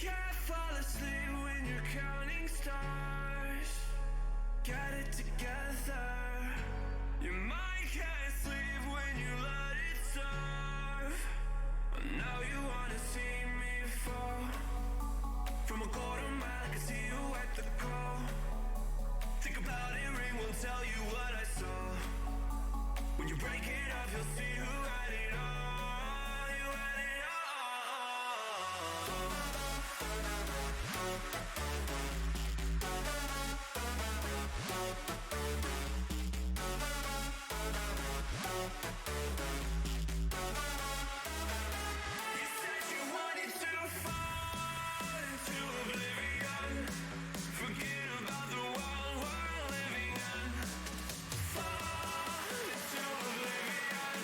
can't fall asleep when you're counting stars. Get it together. Your mind can't sleep when you let it serve. Now you wanna see me fall. From a quarter mile I can see you at the call. Think about it, ring will tell you what I saw. When you break it up, you'll see who had it all. You had it You said you wanted to fall into oblivion. Forget about the world we're living in. Fall into oblivion,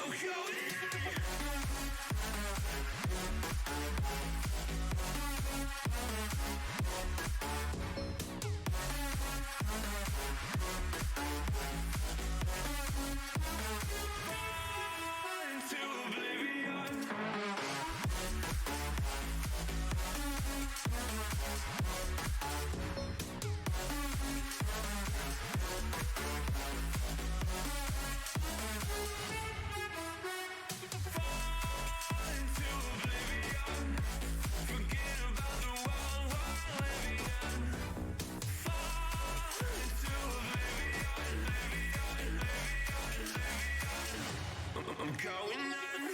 oblivion. I'm going in. I'm going in.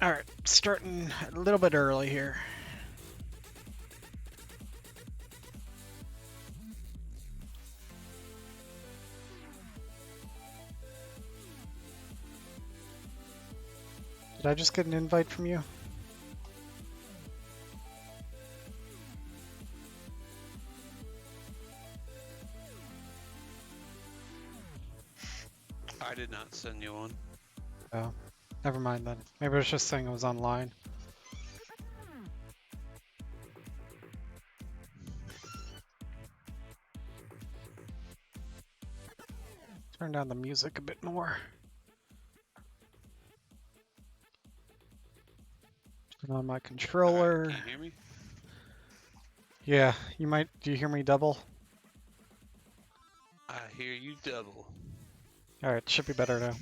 Alright, starting a little bit early here. Did I just get an invite from you? I did not send you one. Oh, never mind then. Maybe it was just saying it was online. Turn down the music a bit more. Turn on my controller. Alright, can you hear me? Yeah, you might. Do you hear me double? I hear you double. Alright, should be better now.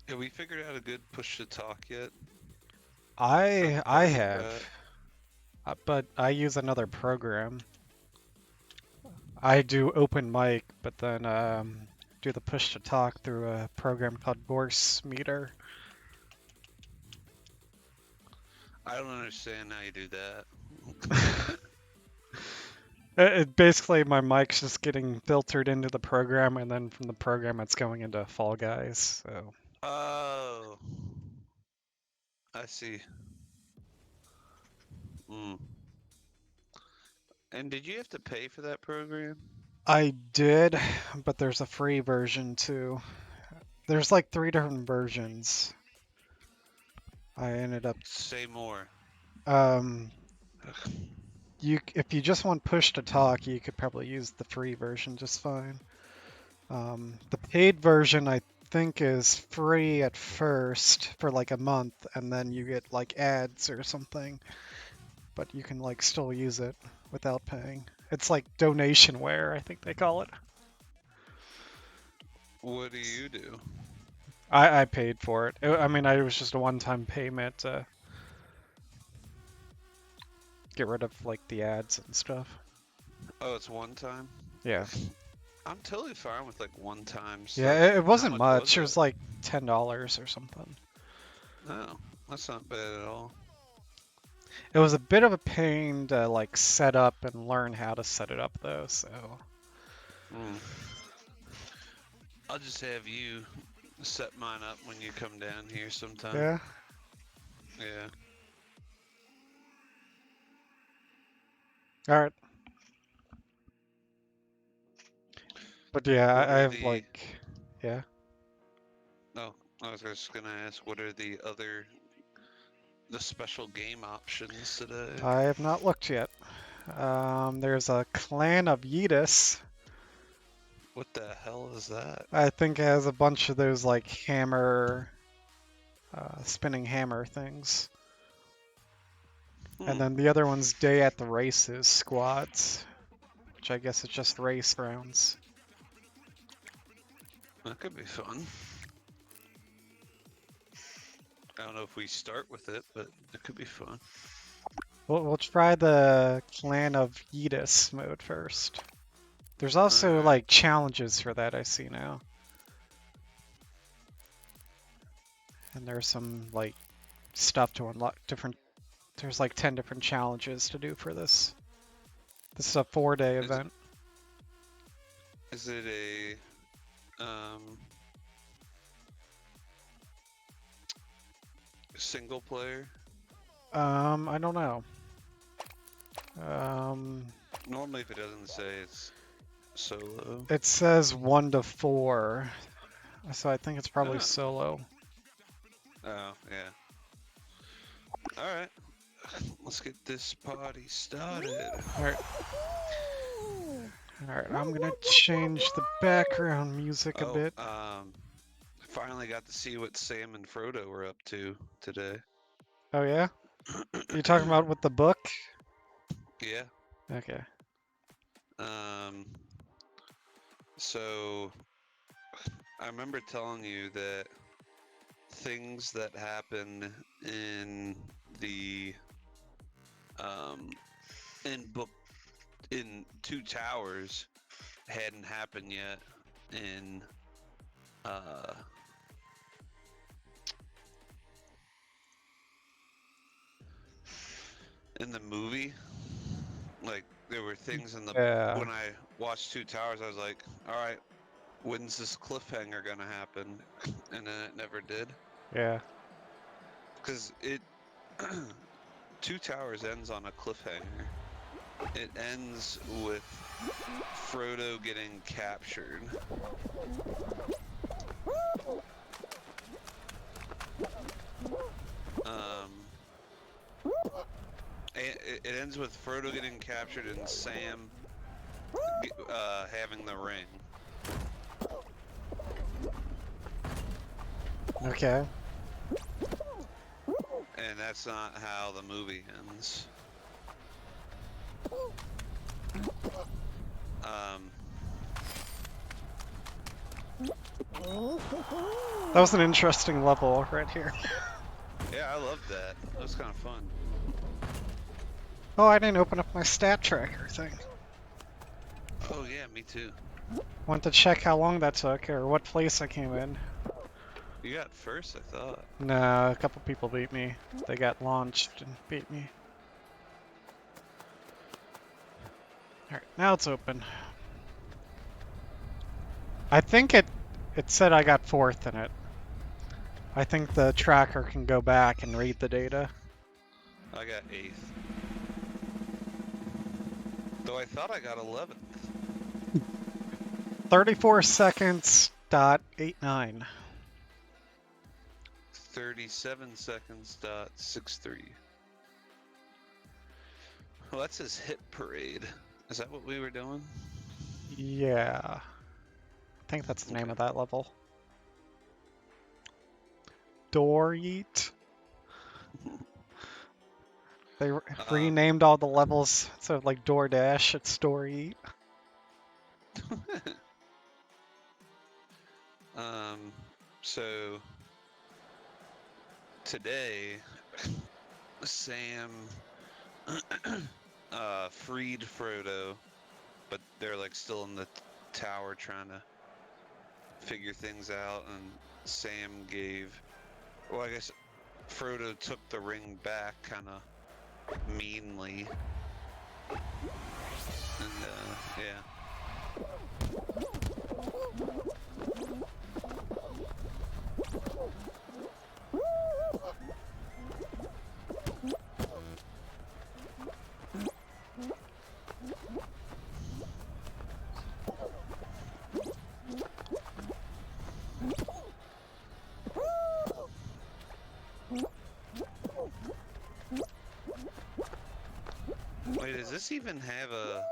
Have we figured out a good push to talk yet? I Party have, but I use another program. I do open mic, but then do the push to talk through a program called Gorse Meter. I don't understand how you do that. Basically, my mic's just getting filtered into the program, and then from the program, it's going into Fall Guys. So Oh, I see. Mm. And did you have to pay for that program? I did, but there's a free version too. There's like 3 different versions. I ended up Say more. um, if you just want push to talk, you could probably use the free version just fine. The paid version, I think, is free at first for like a month, and then you get like ads or something. But you can like still use it without paying. It's like donationware, I think they call it. What do you do? I paid for it. I mean, it was just a one-time payment to get rid of like the ads and stuff. Oh, it's one time? Yeah. I'm totally fine with like one time Yeah, stuff. it How wasn't much much. was It it? was like $10 or something. No, that's not bad at all. It was a bit of a pain to like set up and learn how to set it up though, so. Mm. I'll just have you set mine up when you come down here sometime. Yeah. Yeah. All right. But yeah, What I are have the... like, yeah. Oh, I was just gonna ask, what are the other... the special game options today? I have not looked yet. There's a Clan of Yeetus. What the hell is that? I think it has a bunch of those like hammer, spinning hammer things. And then the other one's Day at the Races squads, which I guess is just race rounds. That could be fun. I don't know if we start with it, but it could be fun. We'll try the Clan of Yeetus mode first. There's also Alright. like challenges for that I see now. And there's some like stuff to unlock different. There's like 10 different challenges to do for this. This is a 4-day event. Is it a single player? I don't know. Normally, if it doesn't say, it's solo. It says 1 to 4, so I think it's probably Ah. solo. Oh, yeah. Alright. Let's get this party started. Alright. Alright, I'm gonna change the background music a bit. Finally got to see what Sam and Frodo were up to today. Oh yeah? You talking about with the book? Yeah. Okay. So I remember telling you that things that happen in the in Two Towers hadn't happened yet in in the movie, like there were things in the Yeah. when I watched Two Towers, I was like, all right, when's this cliffhanger gonna happen? And then it never did, Yeah. because it Two Towers ends on a cliffhanger. It ends with Frodo getting captured. It ends with Frodo getting captured and Sam having the ring. Okay. And that's not how the movie ends. That was an interesting level right here. Yeah, I loved that. That was kind of fun. Oh, I didn't open up my stat tracker thing. Oh yeah, me too. Want to check how long that took or what place I came in. You got first, I thought. No, a couple people beat me. They got launched and beat me. Alright, now it's open. I think it said I got fourth in it. I think the tracker can go back and read the data. I got 8th. Though I thought I got 11th. 34 seconds dot 89. 37 seconds dot 63. Well, that's his hit parade. Is that what we were doing? Yeah. I think that's the name of that level. Door Yeet. They renamed all the levels instead of like DoorDash, it's Door Yeet. So today, Sam freed Frodo, but they're like still in the tower trying to figure things out, and Sam gave, well, I guess Frodo took the ring back kind of meanly, and yeah. Wait, does this even have a...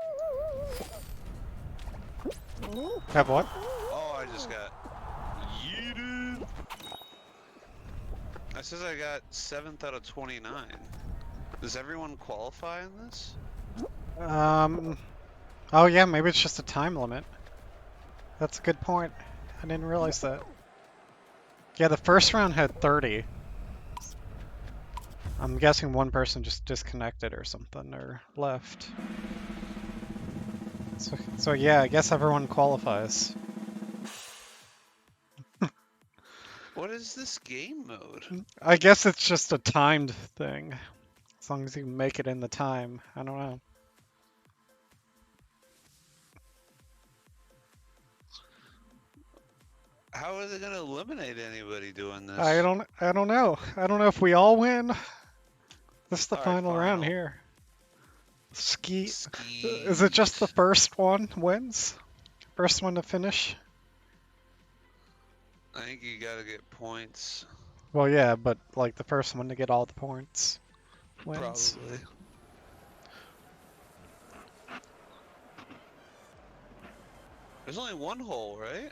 Have what? Oh, I just got yeeted. It says I got 7th out of 29. Does everyone qualify in this? Oh yeah, maybe it's just a time limit. That's a good point. I didn't realize that. Yeah, the first round had 30. I'm guessing one person just disconnected or something, or left. So yeah, I guess everyone qualifies. What is this game mode? I guess it's just a timed thing. As long as you make it in the time. I don't know. How are they gonna eliminate anybody doing this? I don't know. I don't know if we all win. This is the All right, final round final. here. Ski. Skeet. Is it just the first one wins? First one to finish? I think you gotta get points. Well, yeah, but like the first one to get all the points wins. Probably. There's only one hole, right?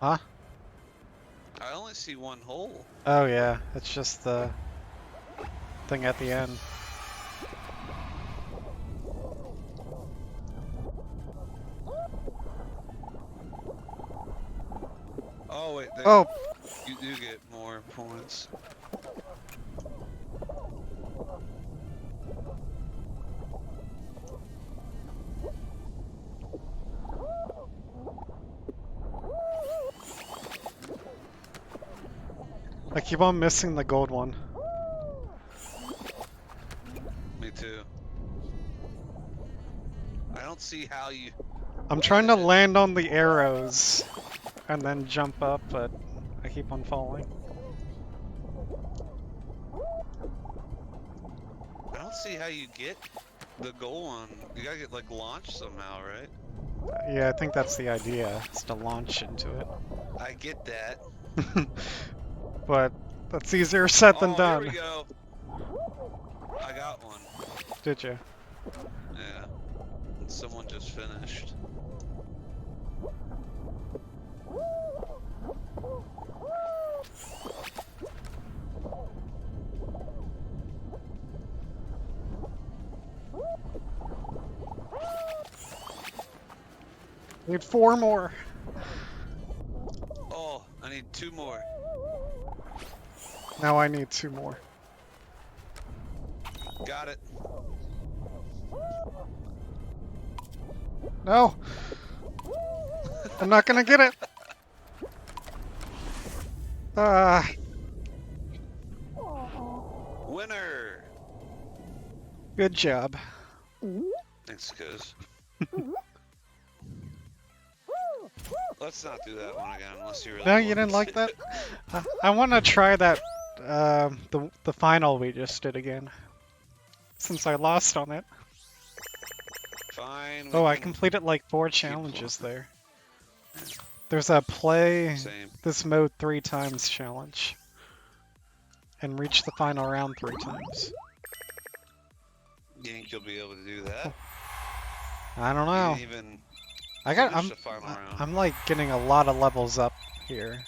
Huh? I only see one hole. Oh yeah, it's just the thing at the end. Oh wait, Oh, you do get more points. I keep on missing the gold one. Me too. I don't see how you. I'm trying to land on the arrows and then jump up, but I keep on falling. I don't see how you get the goal one. You gotta get like launched somehow, right? Yeah, I think that's the idea, is to launch into it. I get that. But that's easier said than Oh, done. here we go. I got one. Did you? Yeah. And someone just finished. Need 4 more. Oh, I need 2 more. Now I need 2 more. Got it. No! I'm not gonna get it! Ah, Winner. good job. Thanks, cuz. Let's not do that one again, unless you really. No, you want didn't like to. that? I want to try that, the final we just did again. Since I lost on it. Fine. Oh, I completed like 4 challenges there. There's a play Same. this mode 3 times challenge. And reach the final round 3 times. You think you'll be able to do that? I don't know. You didn't even I'm, finish the final round. I'm like getting a lot of levels up here.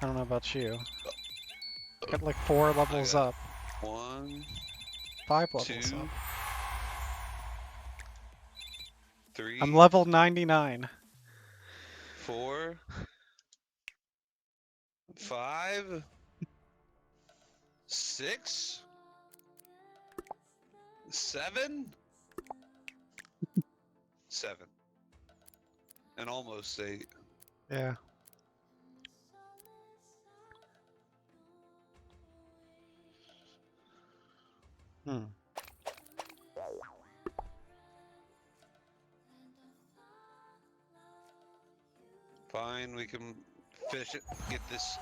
I don't know about you. Got like 4 levels got up. 1, 5 levels 2, up. 3. I'm level 99. 4, 5, 6, 7, 7, and almost 8. Yeah. Hmm. Fine, we can finish it. Get this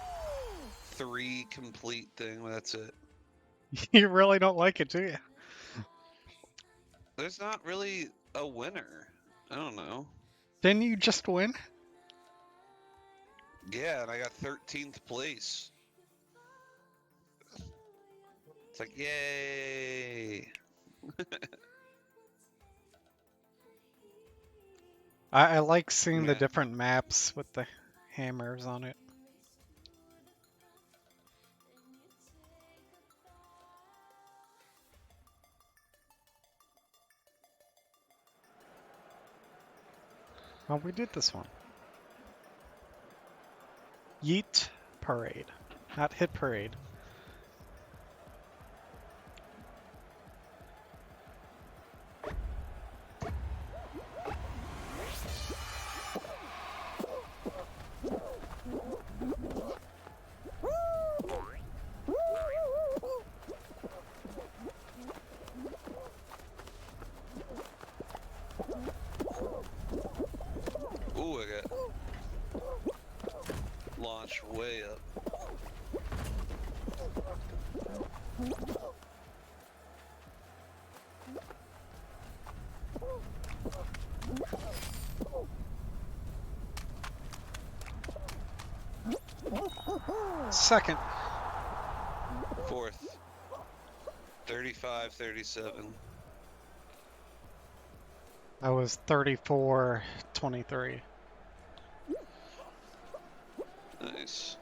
3 complete thing. That's it. You really don't like it, do you? There's not really a winner. I don't know. Didn't you just win? Yeah, and I got 13th place. It's like, yay! I like seeing the Yeah. different maps with the hammers on it. Oh, we did this one. Yeet Parade. Not Hit Parade. Ooh, I got launched way up. Second. 4th. 35, 37. I was 34, 23. Nice.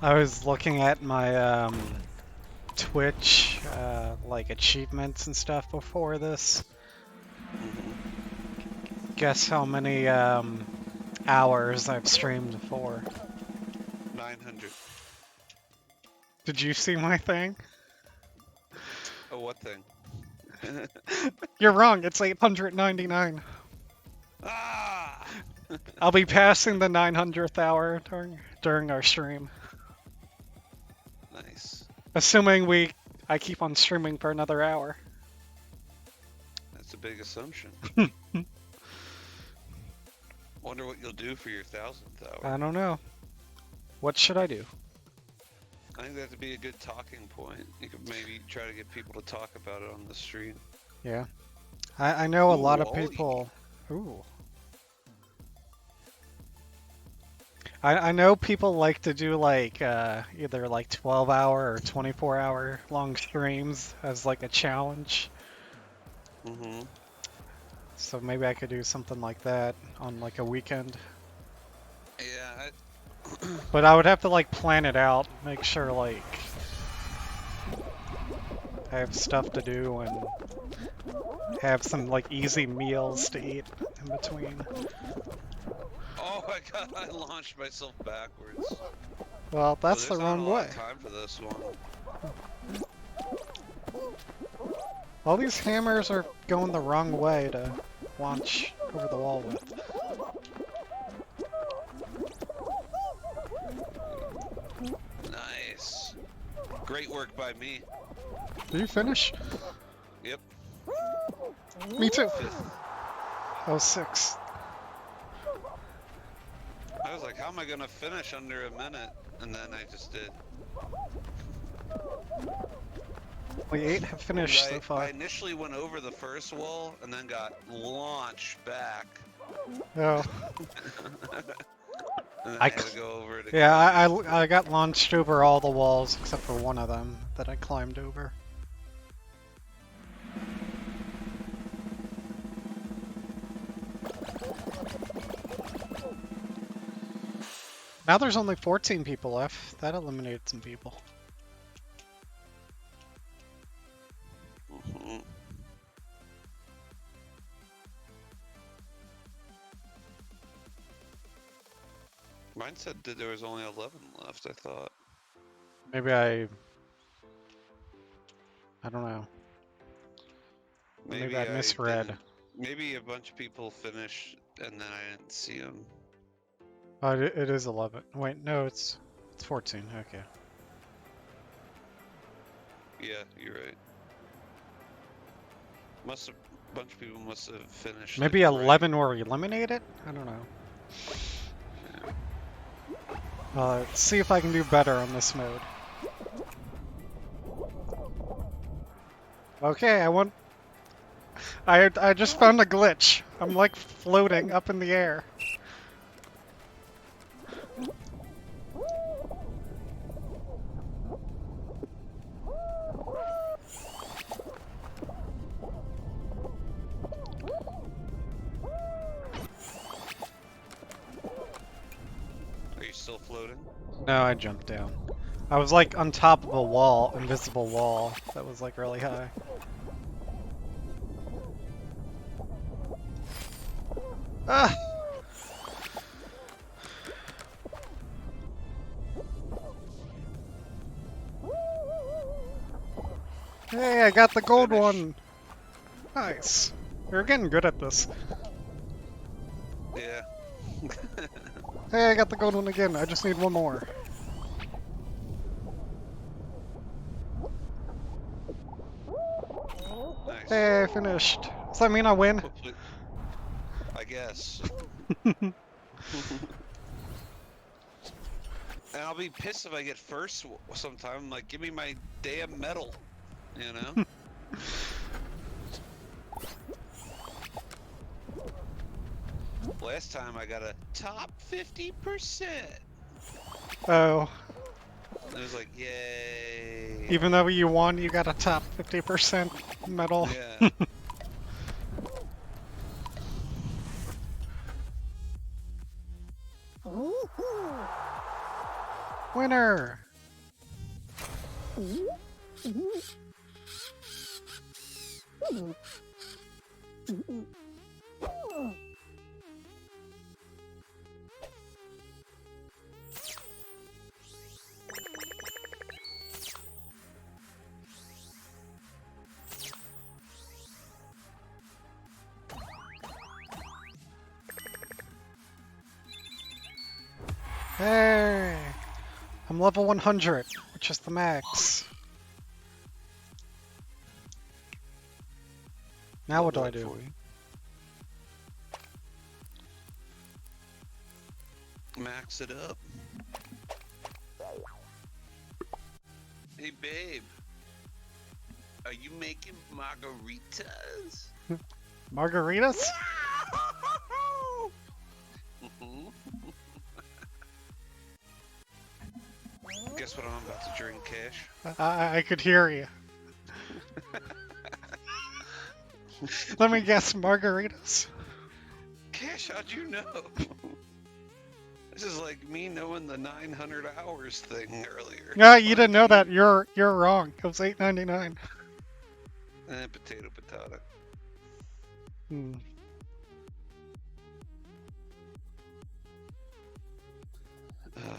I was looking at my Twitch, like achievements and stuff before this. Guess how many hours I've streamed for? 900. Did you see my thing? Oh, what thing? You're wrong. It's 899. Ah! I'll be passing the 900th hour during our stream, Nice. assuming I keep on streaming for another hour. That's a big assumption. Wonder what you'll do for your 1000th hour. I don't know. What should I do? I think that'd be a good talking point. You could maybe try to get people to talk about it on the stream. Yeah. I know a lot of Ooh, Ollie. people. Ooh. I know people like to do like either like 12-hour or 24-hour long streams as like a challenge. Mm-hmm. So maybe I could do something like that on like a weekend. Yeah, But I would have to like plan it out, make sure like I have stuff to do and have some like easy meals to eat in between. oh my god, I launched myself backwards. Well, that's There's the not wrong a lot way. of time for this one. All these hammers are going the wrong way to launch over the wall with. Nice. Great work by me. Did you finish? Yep. Me too. Fifth. Oh, 6. I was like, how am I gonna finish under a minute? And then I just did. We 8 have finished I so far. initially went over the first wall and then got launched back. Oh. And then I I had to go over it again. Yeah, I got launched over all the walls except for one of them that I climbed over. Now there's only 14 people left. That eliminated some people. Mhm. Mine said that there was only 11 left, I thought. Maybe I don't know. Maybe I misread. Maybe a bunch of people finished and then I didn't see them. Oh, it is 11. Wait, no, it's 14. Okay. Yeah, you're right. A bunch of people must have finished. Maybe it 11 were eliminated? I don't know. Let's see if I can do better on this mode. Okay, I just found a glitch. I'm like floating up in the air. Are you still floating? No, I jumped down. I was like on top of a wall, invisible wall, that was like really high. Ah! Hey, I got the gold Finish. one! Nice. You're getting good at this. Yeah. Hey, I got the gold one again. I just need one more. Nice. Hey, I finished. Does that mean I win? Hopefully- I guess. And I'll be pissed if I get first sometime. Like, give me my damn medal. You know? Last time I got a top 50%. Oh, It was like, yay. even though you won, you got a top 50% medal. Yeah. Winner! Hey! I'm level 100, which is the max. Now what do I do? Max it up. Hey babe, are you making margaritas? Margaritas? Guess what I'm about to drink, Cash? I could hear you. Let me guess, margaritas? Cash, how'd you know? This is like me knowing the 900 hours thing earlier. Yeah, you didn't know that. You're wrong. It was $8.99. Potato. Hmm.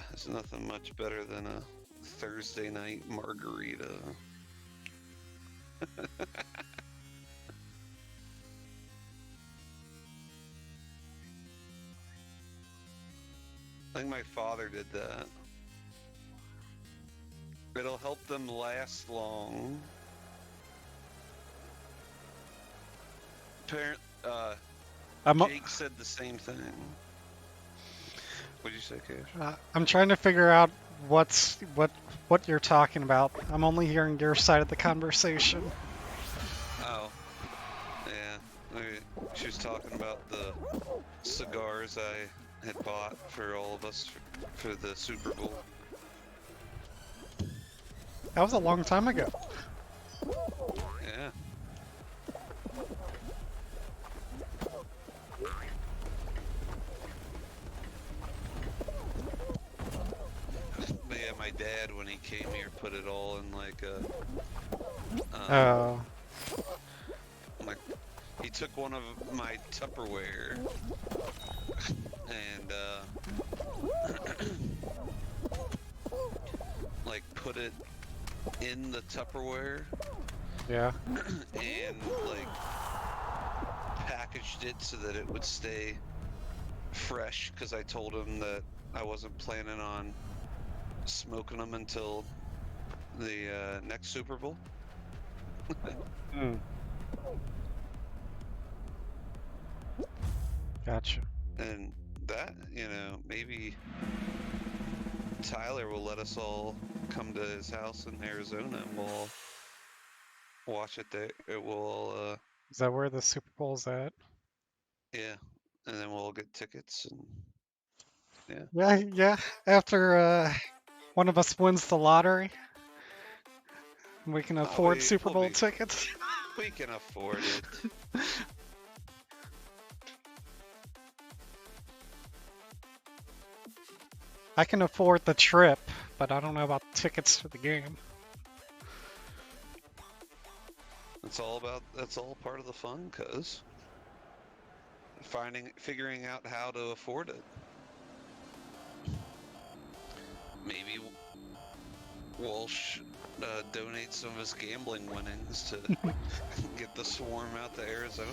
There's nothing much better than a Thursday night margarita. I think my father did that. It'll help them last long. Jake said the same thing. What'd you say, Cash? I'm trying to figure out what you're talking about. I'm only hearing your side of the conversation. Oh, yeah. She was talking about the cigars I had bought for all of us for the Super Bowl. That was a long time ago. Yeah. But yeah, my dad, when he came here, put it all in like a... Oh. Like, he took one of my Tupperware and like put it in the Tupperware. Yeah. And like packaged it so that it would stay fresh, because I told him that I wasn't planning on smoking them until the next Super Bowl. Gotcha. And that, maybe Tyler will let us all come to his house in Arizona and we'll all watch it there. Is that where the Super Bowl's at? Yeah, and then we'll get tickets and yeah. Yeah. After one of us wins the lottery, we can afford Super Bowl tickets. We can afford it. I can afford the trip, but I don't know about tickets to the game. That's all part of the fun, cuz figuring out how to afford it. Maybe Walsh donate some of his gambling winnings to get the swarm out to Arizona.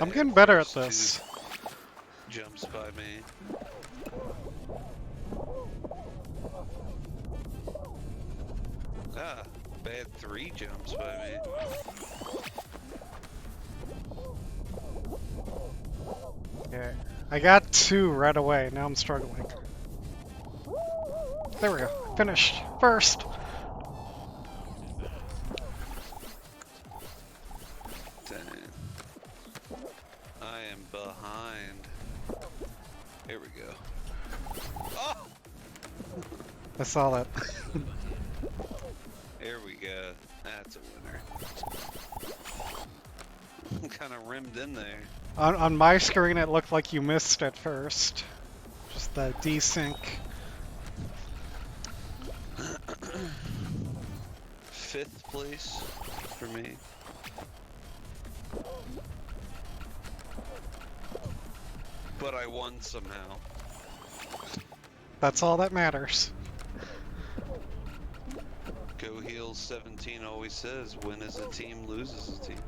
I'm getting better at this. Jumps by me. Bad 3 jumps by me. Yeah, I got 2 right away. Now I'm struggling. There we go. Finished. First. Dang. I am behind. Here we go. Oh! I saw that. There we go. That's a winner. Kind of rimmed in there. On my screen, it looked like you missed at first. Just the desync. Fifth place for me. But I won somehow. That's all that matters. Go Heels 17 always says, win as a team, lose as a team.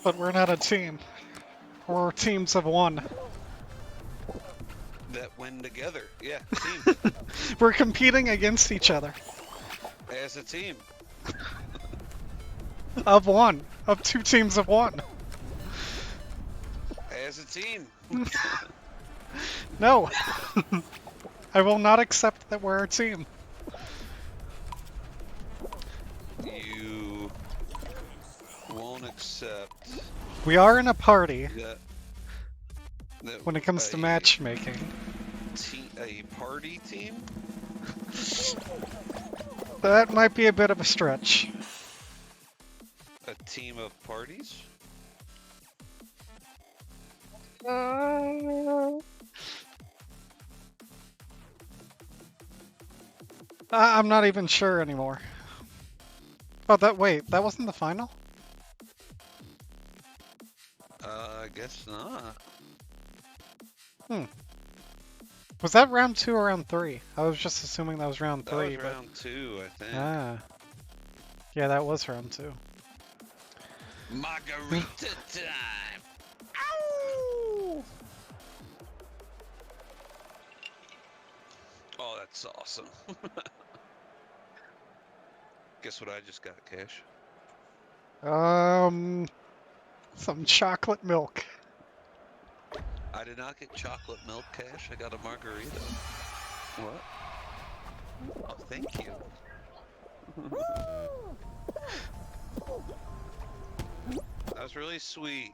But we're not a team. We're teams of one. That win together. Yeah, team. We're competing against each other. As a team. Of one. Of two teams of one. As a team. No. I will not accept that we're a team. You won't accept We are in a party that when it comes to matchmaking. a party team? That might be a bit of a stretch. A team of parties? I'm not even sure anymore. Oh, wait, that wasn't the final? I guess not. Was that round 2 or round 3? I was just assuming that was round 3. That was round 2, I think. Ah. Yeah, that was round 2. Margarita time! Ow! Oh, that's awesome. Guess what I just got, Cash? Some chocolate milk. I did not get chocolate milk, Cash. I got a margarita. What? Oh, thank you. That was really sweet.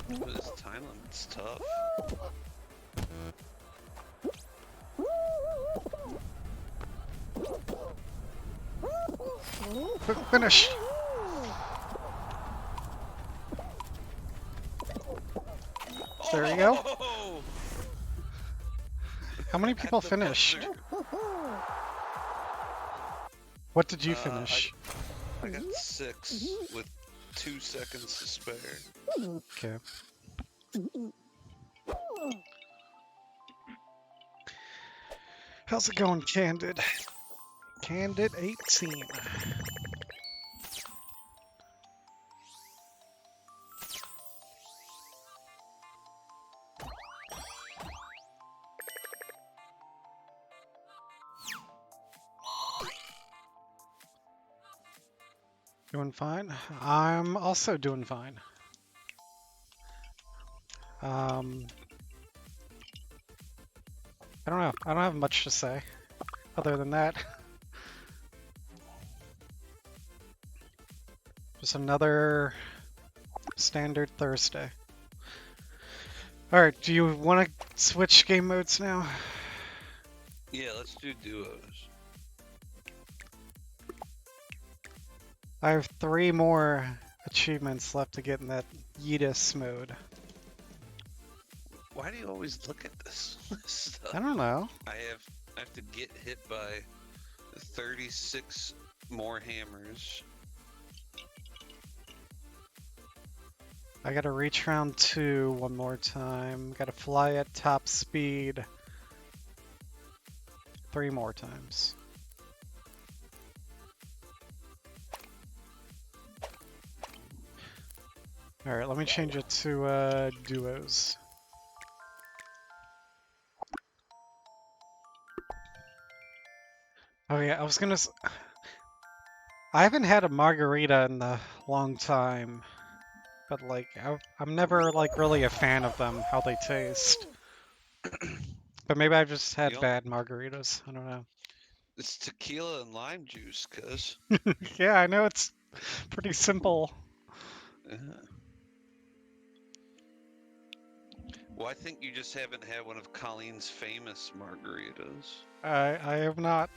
This time limit's tough. Finish. There you go. Oh! How many people At the finished? buzzer. What did you finish? I got 6 with 2 seconds to spare. Okay. How's it going, Candid? Candid 18. Doing fine. I'm also doing fine. I don't know. I don't have much to say other than that. Just another standard Thursday. Alright, do you want to switch game modes now? Yeah, let's do duos. I have 3 more achievements left to get in that Yeetus mode. Why do you always look at this stuff? I don't know. I have to get hit by 36 more hammers. I gotta reach round 2 one more time. Gotta fly at top speed 3 more times. Alright, let me change it to duos. Oh yeah, I haven't had a margarita in a long time, but like I'm never like really a fan of them, how they taste. But maybe I've just had Yep. bad margaritas. I don't know. It's tequila and lime juice, cuz. Yeah, I know it's pretty simple. Well, I think you just haven't had one of Colleen's famous margaritas. I have not.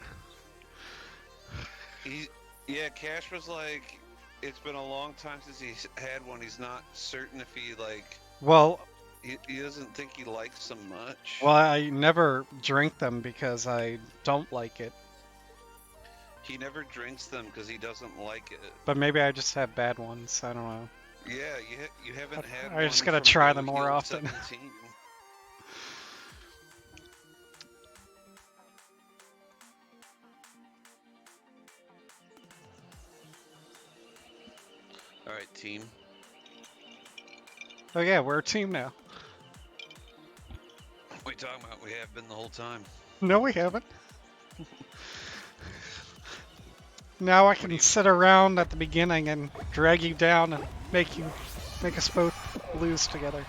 Yeah, Cash was like, it's been a long time since he's had one. He's not certain if he like. Well, He doesn't think he likes them much. well, I never drink them because I don't like it. He never drinks them because he doesn't like it. But maybe I just have bad ones. I don't know. Yeah, you haven't had. I just one gotta from try Go them more Heel often. 17. All right, team. Oh yeah, we're a team now. What are you talking about? We have been the whole time. No, we haven't. Now I can sit around at the beginning and drag you down and make us both lose together.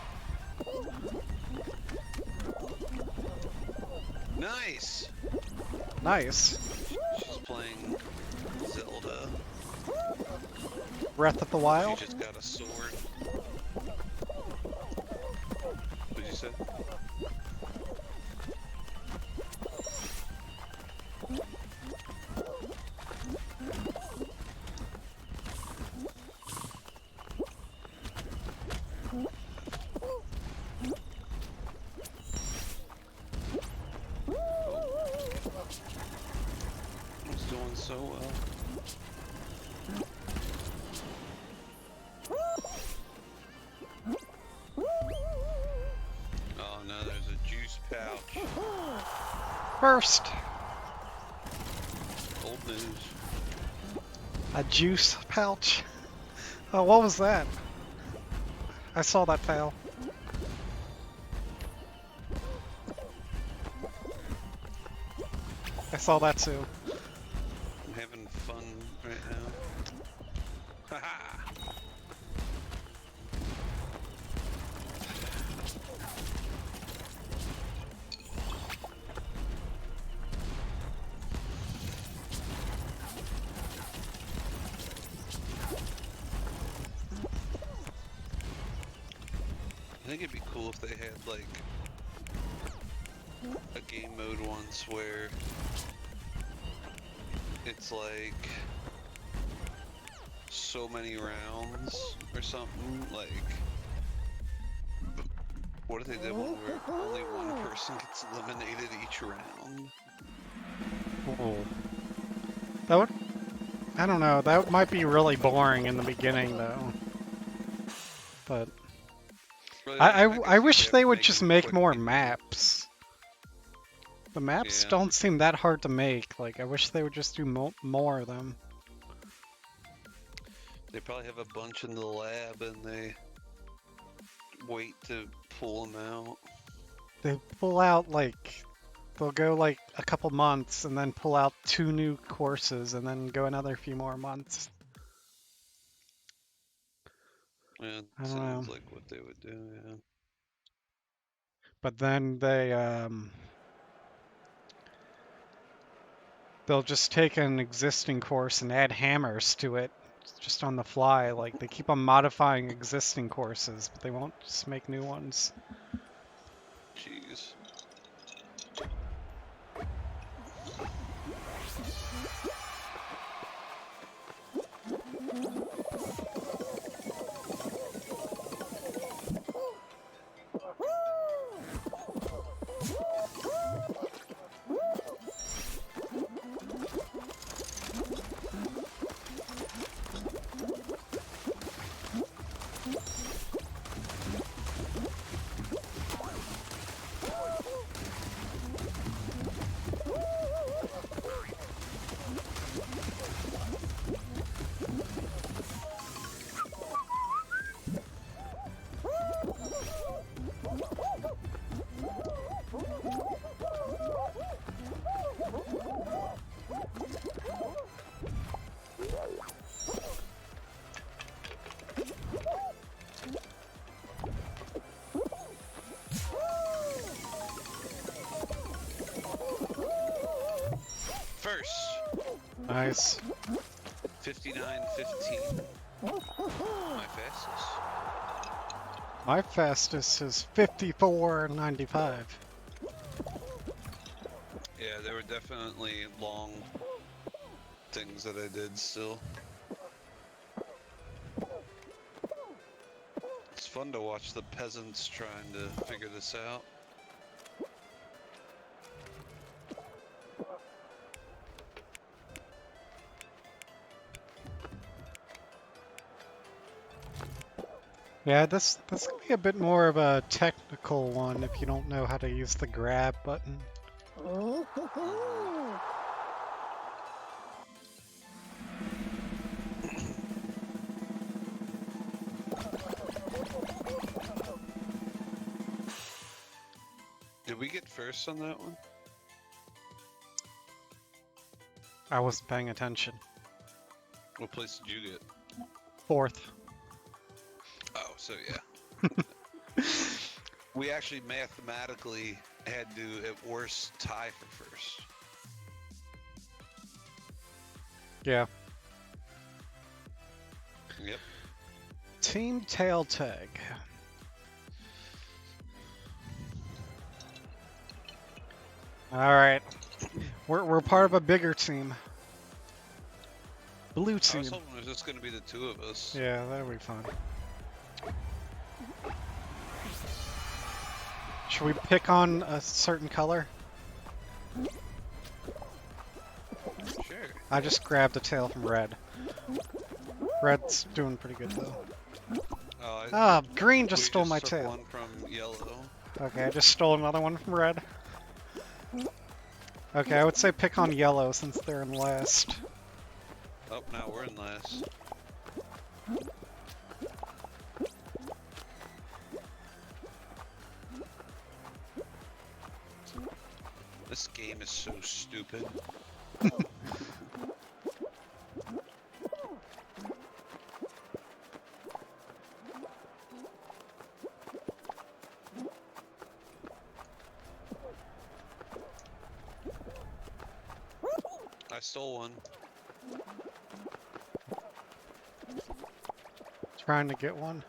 Nice. Nice. She's playing Zelda. Breath of the Wild. She just got a sword. What'd you say? He's doing so well. Oh no, there's a juice pouch. First, Old news. a juice pouch. Oh, what was that? I saw that fail. I saw that too. I'm having fun right now. Haha! I think it'd be cool if they had like a game mode once where it's like so many rounds or something. Like, what if they did one where only one person gets eliminated each round? Oh. That would. I don't know. That might be really boring in the beginning, though. But Really, I guess wish you have they to would just them make quick more and- maps. The maps Yeah. don't seem that hard to make. Like, I wish they would just do more of them. They probably have a bunch in the lab and they wait to pull them out. They pull out, like, they'll go, like, a couple months and then pull out 2 new courses and then go another few more months. Yeah, it I don't sounds know. like what they would do, yeah. But then they'll just take an existing course and add hammers to it just on the fly. Like, they keep on modifying existing courses, but they won't just make new ones. Jeez. First, Nice. 59-15. My fastest. My fastest is 54.95. Yeah, there were definitely long things that I did still. It's fun to watch the peasants trying to figure this out. Yeah, this could be a bit more of a technical one if you don't know how to use the grab button. Did we get first on that one? I wasn't paying attention. What place did you get? 4th. Oh, so yeah. We actually mathematically had to, at worst, tie for first. Yeah. Yep. Team tail tag. Alright. We're part of a bigger team. Blue I team. was hoping it was just going to be the two of us. Yeah, that'll be fun. Should we pick on a certain color? Sure. I just grabbed a tail from red. Red's doing pretty good though. Oh, Ah, green just we stole just my took tail. one from yellow. Okay, I just stole another one from red. Okay, I would say pick on yellow since they're in last. Oh, now we're in last. This game is so stupid. I stole one. Trying to get one.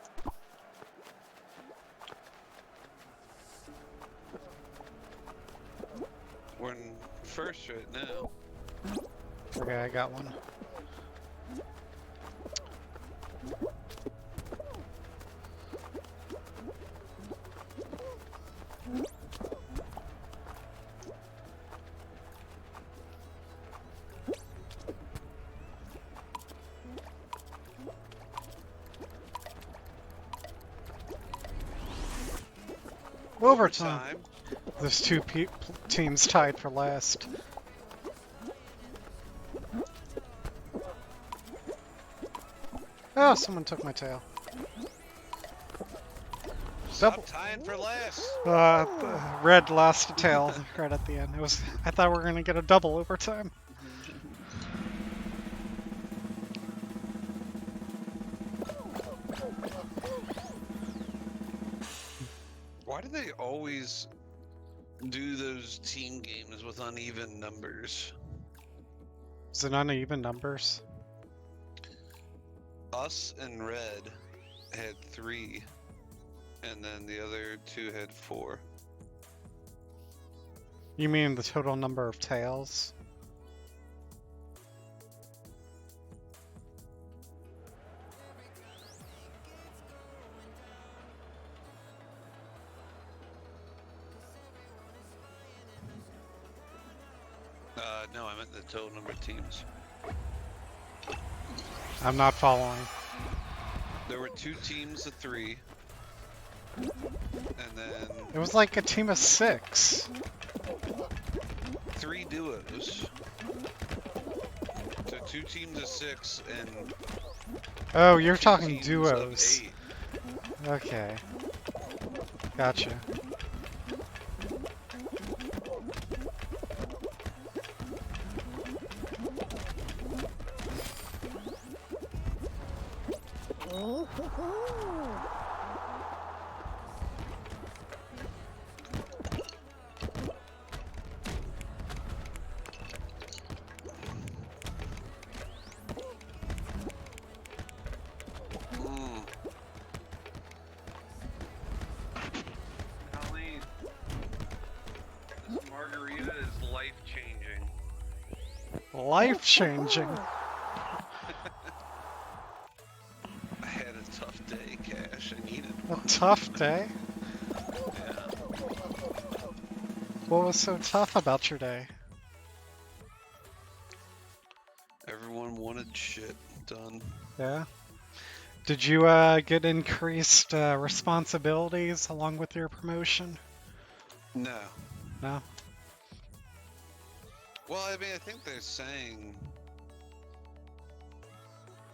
We're in first right now. Okay, I got one. Overtime. There's two teams tied for last. Oh, someone took my tail. Stop tying for last. Red lost a tail right at the end. I thought we were gonna get a double overtime. Why do they always do those team games with uneven numbers? Is it uneven numbers? Us and Red had 3, and then the other 2 had 4. You mean the total number of tails? No, I meant the total number of teams. I'm not following. There were 2 teams of 3, and then It was like a team of 6. 3 duos. So 2 teams of 6 and Oh, you're 2 talking teams duos. of 8. Okay. Gotcha. margarita is life-changing. Life-changing. I had a tough day, Cash. I needed A one. tough day? Yeah. What was so tough about your day? Everyone wanted shit done. Yeah? Did you get increased responsibilities along with your promotion? No. No? Well, I mean, I think they're saying...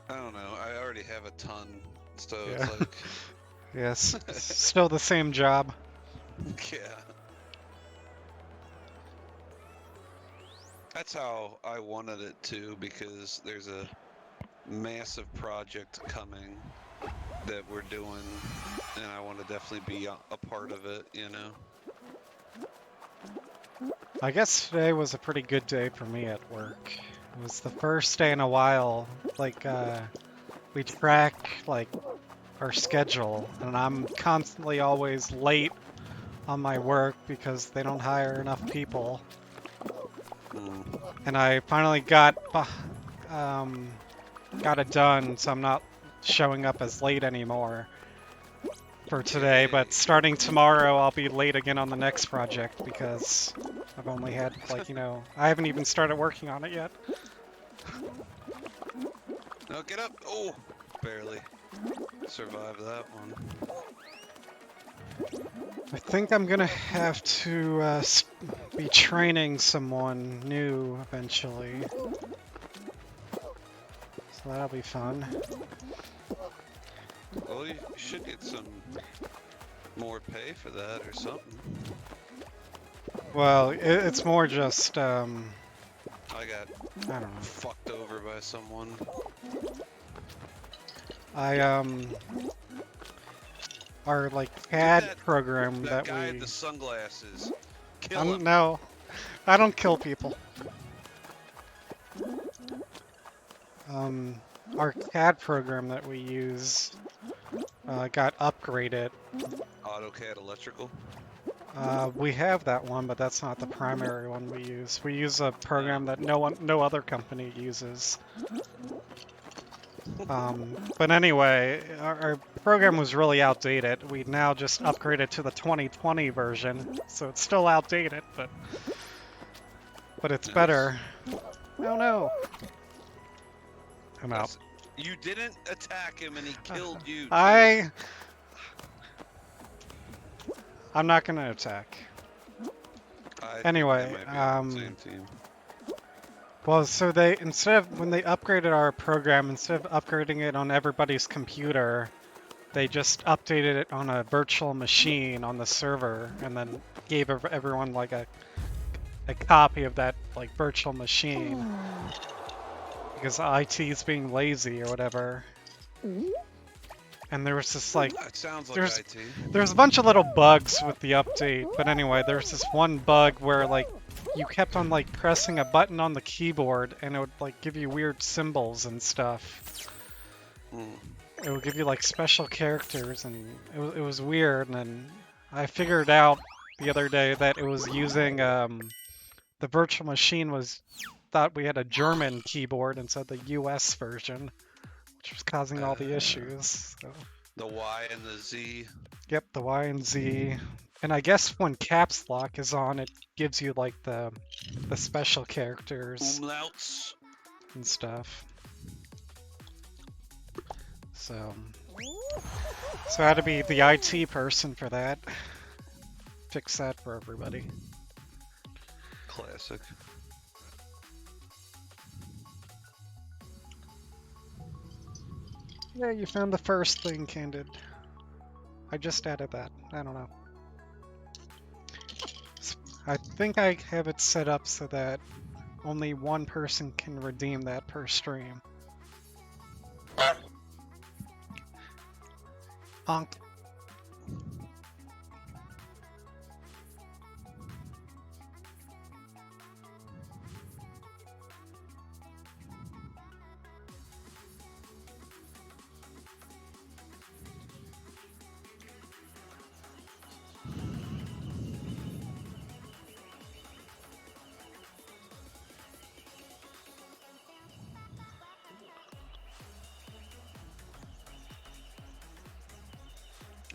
I don't know. I already have a ton, so Yeah. it's like... Yes. Still the same job. Yeah. That's how I wanted it to, because there's a massive project coming that we're doing, and I want to definitely be a part of it, you know? I guess today was a pretty good day for me at work. It was the first day in a while, like, we track, like, our schedule, and I'm constantly always late on my work because they don't hire enough people. Mm. And I finally got it done, so I'm not showing up as late anymore for today. But starting tomorrow, I'll be late again on the next project because I've only had, like, I haven't even started working on it yet. No, get up! Oh! Barely survived that one. I think I'm gonna have to be training someone new eventually. So that'll be fun. Well, you should get some more pay for that or something. Well, it's more just, I got I don't know. fucked over by someone. Our, like, Dude, CAD program that that guy we... with the sunglasses. Kill him. No, I don't kill people. Our CAD program that we use got upgraded. AutoCAD electrical. We have that one, but that's not the primary one we use. We use a program that no other company uses. But anyway, our program was really outdated. We now just upgraded to the 2020 version, so it's still outdated, but it's Nice. better. Oh no! I'm out. You didn't attack him and he killed you. Too. I'm not gonna attack. I think Anyway, they might be on the same team. Well, so when they upgraded our program, instead of upgrading it on everybody's computer, they just updated it on a virtual machine on the server, and then gave everyone like a copy of that like virtual machine. Because IT is being lazy or whatever. And there was this like That sounds like IT. there's a bunch of little bugs with the update, but anyway, there's this one bug where like you kept on like pressing a button on the keyboard and it would like give you weird symbols and stuff. It would give you like special characters, and it was weird. And then I figured out the other day that it was using the virtual machine thought we had a German keyboard instead of the US version, which was causing all the issues. So. The Y and the Z. Yep, the Y and Z. And I guess when caps lock is on, it gives you like the special characters Umlauts. and stuff. So I had to be the IT person for that. Fix that for everybody. Classic. Yeah, you found the first thing, Candid. I just added that. I don't know. I think I have it set up so that only one person can redeem that per stream. Honk.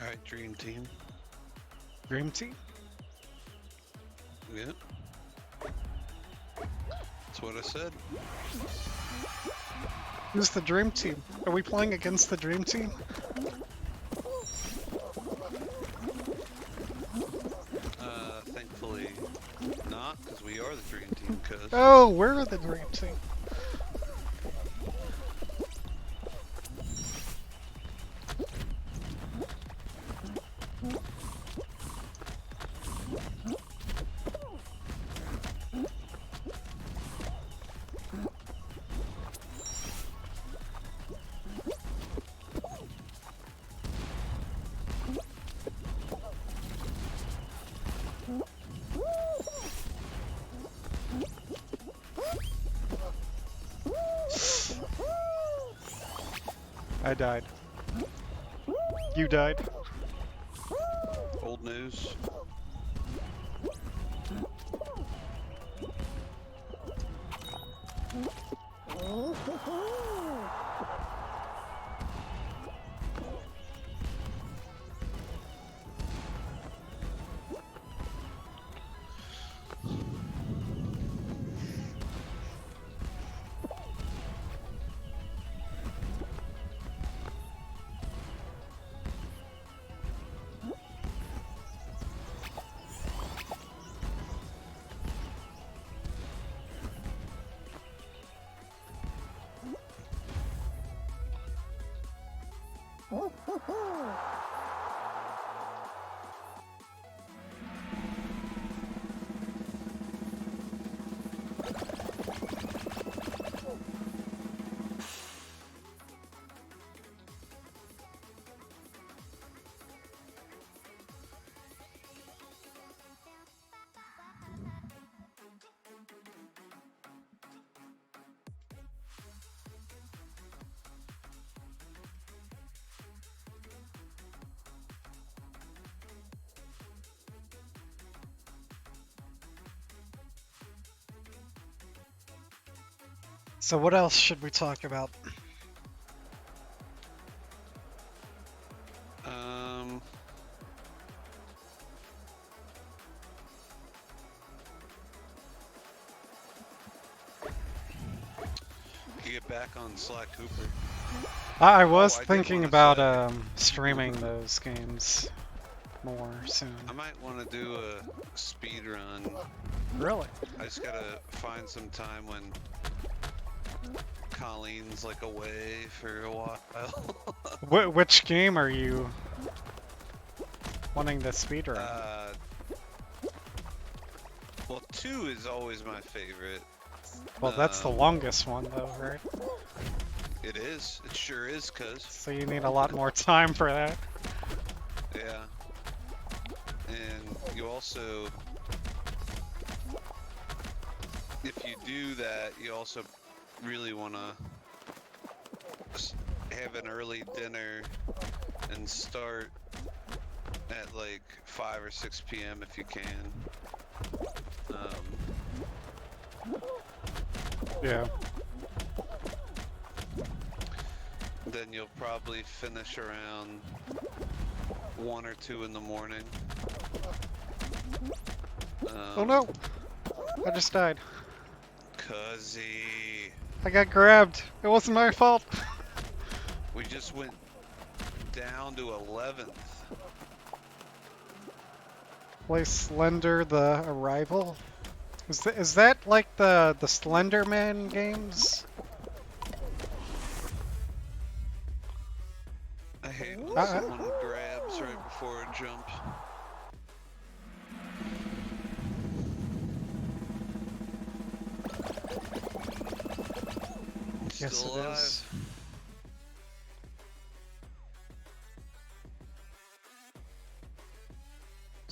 Alright, Dream Team. Dream Team? Yeah. That's what I said. Who's the Dream Team? Are we playing against the Dream Team? Thankfully not, because we are the Dream Team, cuz. Oh, we're the Dream Team. I died. You died. Old news. So what else should we talk about? You get back on Sly Cooper. I was I did thinking wanna about say- streaming those games more soon. I might want to do a speed run. Really? I just gotta find some time when Colleen's like away for a while. Which game are you wanting to speedrun? Well, 2 is always my favorite. Well, that's the longest one though, right? It is. It sure is, cuz. So you need a lot more time for that. Yeah. And you also, if you do that, you also really want to have an early dinner and start at like 5 or 6 p.m. if you can. Yeah. Then you'll probably finish around 1 or 2 in the morning. Oh no! I just died. Cuzzy. I got grabbed. It wasn't my fault. We just went down to 11th. Play Slender the Arrival? Is that like the Slenderman games? I hate when someone grabs right before a jump. Yes, Still it alive. is.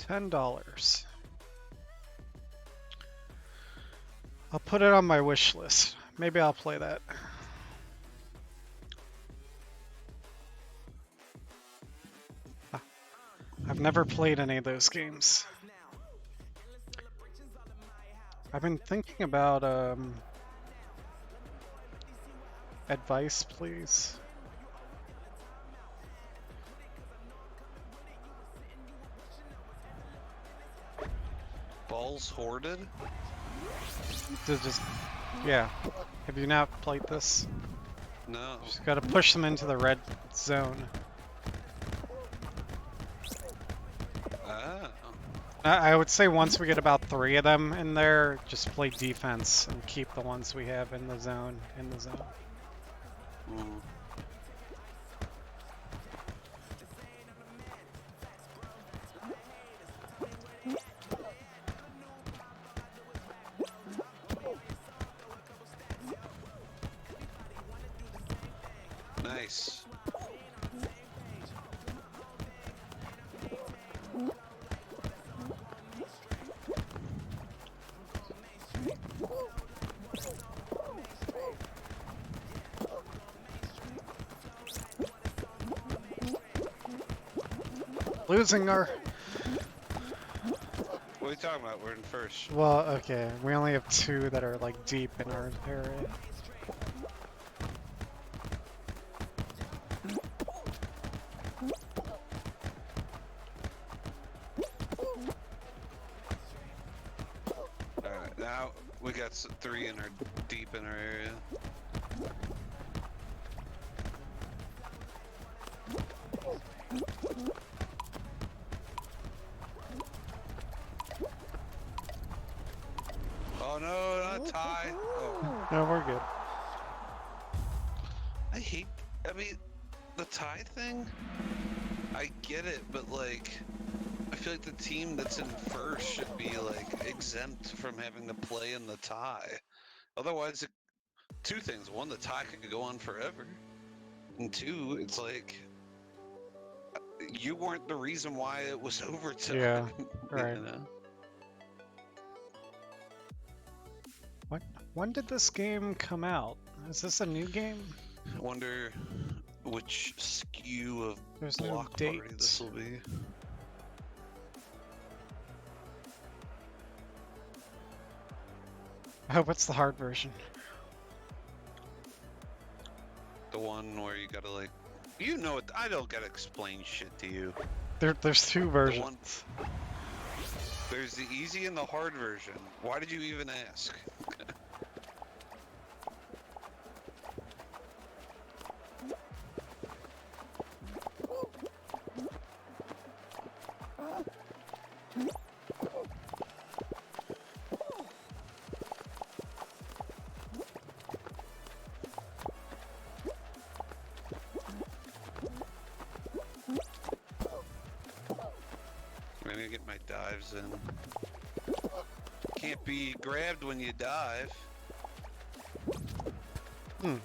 $10. I'll put it on my wish list. Maybe I'll play that. I've never played any of those games. I've been thinking about advice, please. Balls hoarded? To just, yeah. Have you not played this? No. Just gotta push them into the red zone. Ah. I would say once we get about 3 of them in there, just play defense and keep the ones we have in the zone. Mm. Nice. Losing our... What are you talking about? We're in first. Well, okay. We only have 2 that are like deep in our area. Alright, now we got 3 in our deep in our area. Oh no, not tie. Oh. No, we're good. I hate, I mean, the tie thing, I get it, but like, I feel like the team that's in first should be like exempt from having to play in the tie. Otherwise, 2 things. 1, the tie could go on forever. And 2, it's like, you weren't the reason why it was overtime. Yeah, right. You know? When did this game come out? Is this a new game? I wonder which skew of There's no block date. party this will be. I hope it's the hard version. The one where you gotta like, you know it. I don't gotta explain shit to you. There's 2 versions. There's the easy and the hard version. Why did you even ask? I'm gonna get my dives in. Can't be grabbed when you dive. Hmm.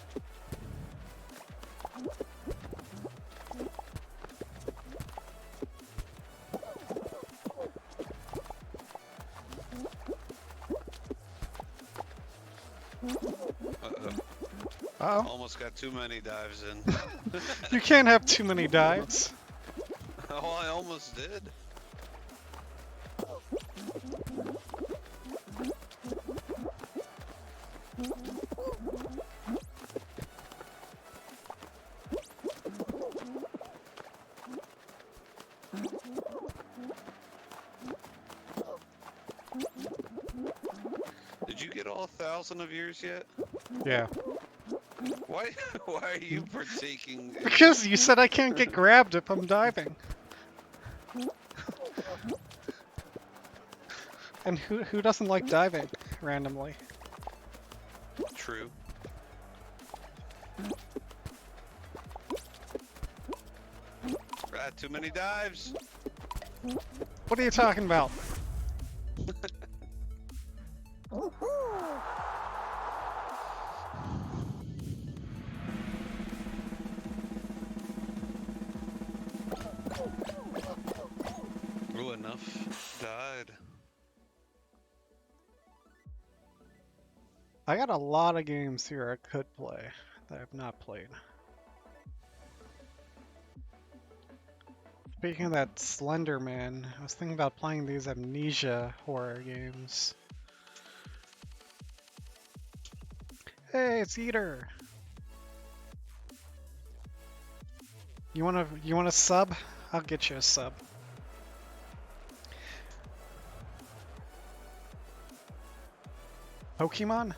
Uh-oh. Uh-oh. Almost got too many dives in. You can't have too many dives. Oh, I almost did. Did you get all 1,000 of yours yet? Yeah. Why? Why are you partaking? In... Because you said I can't get grabbed if I'm diving. And who doesn't like diving randomly? True. Too many dives. What are you talking about? Ooh, enough died. I got a lot of games here I could play that I've not played. Speaking of that Slender Man, I was thinking about playing these amnesia horror games. Hey, it's Eater. You wanna sub? I'll get you a sub. Pokemon?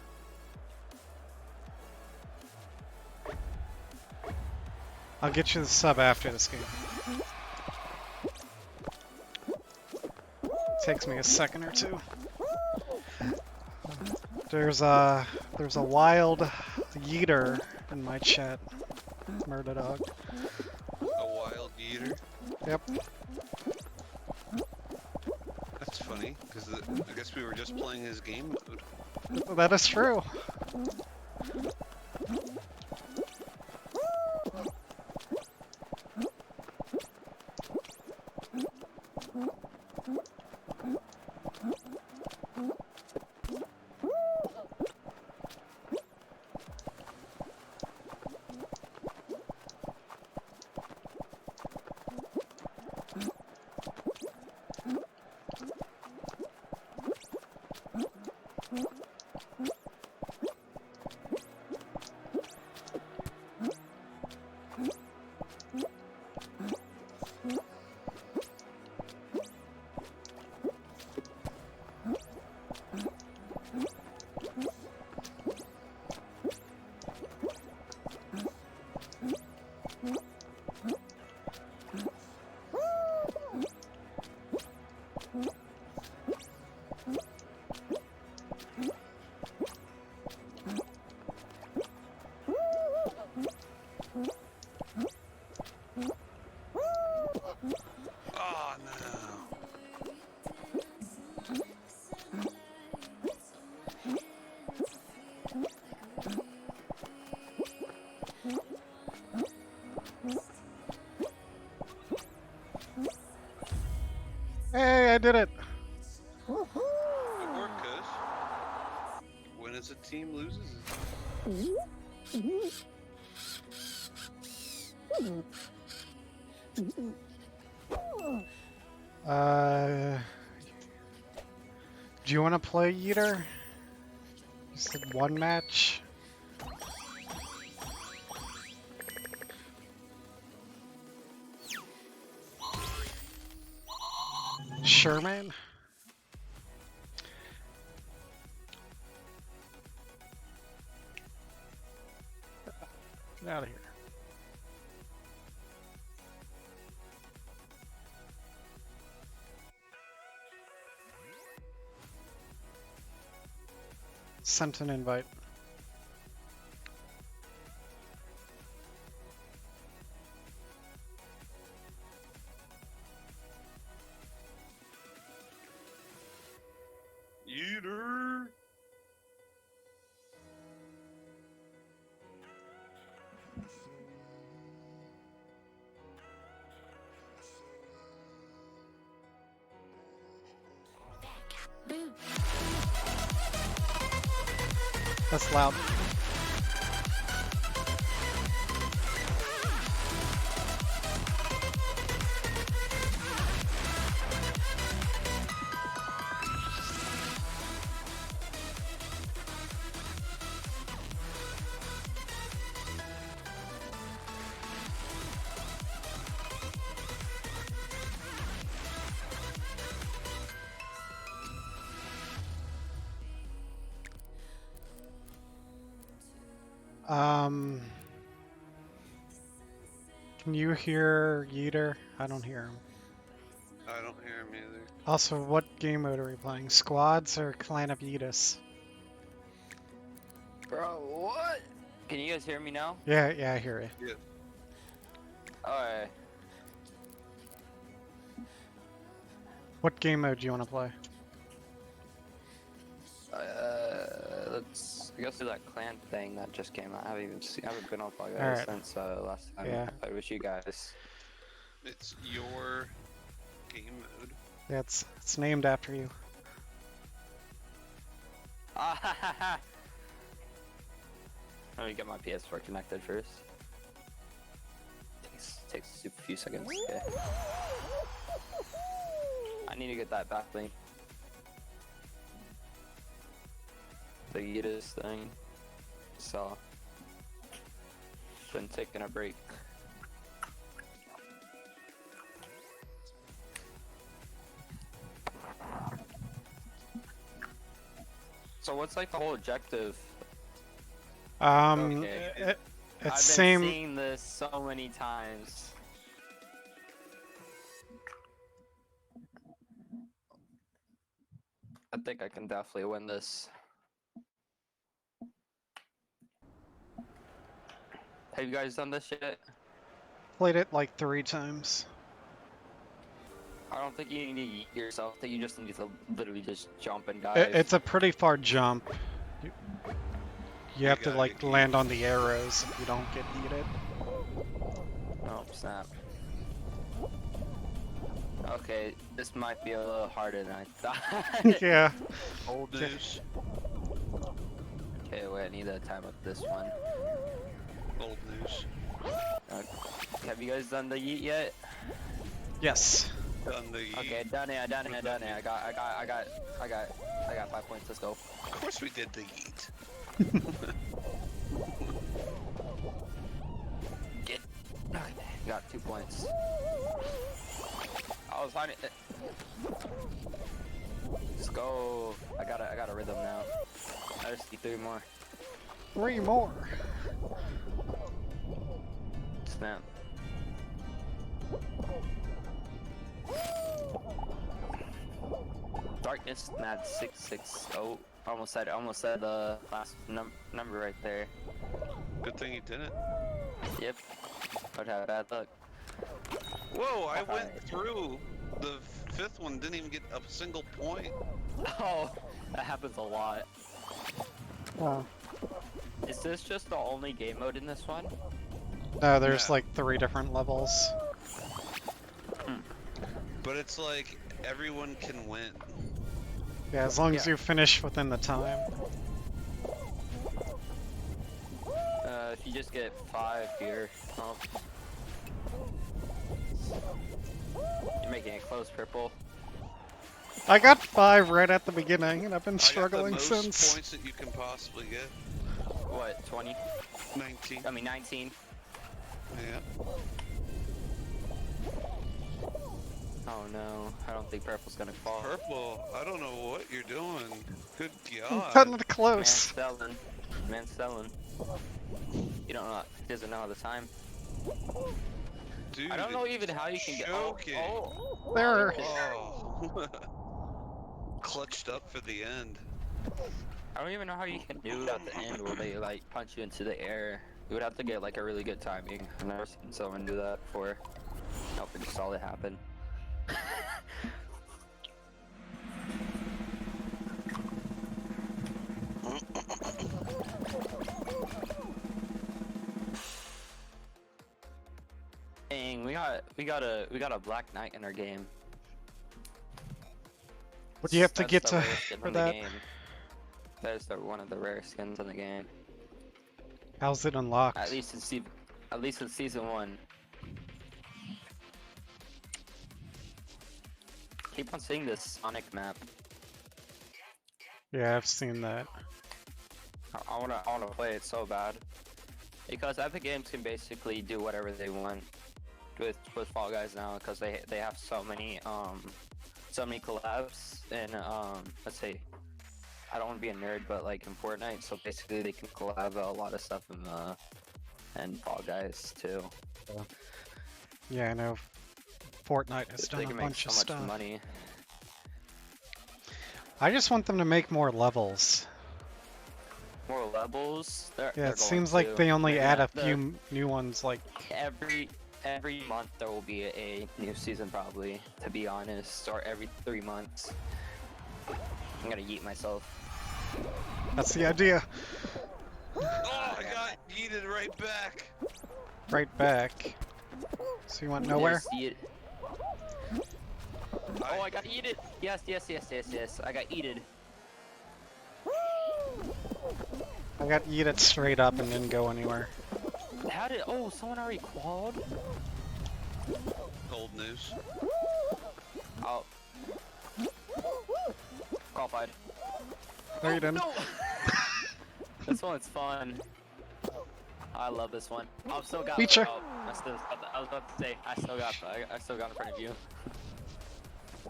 I'll get you the sub after this game. Takes me a second or two. There's a wild yeeter in my chat. Murrdadog. A wild eater. Yep. That's funny, because I guess we were just playing his game mode. That is true. Oh no. Hey, I did it. Good work, cuz. When it's a team loses, Do you want to play Yeeter? You said one match. Sure, man. Get out of here. Sent an invite. eater. That's loud. Can you hear Yeeter? I don't hear him. I don't hear him either. Also, what game mode are we playing? Squads or Clan of Yeetus? Bro, what? Can you guys hear me now? Yeah, I hear you. Yeah. What game mode do you want to play? I guess do that clan thing that just came out. I haven't been on Fall Guys Alright. since last time Yeah. I played with you guys. It's your game mode. Yeah, it's named after you. Let me get my PS4 connected first. Takes a super few seconds. Okay. I need to get that back link. The Yeetus thing. So, been taking a break. So what's like the whole objective? Um, Okay. it, I've it's been same. seeing this so many times. I think I can definitely win this. Have you guys done this yet? Played it like 3 times. I don't think you need to eat yourself. I think you just need to literally just jump and It, dive. it's a pretty far jump. You, you have to gotta like get land on the arrows if you don't get yeeted. Oh, snap. Okay, this might be a little harder than I thought. Yeah. Old news. Okay, wait, I need to time up this one. Old news. Have you guys done the yeet yet? Yes. Done the. Okay, done it, done it, done it. I got 5 points. Let's go. Of course we did the yeet. Get. Got 2 points. I was finding it. Let's go. I got a rhythm now. I just need 3 more. 3 more. Snap. Darkness mad 660. Almost said the last number right there. Good thing you didn't. Yep. I'd have bad luck. Whoa! I went through the 5th one. Didn't even get a single point. Oh, that happens a lot. Oh. Is this just the only game mode in this one? No, there's Yeah. like 3 different levels. But it's like everyone can win. Yeah, as long as Yeah. you finish within the time. If you just get 5 here. Oh. You're making it close, Purple. I got 5 right at the beginning, and I've been I got struggling the most since. points that you can possibly get. What, 20? 19. I mean 19. Yeah. Oh no, I don't think Purple's gonna fall. Purple, I don't know what you're doing. Good I'm God. cutting it Man's close. selling. Man's selling. You don't know, he doesn't know how to time. Dude, I don't know even how you can get. Oh, joking. oh. There. Oh. Clutched up for the end. I don't even know how you can do it at the end where they like punch you into the air. You would have to get like a really good timing. I've never seen someone do that before. Nope, I just saw it happen. Dang, we got a Black Knight in our game. What do you have to That's get the to rarest skin for in the that? game. That is one of the rare skins in the game. How's it unlocked? At least in season 1. Keep on seeing this Sonic map. Yeah, I've seen that. I wanna play it so bad. Because Epic Games can basically do whatever they want with Fall Guys now, because they have so many collabs and let's see. I don't want to be a nerd, but like in Fortnite, so basically they can collab a lot of stuff in Fall Guys too. Yeah, I know. Fortnite has They done a can make bunch so of much stuff. money. I just want them to make more levels. More levels. Yeah, They're it going seems like to. they only They're add a gonna- few new ones, like every month there will be a new season, probably, to be honest, or every 3 months. I'm gonna yeet myself. that's the idea. Oh, I got yeeted right back. Right back. So you want nowhere? Just yeet. Oh, I got yeeted. Yes. I got yeeted. I got eat it straight up and didn't go anywhere. How did? Oh, someone already qualled. Old news. Oh. Qualified. No, you didn't. No. This one's fun. I love this one. I've still got. Feature. Oh, I was about to say I still got in front of you.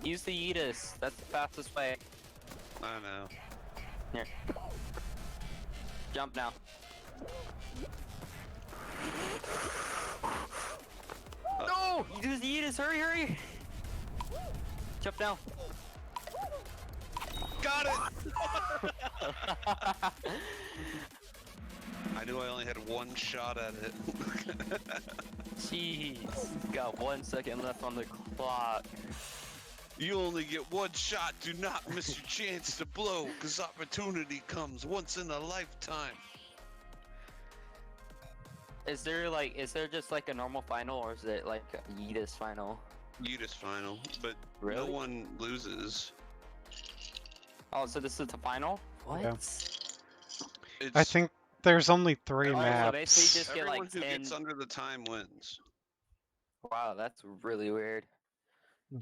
Use the Yeetus. That's the fastest way. I know. Here. Jump now. No! You just eat us! Hurry, hurry! Jump now. Got it! I knew I only had one shot at it. Jeez. Got 1 second left on the clock. You only get one shot. Do not miss your chance to blow, because opportunity comes once in a lifetime. Is there just like a normal final, or is it like a Yeetus final? Yeetus final, but Really? no one loses. Oh, so this is the final? What? Yeah. It's, I think there's only 3 Oh, so So maps. basically just get everyone like who 10. gets under the time wins. Wow, that's really weird.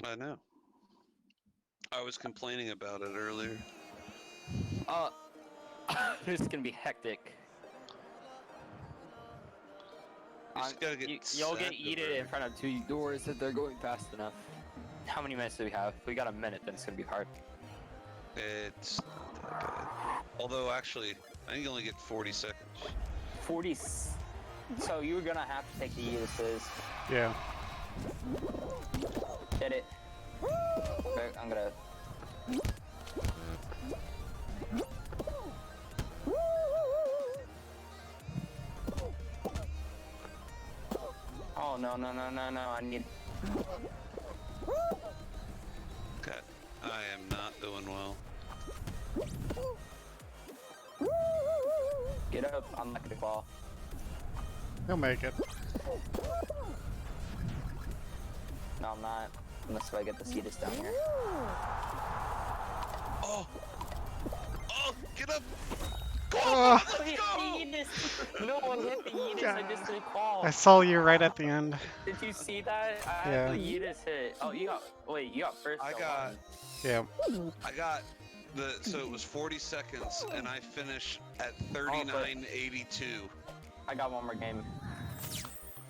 I know. I was complaining about it earlier. This is gonna be hectic. You just gotta get You'll get set eaten over. in front of 2 doors if they're going fast enough. How many minutes do we have? If we got a minute, then it's gonna be hard. It's not that bad. Although, actually, I think you only get 40 seconds. 40. So you're gonna have to take the Yeetuses. Yeah. Hit it. Okay, I'm gonna. Oh no no no no no! I need. Okay. I am not doing well. Get up! I'm not gonna fall. He'll make it. No, I'm not. Unless I get the Yeetus down here. Oh! Oh! Get up! Go Oh. on! Let's go! No one hit the Yeetus. I just didn't fall. I saw you right at the end. Did you see that? I Yeah. had the Yeetus hit. Oh, you got. Wait, you got first. I though, got- one. Yeah. I got the so it was 40 seconds and I finished at 39.82. I got one more game.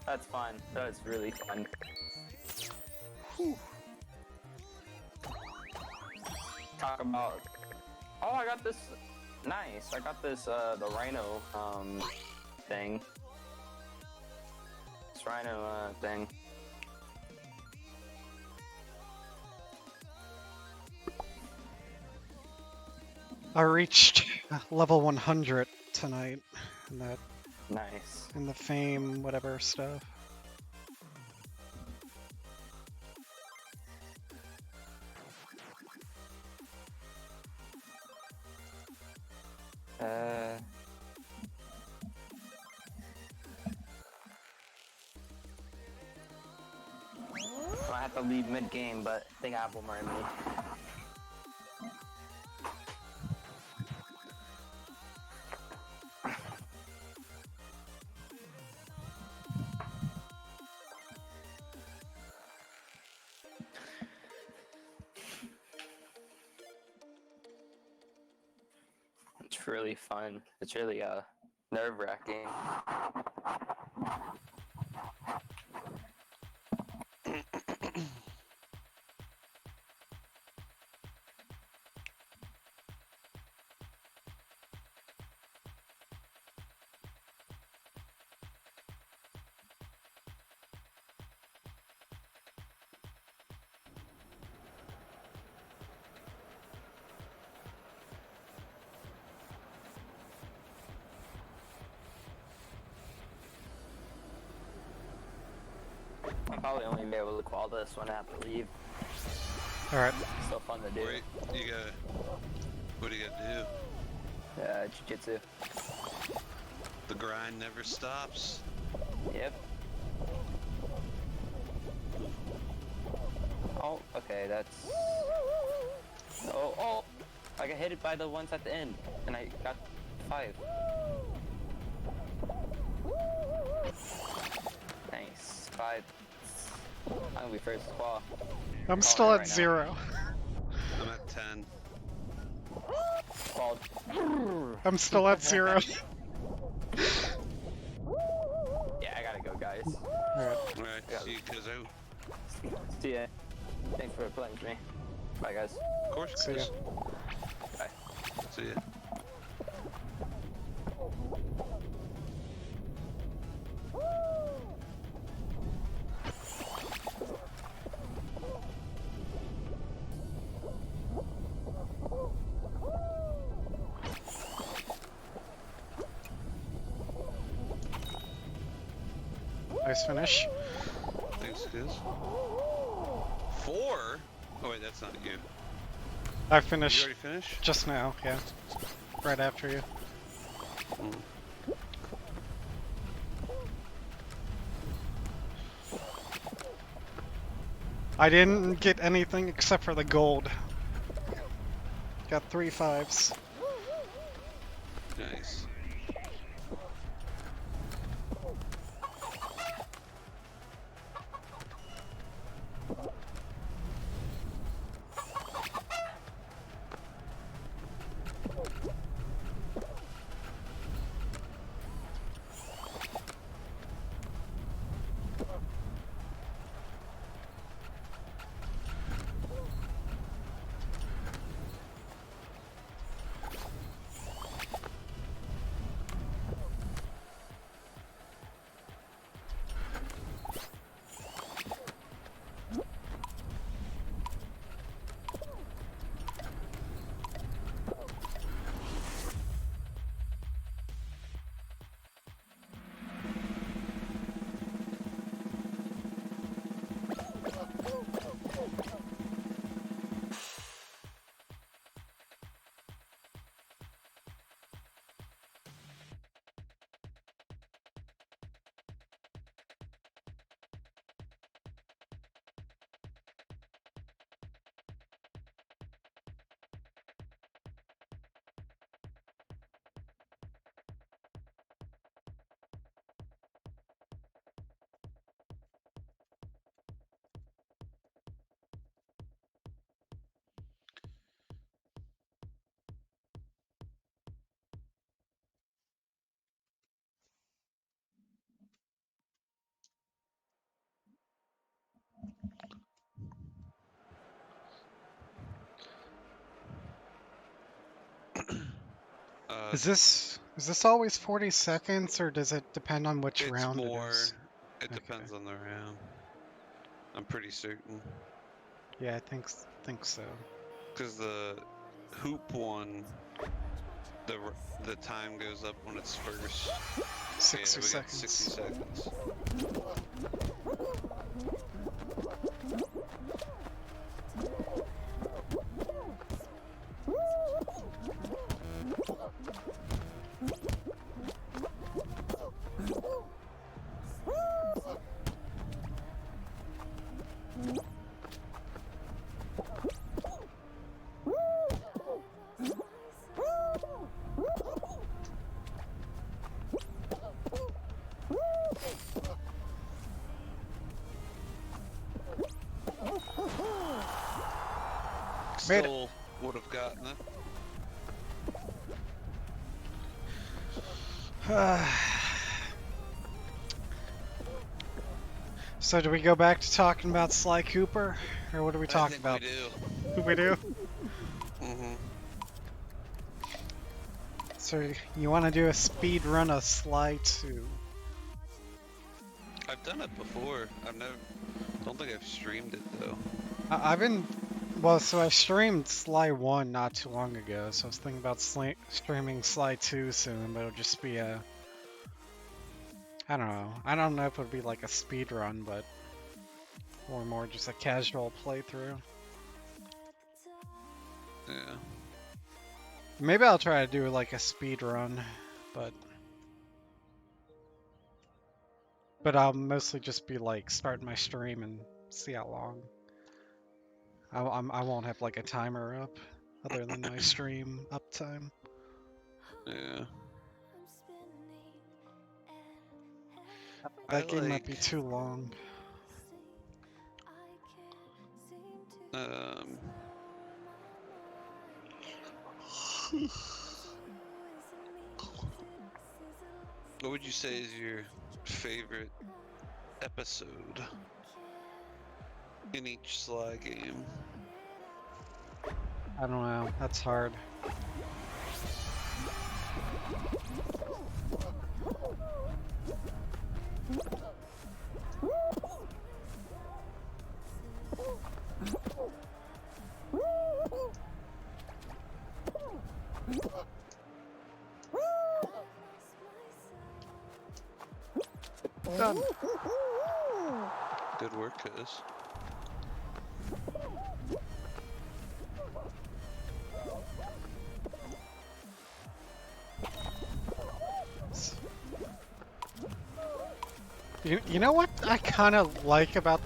That's fun. That's really fun. Whew. Talk about. Oh, I got this. Nice. I got this. The Rhino thing. This Rhino thing. I reached level 100 tonight Nice. in the fame whatever stuff. I have to leave mid-game, but I think I have one more in me. It's really fun. It's really nerve-wracking. I'll probably only be able to call this when I have to leave. Alright. Still fun to do. Wait, you gotta. What do you gotta do? Jiu-jitsu. The grind never stops. Yep. Oh, okay, that's... Oh, I got hit by the ones at the end, and I got 5. Nice, 5. I'm gonna be first claw. I'm still at right now. 0. I'm at 10. Called. I'm still at 0. Yeah, I gotta go, guys. Alright. Alright, see you, Kizzo. See ya. Thanks for playing with me. Bye, guys. Of course, See ya. Kiz. Bye. See ya. Nice finish. Thanks, Kiz. 4? Oh wait, that's not you. I You finished already finished? just now, yeah. Right after you. Mm. I didn't get anything except for the gold. Got 3 5s. Nice. Is this always 40 seconds, or does it depend on which It's round more. it is? It Okay. depends on the round. I'm pretty certain. Yeah, I think so. Because the hoop one, the time goes up when it's first. 60 yeah, we got 60 seconds. seconds. Made it. Still would have gotten it. So do we go back to talking about Sly Cooper, or what are we I talking think about? we do. Who we do? Mm-hmm. So you want to do a speed run of Sly 2? I've done it before. Don't think I've streamed it though. So I streamed Sly 1 not too long ago, so I was thinking about streaming Sly 2 soon, but it'll just be a... I don't know. I don't know if it would be like a speed run, but... Or more just a casual playthrough. Yeah. Maybe I'll try to do like a speed run, but... But I'll mostly just be like starting my stream and see how long. I won't have like a timer up, other than my stream uptime. Yeah. That game might be too long. Um. What would you say is your favorite episode in each Sly game? I don't know. That's hard. Done. work, cuz. You know what I kind of like about,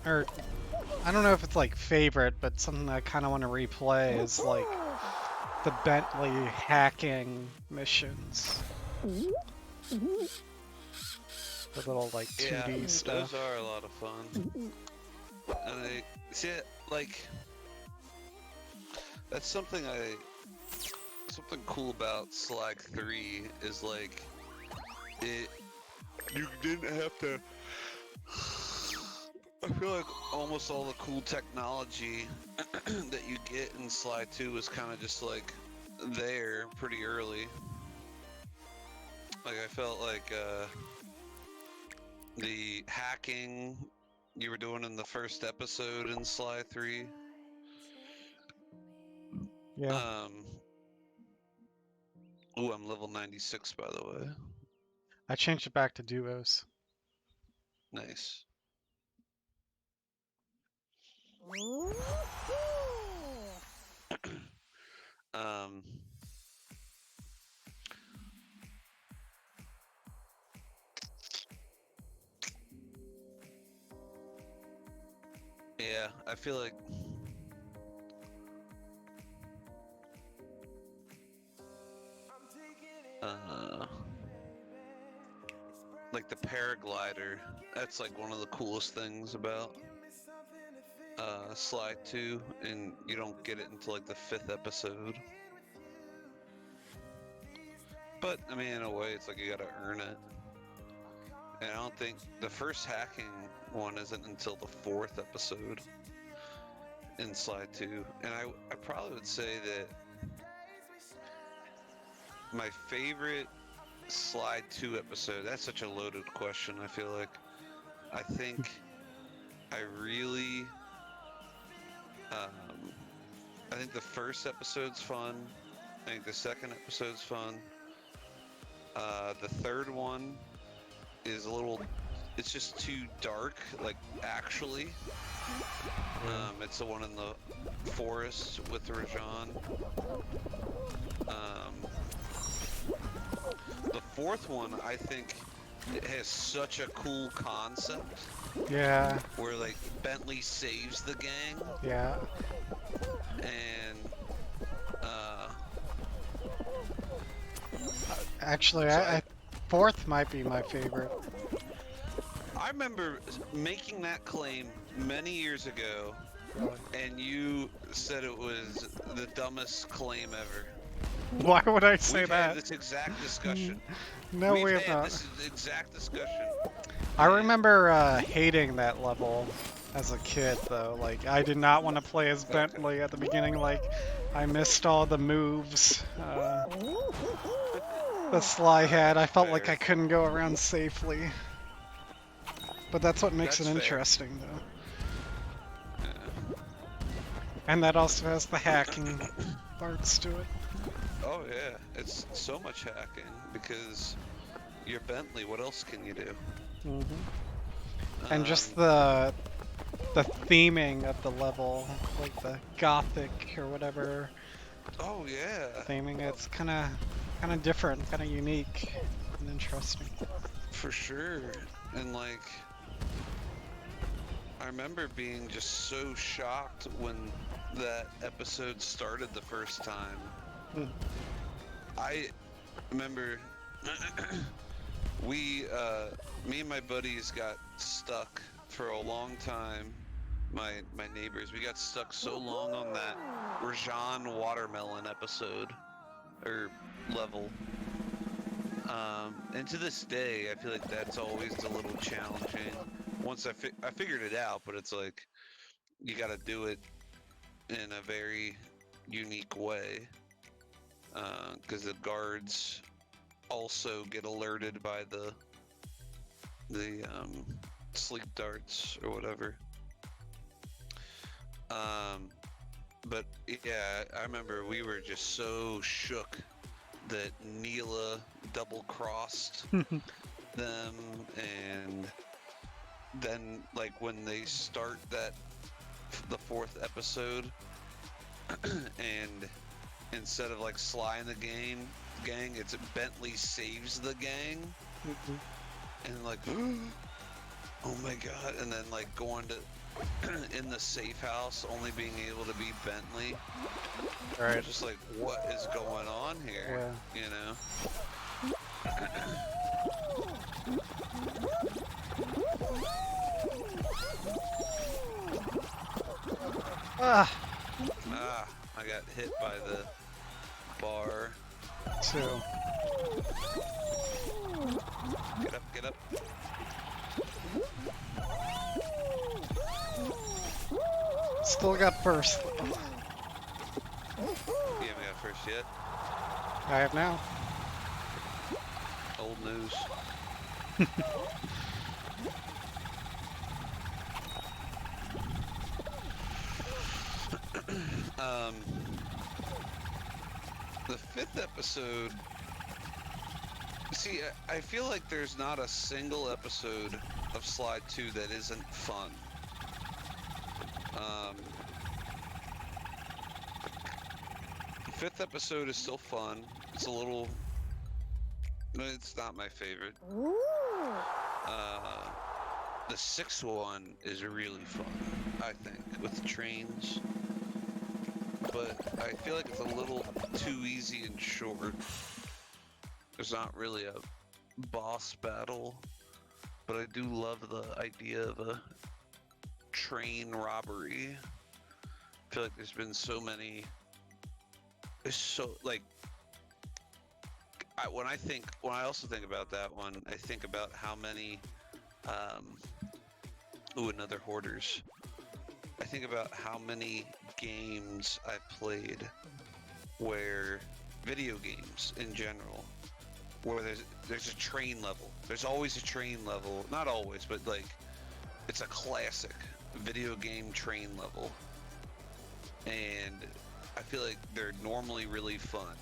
or I don't know if it's like favorite, but something I kind of want to replay is like the Bentley hacking missions. The little like 2D Yeah, stuff. those are a lot of fun. And I see it, like, that's something something cool about Sly 3 is like, you didn't have to, I feel like almost all the cool technology that you get in Sly 2 was kind of just like there pretty early. Like I felt like the hacking you were doing in the first episode in Sly 3. Yeah. Ooh, I'm level 96 by the way. I changed it back to duos. Nice. Um, yeah, I feel like like the paraglider, that's like one of the coolest things about Sly 2, and you don't get it until like the 5th episode. But I mean, in a way, it's like you gotta earn it. And I don't think the first hacking one isn't until the 4th episode in Sly 2. And I probably would say that my favorite Sly 2 episode, that's such a loaded question, I feel like. I think I really, I think the first episode's fun. I think the second episode's fun. The third one is a little, it's just too dark, like actually. It's the one in the forest with Rajan. The fourth one, I think, it has such a cool concept. Yeah. Where like Bentley saves the gang. Yeah. And Actually, so I fourth might be my favorite. I remember making that claim many years ago, and you said it was the dumbest claim ever. Why would I say We've that? had this exact discussion. No, We've we have had not. this exact discussion. I remember hating that level as a kid, though. Like, I did not want to play as Bentley at the beginning. Like, I missed all the moves the Sly had. I felt like fair. I couldn't go around safely. But that's what makes That's it fair. interesting, though. And that also has the hacking parts to it. Oh yeah, it's so much hacking because you're Bentley. What else can you do? And just the theming of the level, like the gothic or whatever Oh yeah, theming, it's kind of different, kind of unique and interesting. for sure. And like, I remember being just so shocked when that episode started the first time. I remember me and my buddies got stuck for a long time. My neighbors, we got stuck so long on that Rajan watermelon episode or level. And to this day, I feel like that's always a little challenging. Once I figured it out, but it's like you got to do it in a very unique way, because the guards also get alerted by the sleep darts or whatever. But yeah, I remember we were just so shook that Neela double-crossed them, and then like when they start the fourth episode, and instead of like Sly and the gang, it's Bentley saves the gang, and like, oh my god, and then like going to in the safe house, only being able to be Bentley. Right. Just like, what is going on here? Yeah. You know? Ah, I got hit by the bar. two. Get up, get up. Still got first. You haven't got first yet? I have now. Old news. The fifth episode. See, I feel like there's not a single episode of Sly 2 that isn't fun. The fifth episode is still fun. It's a little. It's not my favorite. The sixth one is really fun, I think, with the trains. But I feel like it's a little too easy and short. There's not really a boss battle, but I do love the idea of a train robbery. I feel like there's been so many. There's so like. When I also think about that one, I think about how many. Another Hoarders. I think about how many games I played where video games in general, where there's a train level. There's always a train level. Not always, but like it's a classic video game train level. And I feel like they're normally really fun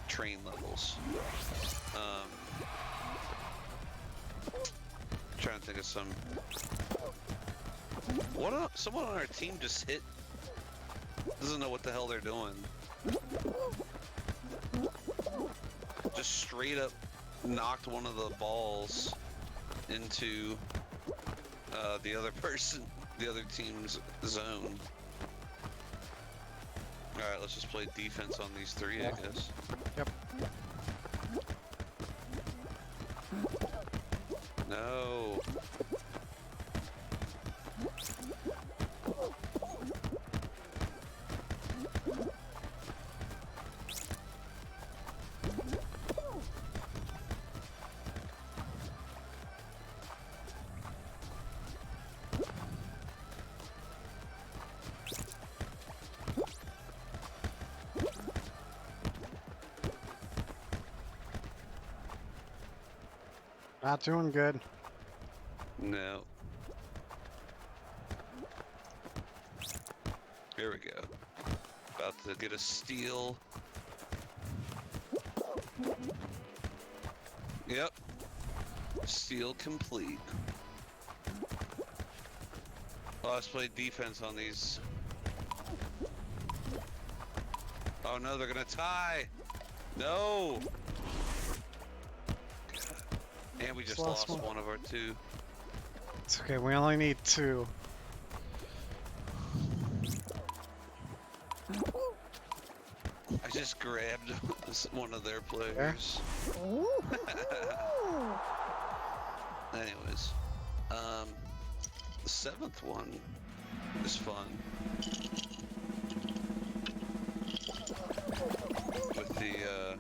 train levels. Trying to think of some. Someone on our team just hit. Doesn't know what the hell they're doing. Just straight up knocked one of the balls into the other person, the other team's zone. Alright, let's just play defense on these three, I guess. Yep. No. Not doing good. No. Here we go. About to get a steal. Yep. Steal complete. Oh, let's play defense on these. Oh no, they're gonna tie! No! And we just lost one of our two. It's okay, we only need two. I just grabbed one of their players. Anyways, the seventh one is fun. With the,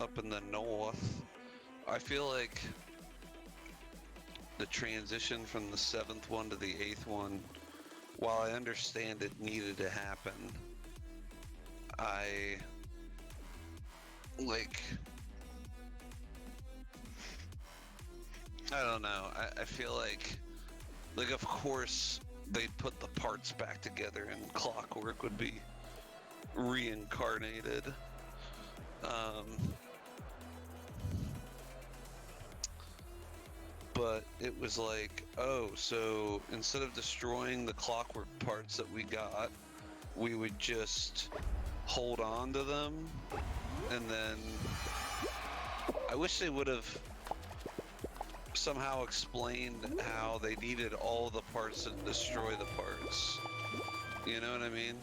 up in the north, I feel like the transition from the seventh one to the eighth one, while I understand it needed to happen, I don't know. I feel like of course they'd put the parts back together and Clockwork would be reincarnated. but it was like, oh, so instead of destroying the clockwork parts that we got, we would just hold on to them, and then I wish they would have somehow explained how they needed all the parts to destroy the parts. You know what I mean?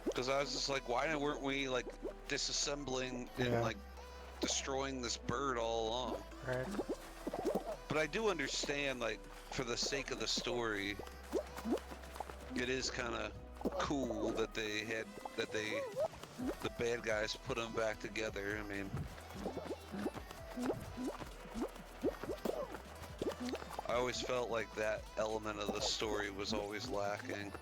Because I was just like, why weren't we like disassembling and like destroying this bird all along? Right. But I do understand, like, for the sake of the story, it is kind of cool that the bad guys put them back together. I mean, I always felt like that element of the story was always lacking.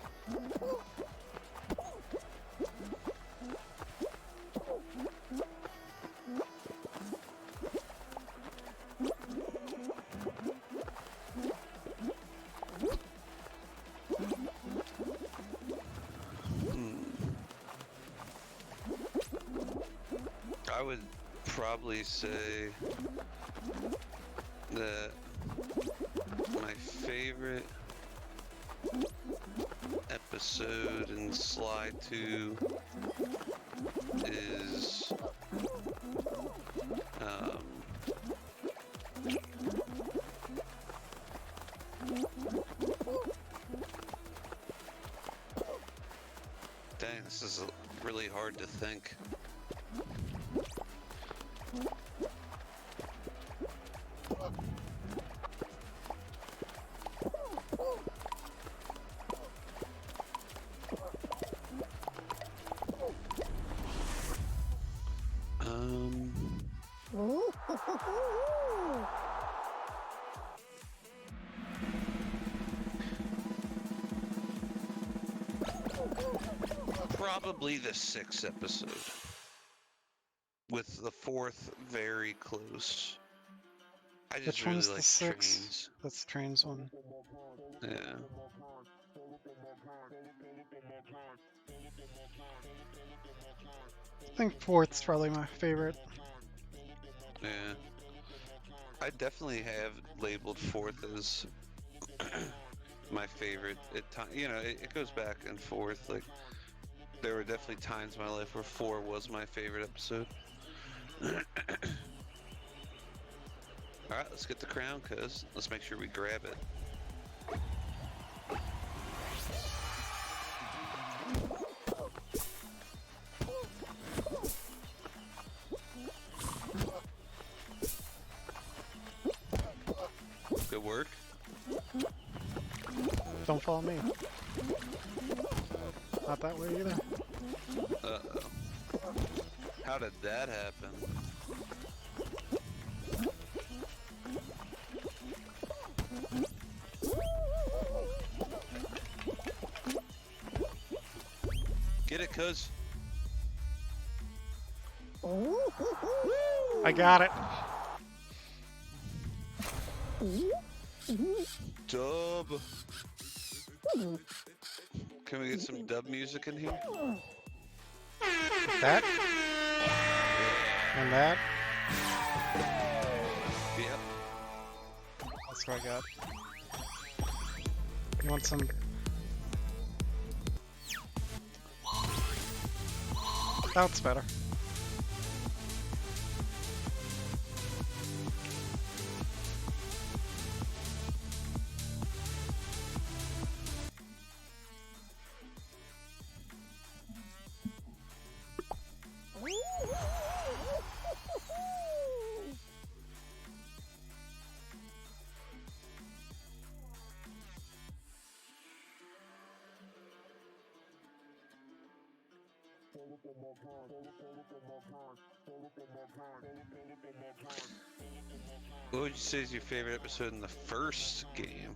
I would probably say that my favorite episode in Sly 2 is dang, this is really hard to think. Probably the 6th episode, with the 4th very close. I just Which really one's like the 6? trains. That's the trains one. Yeah. I think 4th's probably my favorite. Yeah. I definitely have labeled 4th as my favorite. You know, it goes back and forth. Like, there were definitely times in my life where 4 was my favorite episode. Alright, let's get the crown, cuz. Let's make sure we grab it. Good work. Don't follow me. Not that way either. Uh-oh. How did that happen? Get it, cuz. I got it. Dub. Can we get some dub music in here? That? And that? Yep. That's what I got. You want some? That's better. What would you say is your favorite episode in the first game?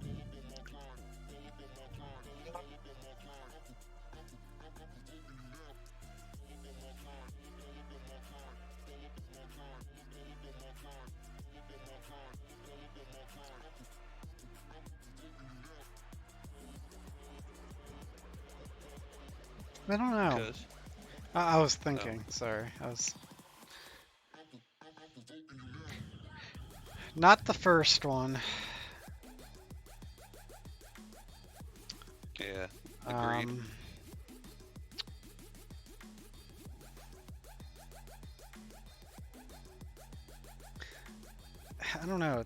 I don't know. 'Cause I was thinking. Sorry, I was. Not the first one. Yeah, agreed. I don't know.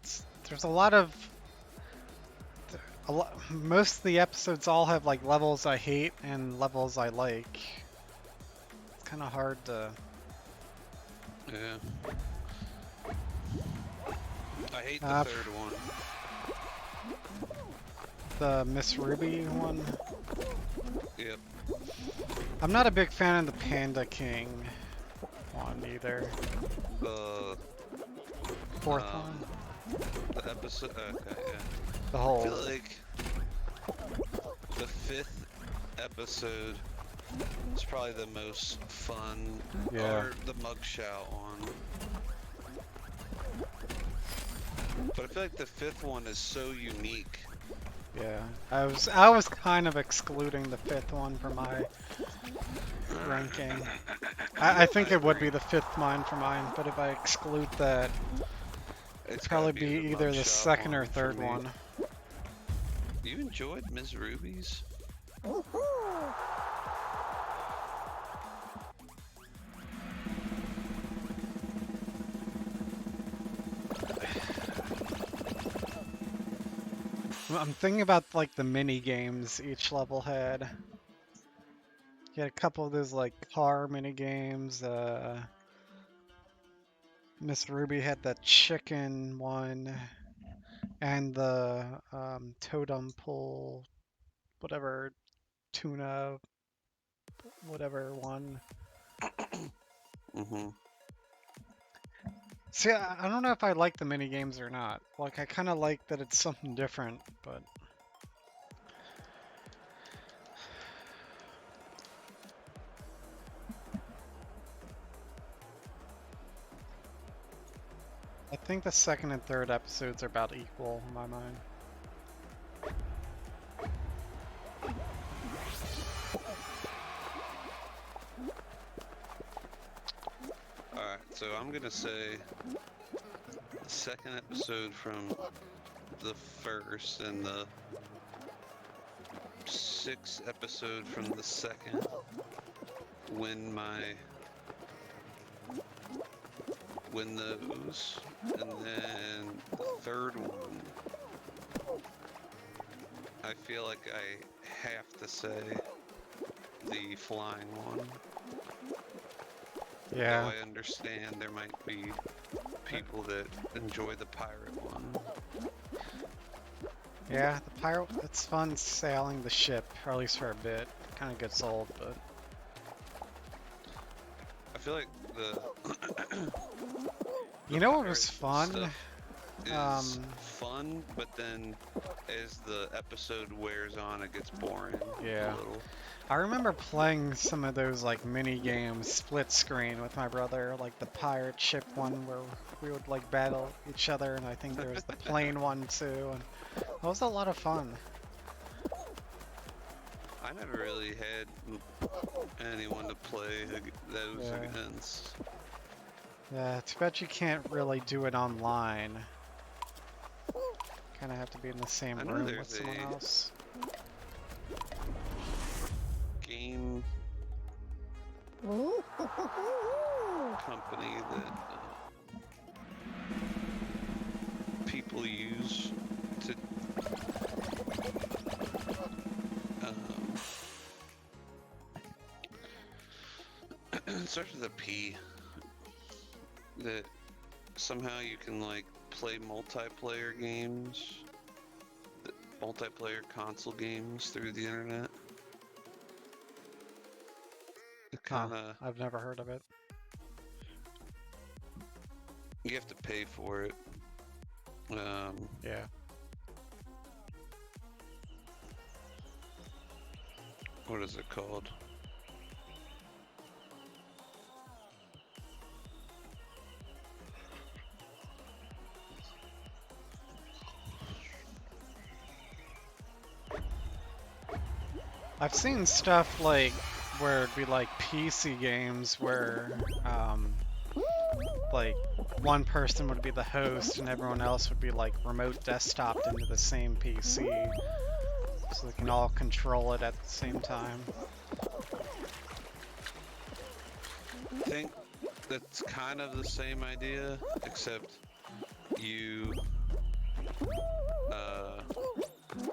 There's a lot of most of the episodes all have like levels I hate and levels I like. It's kind of hard to. Yeah. I hate the third one. The Miss Ruby one. Yep. I'm not a big fan of the Panda King one either. Fourth one. The episode. Okay, yeah. The I whole. feel like the 5th episode is probably the most fun. Yeah. Or the mugshot one. But I feel like the 5th one is so unique. Yeah, I was kind of excluding the 5th one from my ranking. I think it would be the 5th mine for mine, but if I exclude that, it'd probably be either the 2nd or 3rd one. You enjoyed Ms. Ruby's? I'm thinking about like the mini games each level had. You had a couple of those like car mini games. Miss Ruby had that chicken one, and the totem pole, whatever tuna, whatever one. Mm-hmm. See, I don't know if I like the mini games or not. Like, I kind of like that it's something different, but I think the 2nd and 3rd episodes are about equal in my mind. Alright, so I'm gonna say the 2nd episode from the 1st and the 6th episode from the 2nd win those, and then the 3rd one I feel like I have to say the flying one. Yeah. Though I understand there might be people that enjoy the pirate one. Yeah, the pirate, it's fun sailing the ship, or at least for a bit. Kind of gets old, but I feel like the you know what pirate was fun? stuff is fun, but then as the episode wears on, it gets boring. Yeah. A little. I remember playing some of those like mini games split screen with my brother, like the pirate ship one where we would like battle each other, and I think there was the plane one too, and that was a lot of fun. I never really had anyone to play those against. Yeah, too bad you can't really do it online. Kind of have to be in the same I know room with there's someone a- else. Game company that people use to it starts with a P, that somehow you can like play multiplayer games, multiplayer console games through the internet. It kind of I've never heard of it. you have to pay for it. Yeah. What is it called? I've seen stuff like where it'd be like PC games where like one person would be the host and everyone else would be like remote desktoped into the same PC, so they can all control it at the same time. I think that's kind of the same idea, except you,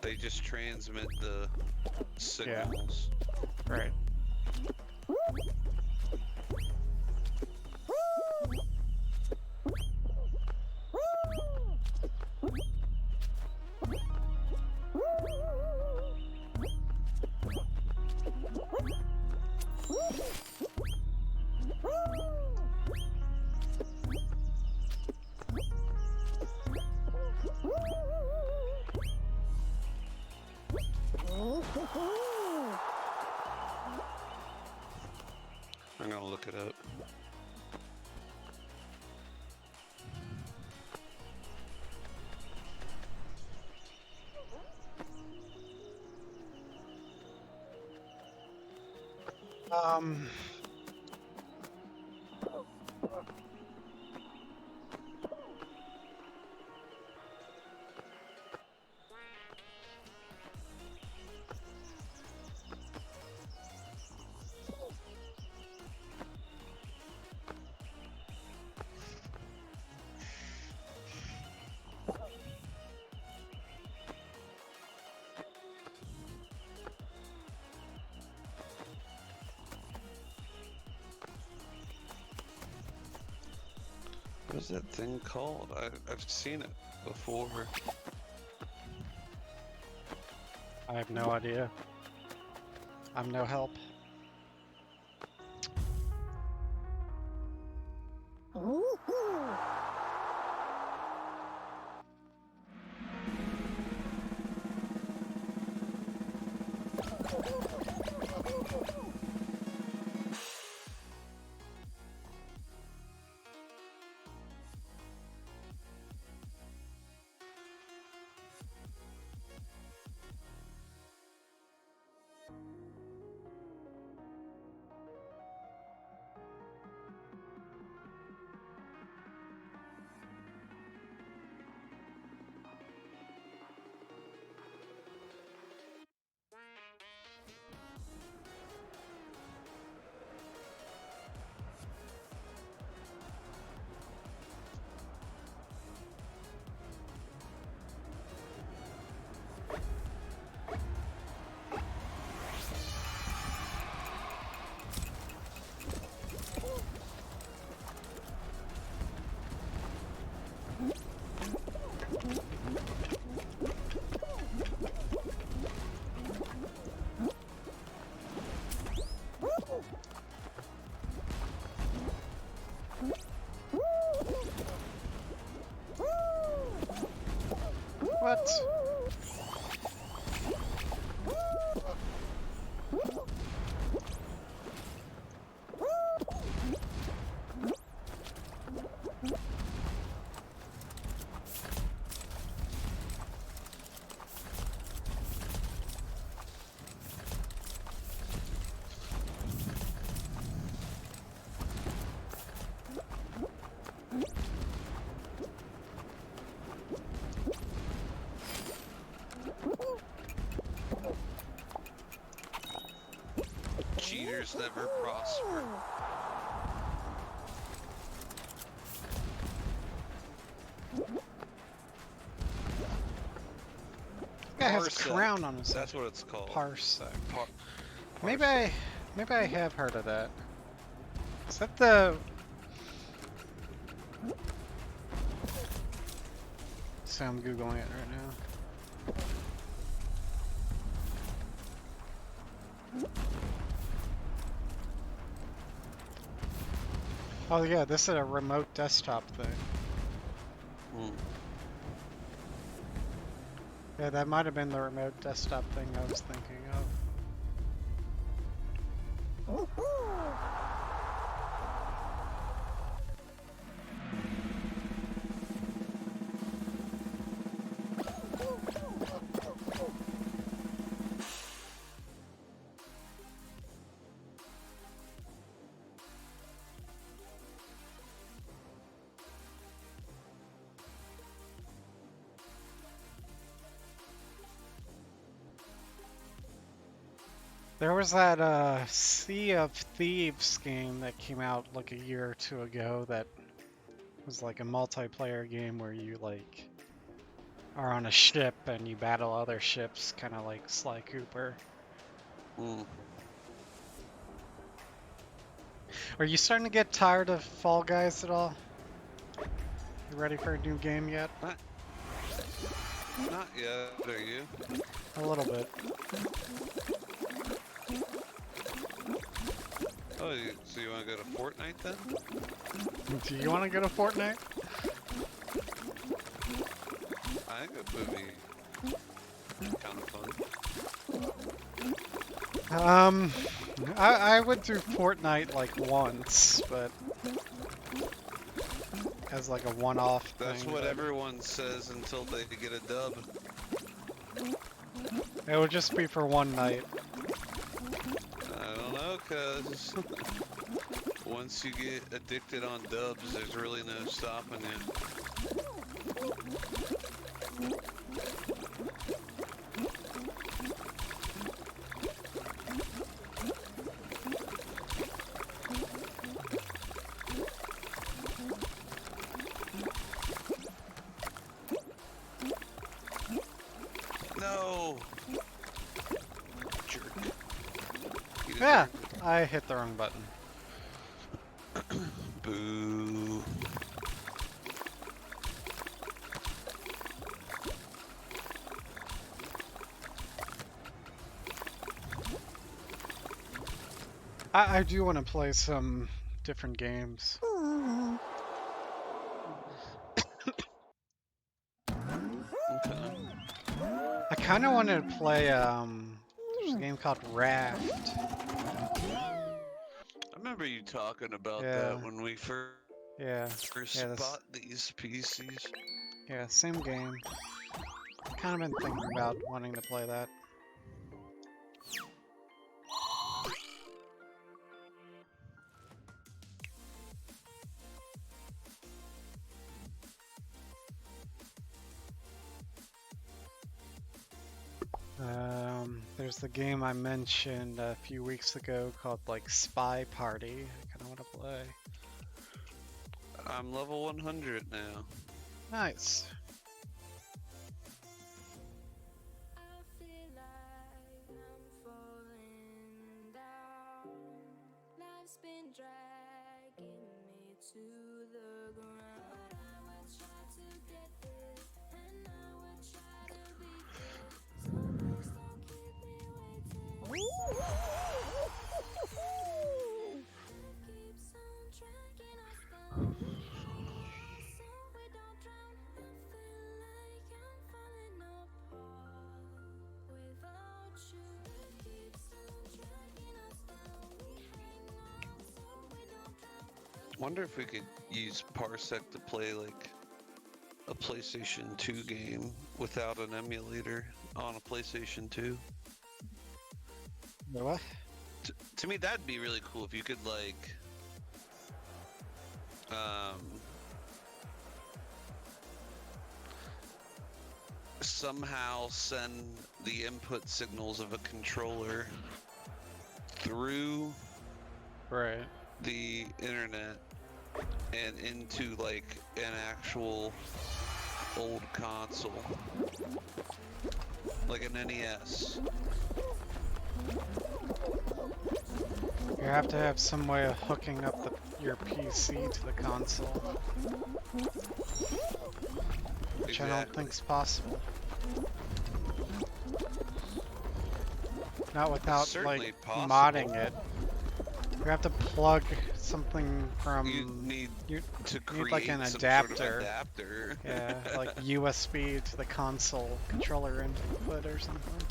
they just transmit the signals. Right. I'm gonna look it up. Um, What is that thing called? I've seen it before. I have no idea. I'm no help. What? Cheaters never prosper. Guy has a Parsec. crown on his head. That's what it's called. Parsec. Par- Maybe parsec. I have heard of that. Is that the? So I'm googling it right now. Oh yeah, this is a remote desktop thing. Hmm. Yeah, that might have been the remote desktop thing I was thinking of. There was that Sea of Thieves game that came out like a year or two ago that was like a multiplayer game where you like are on a ship and you battle other ships, kind of like Sly Cooper. Mm. Are you starting to get tired of Fall Guys at all? You ready for a new game yet? Not yet, are you? A little bit. Oh, so you want to go to Fortnite then? Do you want to go to Fortnite? I think it would be kind of fun. I would do Fortnite like once, but as like a one-off thing. That's what but everyone says until they get a dub. it would just be for one night. I don't know, cause once you get addicted on dubs, there's really no stopping you. No! Jerk. You Yeah, deserve I hit the wrong button. it. Boo. I do want to play some different games. Okay. I kind of wanted to play there's a game called Raft. I remember you talking about Yeah. that when we first Yeah, Yeah, this- bought these PCs. yeah, same game. Kind of been thinking about wanting to play that. There's the game I mentioned a few weeks ago called like Spy Party. I kind of want to play. I'm level 100 now. Nice. I feel like I'm falling down. Life's been dragging me to the ground. I will try to get this, and I will try to beat this. So please don't keep me waiting. Life keeps on dragging us down. So we don't drown. I feel like I'm falling apart without you. Life keeps on dragging us down. We hang on so we don't drown. Wonder if we could use Parsec to play like a PlayStation 2 game without an emulator on a PlayStation 2. What? To me, that'd be really cool if you could like, somehow send the input signals of a controller through Right. the internet and into like an actual old console, like an NES. You have to have some way of hooking up your PC to the console, which I don't Exactly. think's possible. Not without certainly like possible. modding it. You have to plug something from You need you to need create like an some adapter. Sort of adapter. Yeah, like USB to the console controller input or something.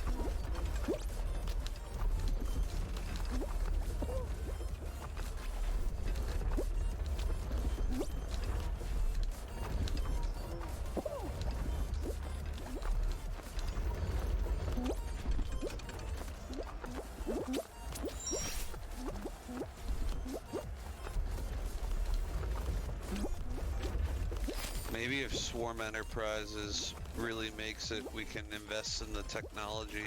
Maybe if Swarm Enterprises really makes it, we can invest in the technology.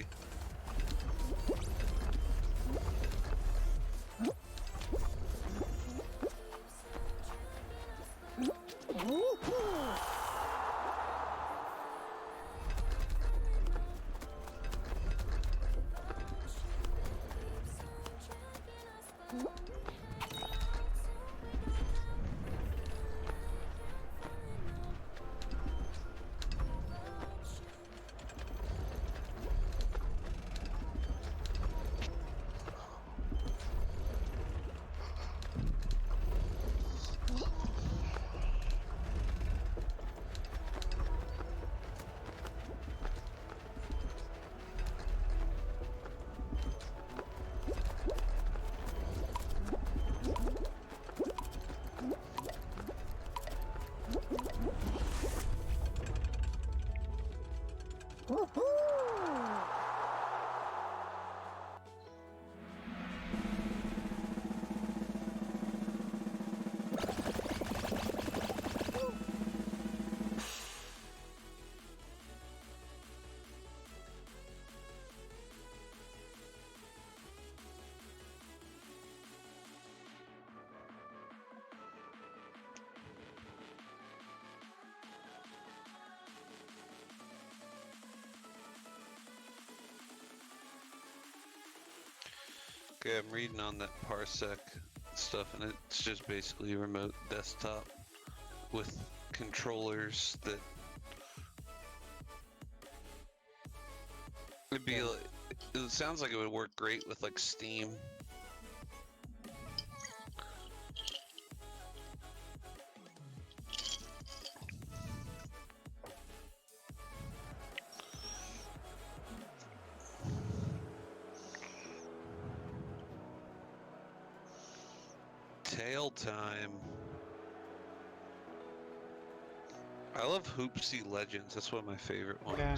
Okay, I'm reading on that parsec stuff, and it's just basically a remote desktop with controllers that would be like, it sounds like it would work great with like Steam. Tail time. I love Hoopsie Legends. That's one of my favorite ones. Yeah.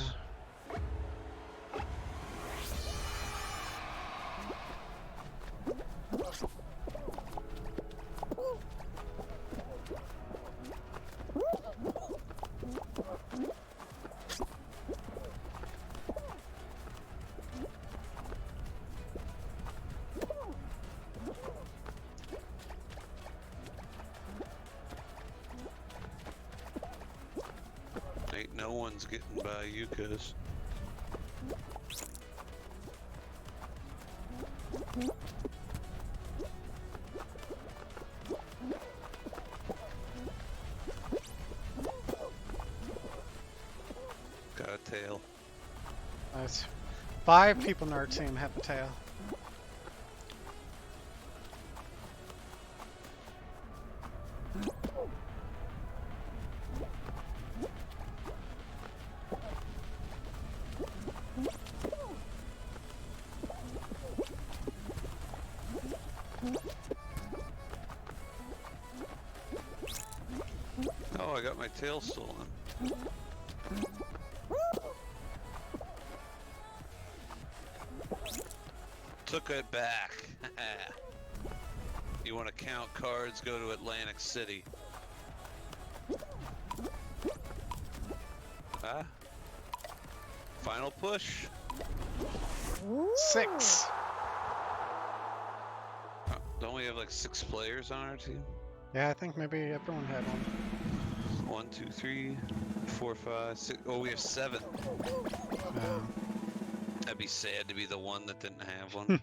Ain't no one's getting by you, cuz. Got a tail. Nice. 5 people in our team have a tail. Oh, I got my tail stolen. Took it back. You want to count cards? Go to Atlantic City. Ah. Final push. 6. Don't we have like 6 players on our team? Yeah, I think maybe everyone had one. 1, 2, 3, 4, 5, 6. Oh, we have 7. That'd be sad to be the one that didn't have one.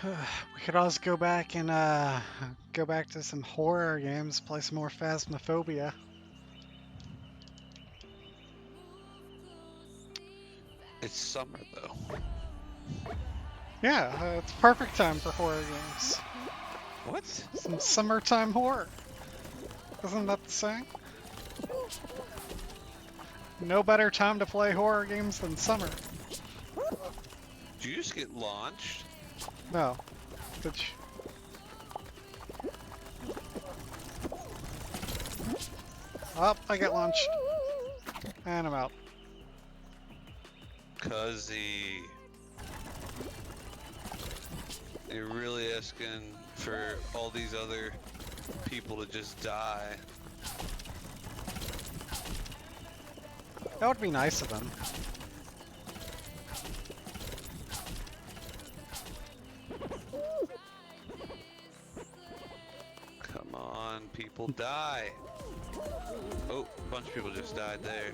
We could also go back and go back to some horror games, play some more Phasmophobia. It's summer though. Yeah, it's perfect time for horror games. What? Some summertime horror. Isn't that the saying? No better time to play horror games than summer. Did you just get launched? No. Did you? Oh, I get launched. And I'm out. Cuzzy. You're really asking for all these other people to just die. That would be nice of them. Come on, people die. Oh, a bunch of people just died there.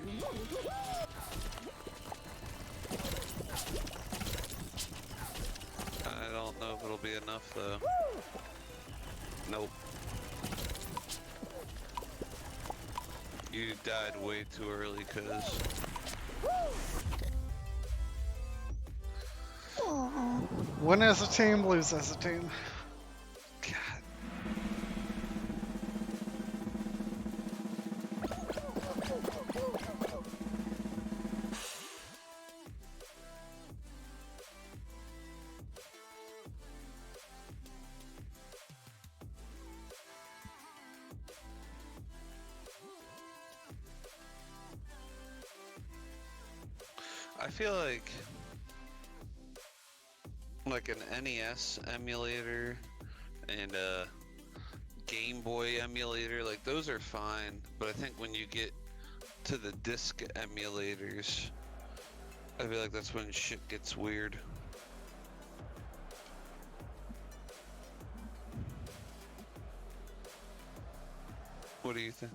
I don't know if it'll be enough though. Nope. You died way too early, cuz. Win as a team, lose as a team. God. I feel like an NES emulator and a Game Boy emulator, like those are fine, but I think when you get to the disc emulators, I feel like that's when shit gets weird. What do you think?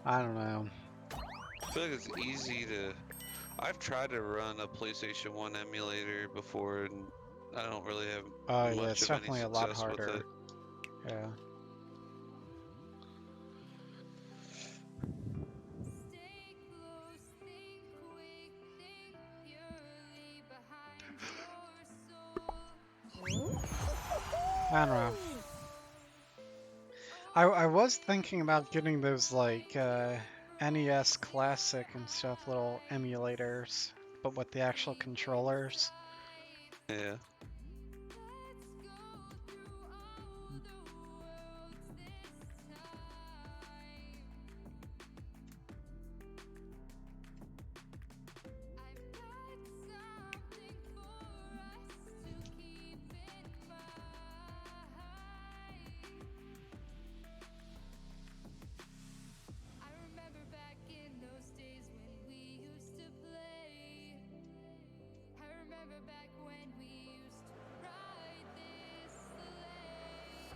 I don't know. I feel like it's easy to... I've tried to run a PlayStation 1 emulator before, and I don't really have Oh yeah, much it's of any definitely a lot success with harder. it. Yeah. Stay close, think quick, think purely behind your soul. I don't know. I was thinking about getting those like NES Classic and stuff, little emulators, but with the actual controllers. Yeah. Back when we used to ride this sleigh.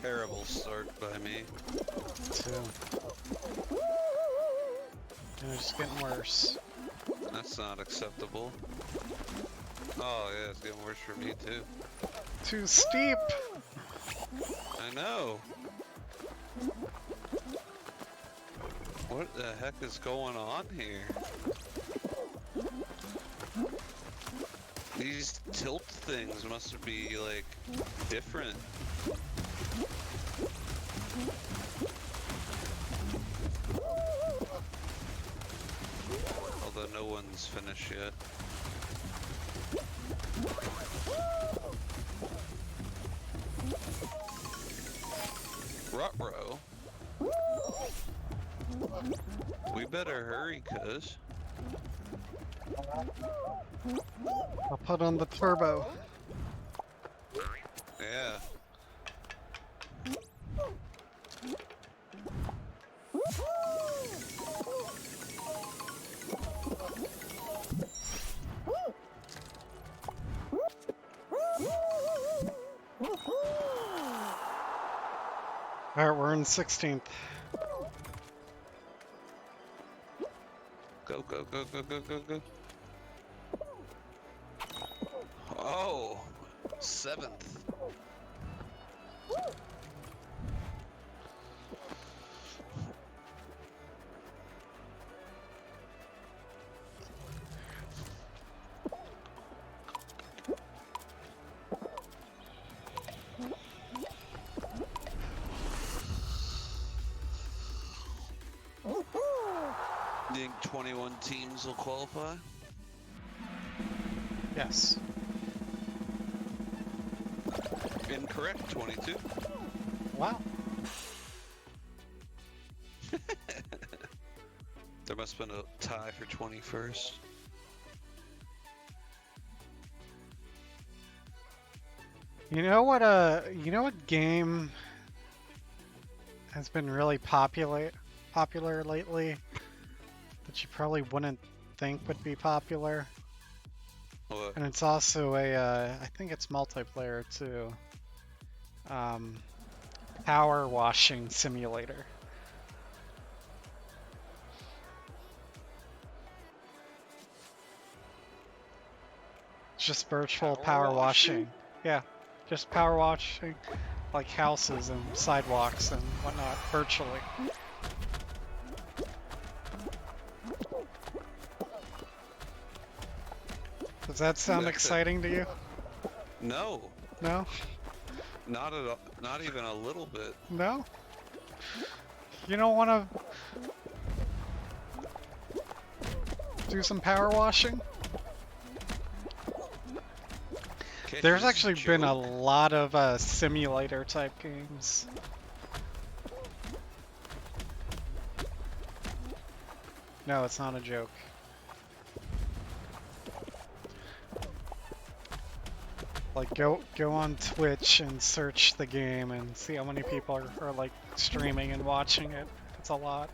Terrible start by me. Too. And it's getting worse. That's not acceptable. Oh yeah, it's getting worse for me too. Too steep! I know. What the heck is going on here? These tilt things must be like different. Although no one's finished yet. Ruh-roh. We better hurry, cuz. I'll put on the turbo. Yeah. Alright, we're in 16th. Go, go, go, go, go, go, go. Oh, 7th. 21 teams will qualify. Yes. Incorrect, 22. Wow. There must have been a tie for 21st. You know what game has been really popular lately that you probably wouldn't think would be popular? What? And it's also I think it's multiplayer too. Power washing simulator. It's just virtual power washing. Yeah, just power washing, like houses and sidewalks and whatnot, virtually. Does that sound That's it. exciting to you? No, No? not at all. Not even a little bit. No? You don't want to do some power washing? Can't There's you just actually been a joke? lot of simulator type games. No, it's not a joke. Like go on Twitch and search the game and see how many people are like streaming and watching it. It's a lot.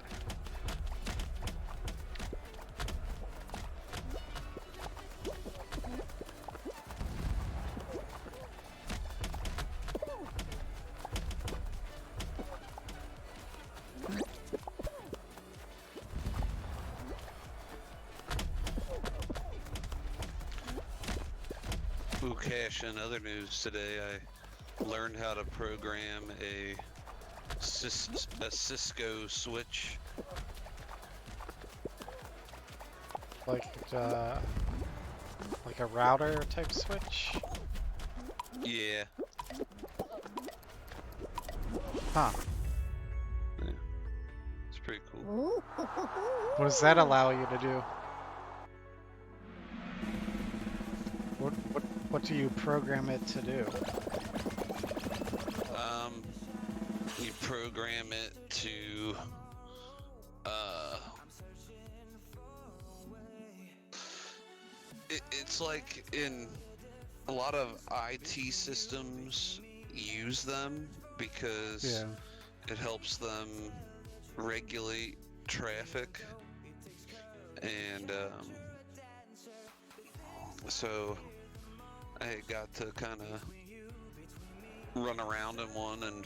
Ooh, Cash, in other news today, I learned how to program a Cisco switch. Like a router type switch. Yeah. Huh. Yeah. It's pretty cool. What does that allow you to do? What do you program it to do? You program it to, it's like in a lot of IT systems use them because Yeah. it helps them regulate traffic, and so I got to kind of run around in one and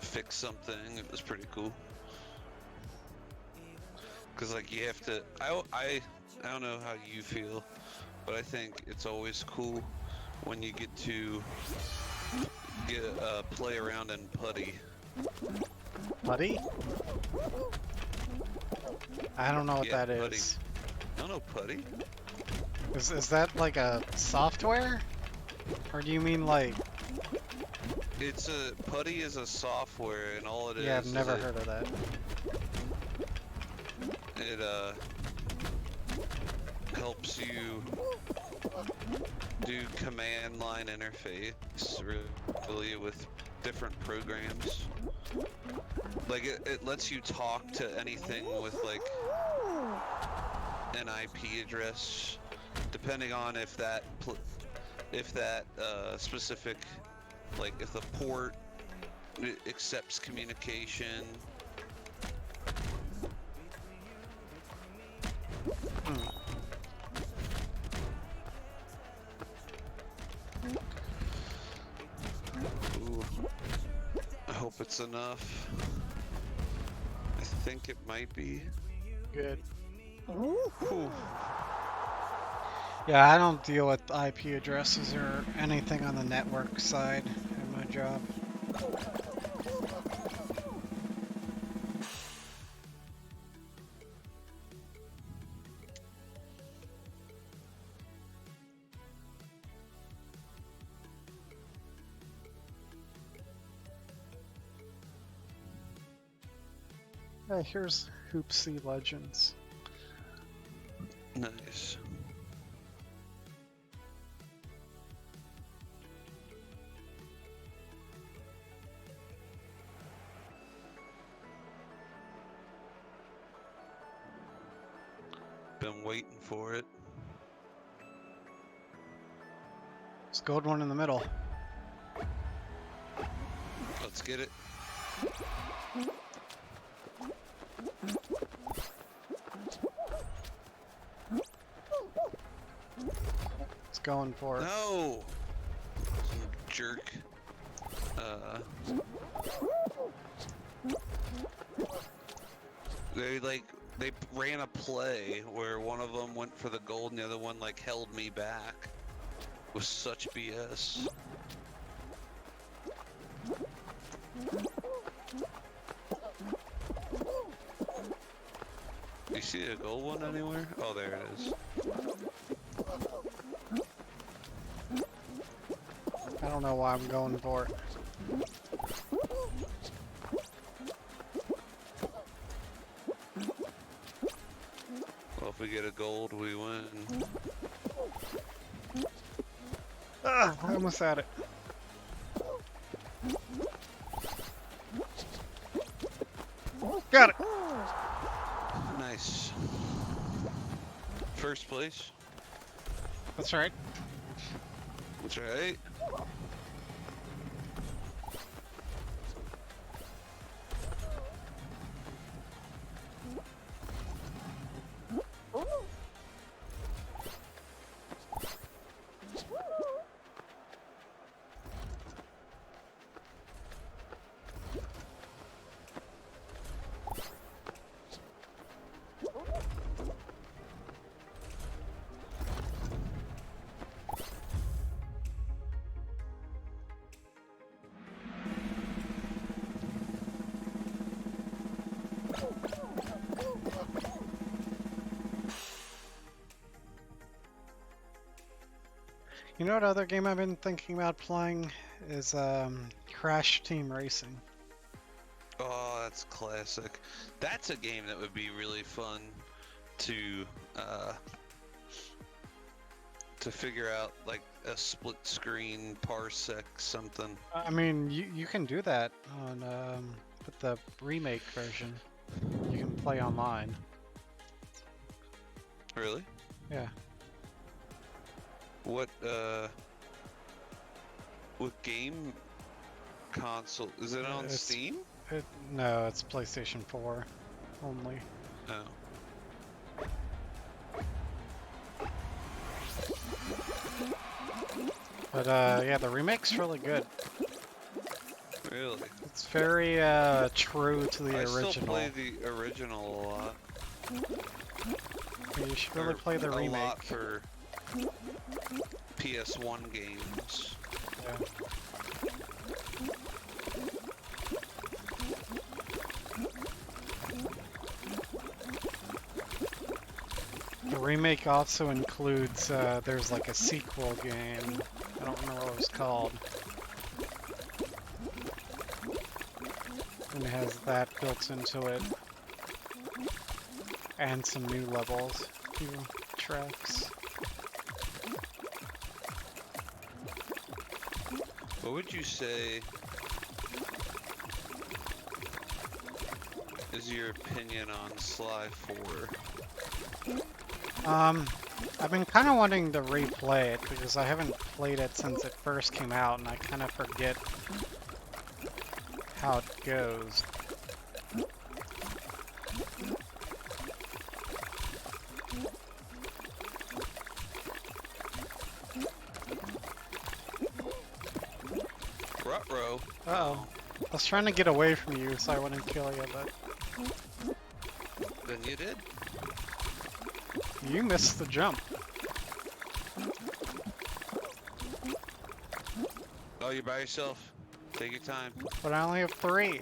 fix something. It was pretty cool. Cause like you have to, I don't know how you feel, but I think it's always cool when you get to play around in putty. Putty? I don't know what Yeah, that putty. is. No, no putty. Is that like a software? Or do you mean like... It's putty is a software, and all it is. Yeah, I've never is heard of that. It helps you do command line interface really with different programs. Like it lets you talk to anything with like an IP address, depending on if that specific, like if the port accepts communication. Ooh. I hope it's enough. I think it might be. Good. Whew. Yeah, I don't deal with IP addresses or anything on the network side in my job. Here's Hoopsy Legends. Nice. Been waiting for it. There's a gold one in the middle. Let's get it. It's going for it. No! Some jerk. They ran a play where one of them went for the gold and the other one like held me back. It was such BS. You see a gold one anywhere? Oh, there it is. I don't know why I'm going for it. Well, if we get a gold, we win. Ah, I almost had it. Got it. Nice. First place. That's right. That's right. You know what other game I've been thinking about playing is Crash Team Racing. Oh, that's classic. That's a game that would be really fun to figure out, like a split screen parsec something. I mean, you can do that on with the remake version. You can play online. Really? Yeah. What game console? Is it on It's- Steam? No, it's PlayStation 4 only. No. But yeah, the remake's really good. Really? It's very true to the I original. still play the original a lot. You should really Or play the a remake. lot for PS1 games. Yeah. The remake also includes, there's like a sequel game. I don't remember what it was called. And it has that built into it. And some new levels, few tracks. What would you say is your opinion on Sly 4? I've been kind of wanting to replay it because I haven't played it since it first came out and I kind of forget how it goes. Ruh-roh. Uh-oh. I was trying to get away from you so I wouldn't kill you, but Then you did. you missed the jump. Oh, you're by yourself. Take your time. But I only have 3.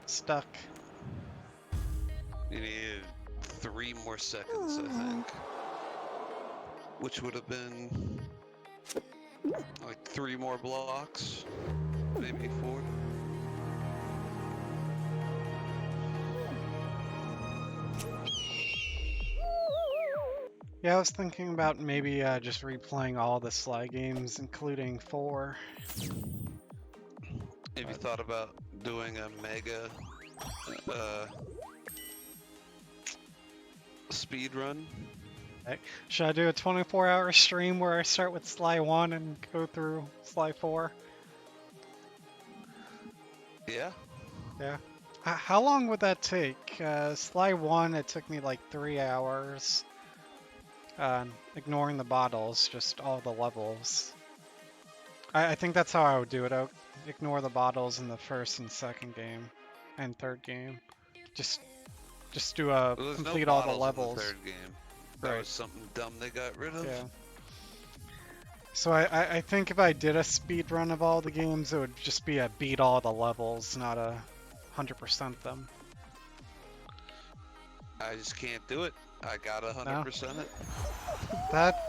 Stuck. You needed 3 more seconds, I think. Which would have been like 3 more blocks, maybe 4. Yeah, I was thinking about maybe just replaying all the Sly games, including 4. Have you thought about doing a mega speed run? Should I do a 24-hour stream where I start with Sly 1 and go through Sly 4? Yeah. Yeah. How long would that take? Sly 1, it took me like 3 hours. Ignoring the bottles, just all the levels. I think that's how I would do it. I would ignore the bottles in the first and second game, and third game. Just do a Well, there's complete no all the bottles in levels. the third game. That Right. was something dumb they got rid of. Yeah. So I think if I did a speed run of all the games, it would just be a beat all the levels, not a 100% them. I just can't do it. I got 100% it. That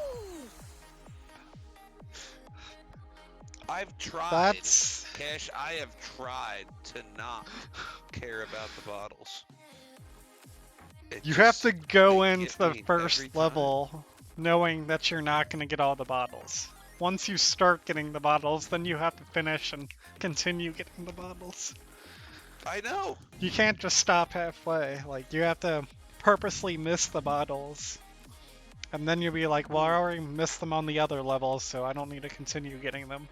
I've tried. that's Cash, I have tried to not care about the bottles. It you have just- to go they into get the me every first time. level knowing that you're not going to get all the bottles. Once you start getting the bottles, then you have to finish and continue getting the bottles. I know. You can't just stop halfway. Like, you have to purposely miss the bottles. And then you'll be like, well, I already missed them on the other levels, so I don't need to continue getting them.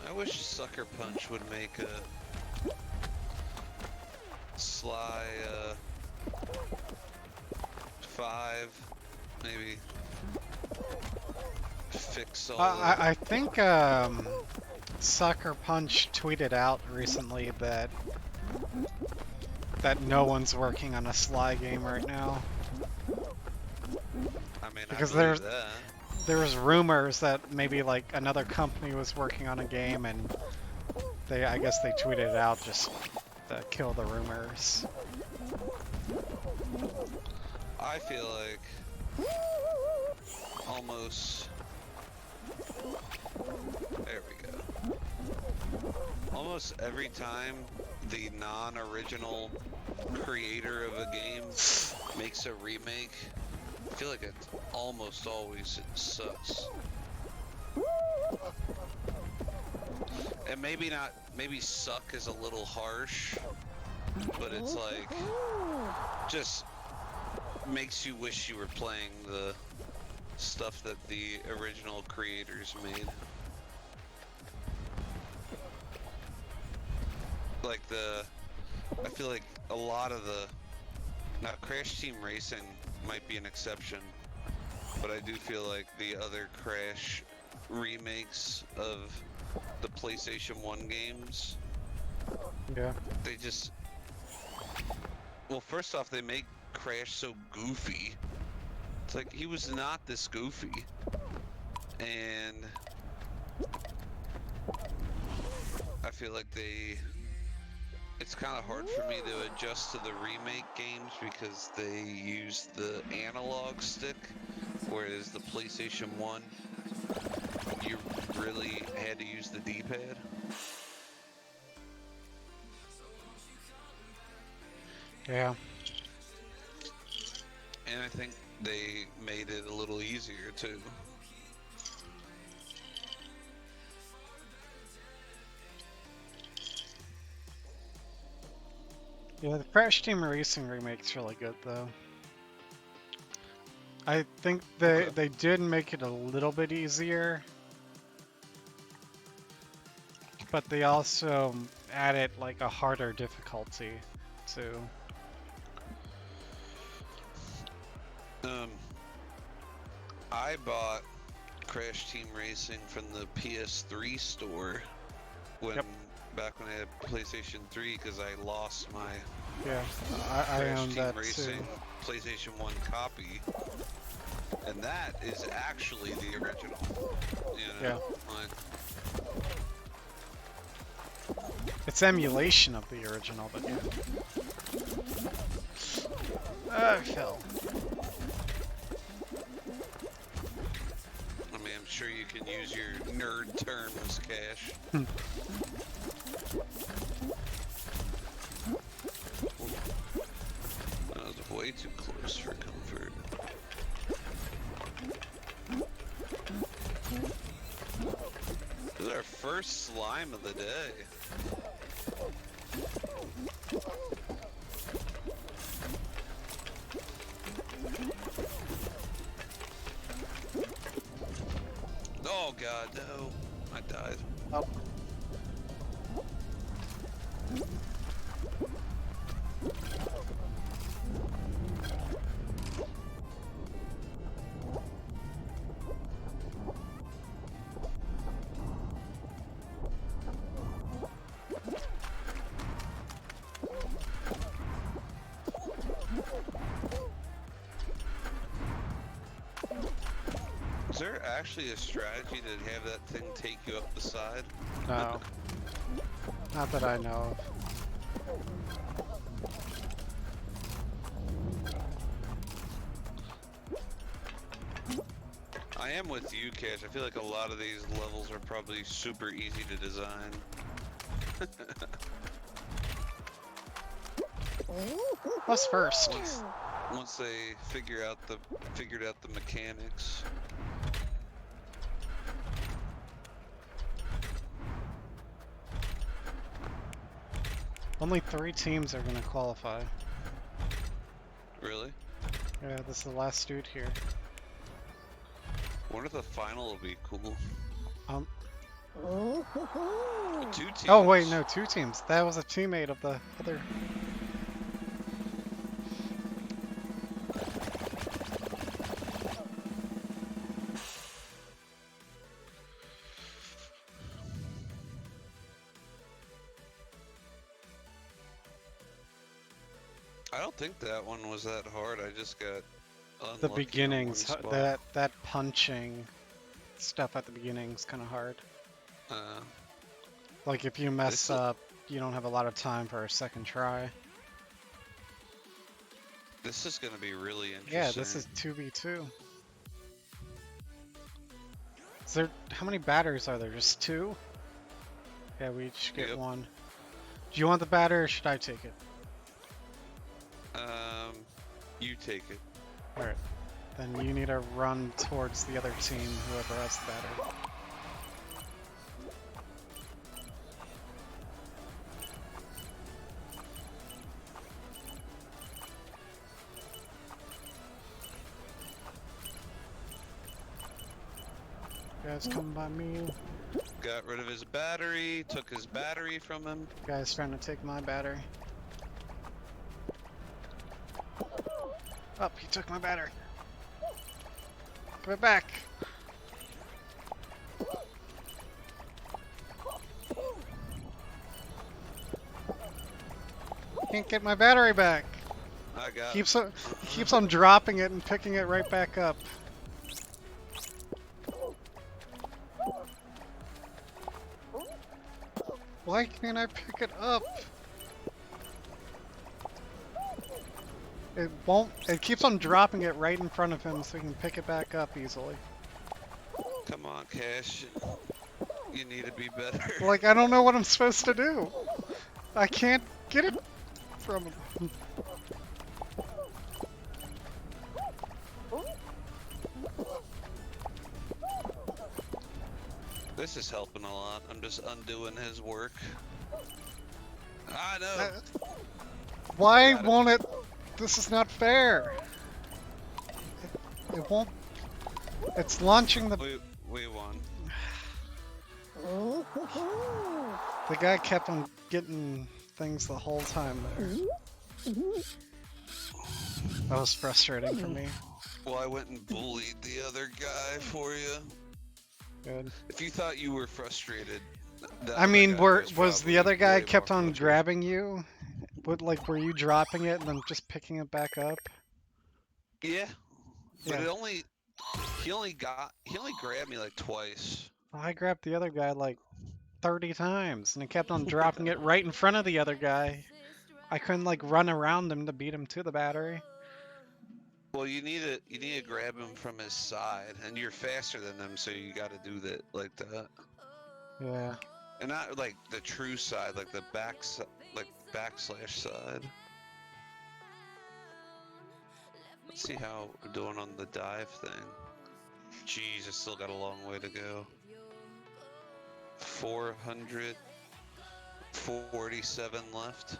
I wish Sucker Punch would make a Sly 5, maybe fix all I think Sucker Punch tweeted out recently that no one's working on a Sly game right now. I mean, because I believe there's- that. There was rumors that maybe like another company was working on a game, and I guess they tweeted it out just to kill the rumors. I feel like almost. There we go. Almost every time the non-original creator of a game makes a remake, I feel like it almost always sucks. And maybe not, maybe suck is a little harsh, but it's like, just makes you wish you were playing the stuff that the original creators made. Like I feel like a lot of now Crash Team Racing might be an exception, but I do feel like the other Crash remakes of the PlayStation 1 games, Yeah. they just, well, first off, they make Crash so goofy. It's like, he was not this goofy. And I feel like it's kind of hard for me to adjust to the remake games because they use the analog stick, whereas the PlayStation 1, you really had to use the D-pad. Yeah. And I think they made it a little easier too. Yeah, the Crash Team Racing remake's really good though. I think they did make it a little bit easier, but they also added like a harder difficulty too. I bought Crash Team Racing from the PS3 store back when I had PlayStation 3 because I lost my Yeah, I Crash own Team that Racing too. PlayStation 1 copy, and that is actually the original. You know? Like, It's emulation of the original, but yeah. I fell. I mean, I'm sure you can use your nerd terms, Cash. That was way too close for comfort. This is our first slime of the day. Oh god, no. I died. Oh. Is there actually a strategy to have that thing take you up the side? No. Not that I know of. I am with you, Cash. I feel like a lot of these levels are probably super easy to design. What's first? Once they figured out the mechanics. Only 3 teams are gonna qualify. Really? Yeah, this is the last dude here. Wonder if the final will be cool. Um. With 2 teams. Oh wait, no, 2 teams. That was a teammate of the other. I don't think that one was that hard. I just got unlucky The on beginnings, one spot. that punching stuff at the beginning's kind of hard. Like if you mess This is- up, you don't have a lot of time for a second try. This is gonna be really interesting. Yeah, this is 2v2. Is there, how many batters are there? Just 2? Yeah, we each get Yep. 1. Do you want the batter or should I take it? You take it. Alright. Then you need to run towards the other team, whoever has the batter. Guys, come by me. Got rid of his battery, took his battery from him. Guys trying to take my battery. Oh, he took my battery. Give it back. Can't get my battery back. I got He keeps on dropping it and picking it right back up. Why can't I pick it up? It won't. It keeps on dropping it right in front of him so he can pick it back up easily. Come on, Cash. You need to be better. Like, I don't know what I'm supposed to do. I can't get it from him. This is helping a lot. I'm just undoing his work. I know. Why Got it. won't it? This is not fair. It won't. It's launching the. We won. The guy kept on getting things the whole time there. That was frustrating for me. Well, I went and bullied the other guy for you. Good. If you thought you were frustrated, the I other mean, guy was the probably other guy way kept more on frustrated. grabbing you? But like, were you dropping it and then just picking it back up? Yeah, but Yeah. he only grabbed me like twice. I grabbed the other guy like 30 times, and he kept on dropping it right in front of the other guy. I couldn't like run around him to beat him to the battery. Well, you need to grab him from his side, and you're faster than him, so you got to do that like that, Yeah. and not like the true side, like the like backslash side. Let's see how we're doing on the dive thing. Jeez, I still got a long way to go. 447 left.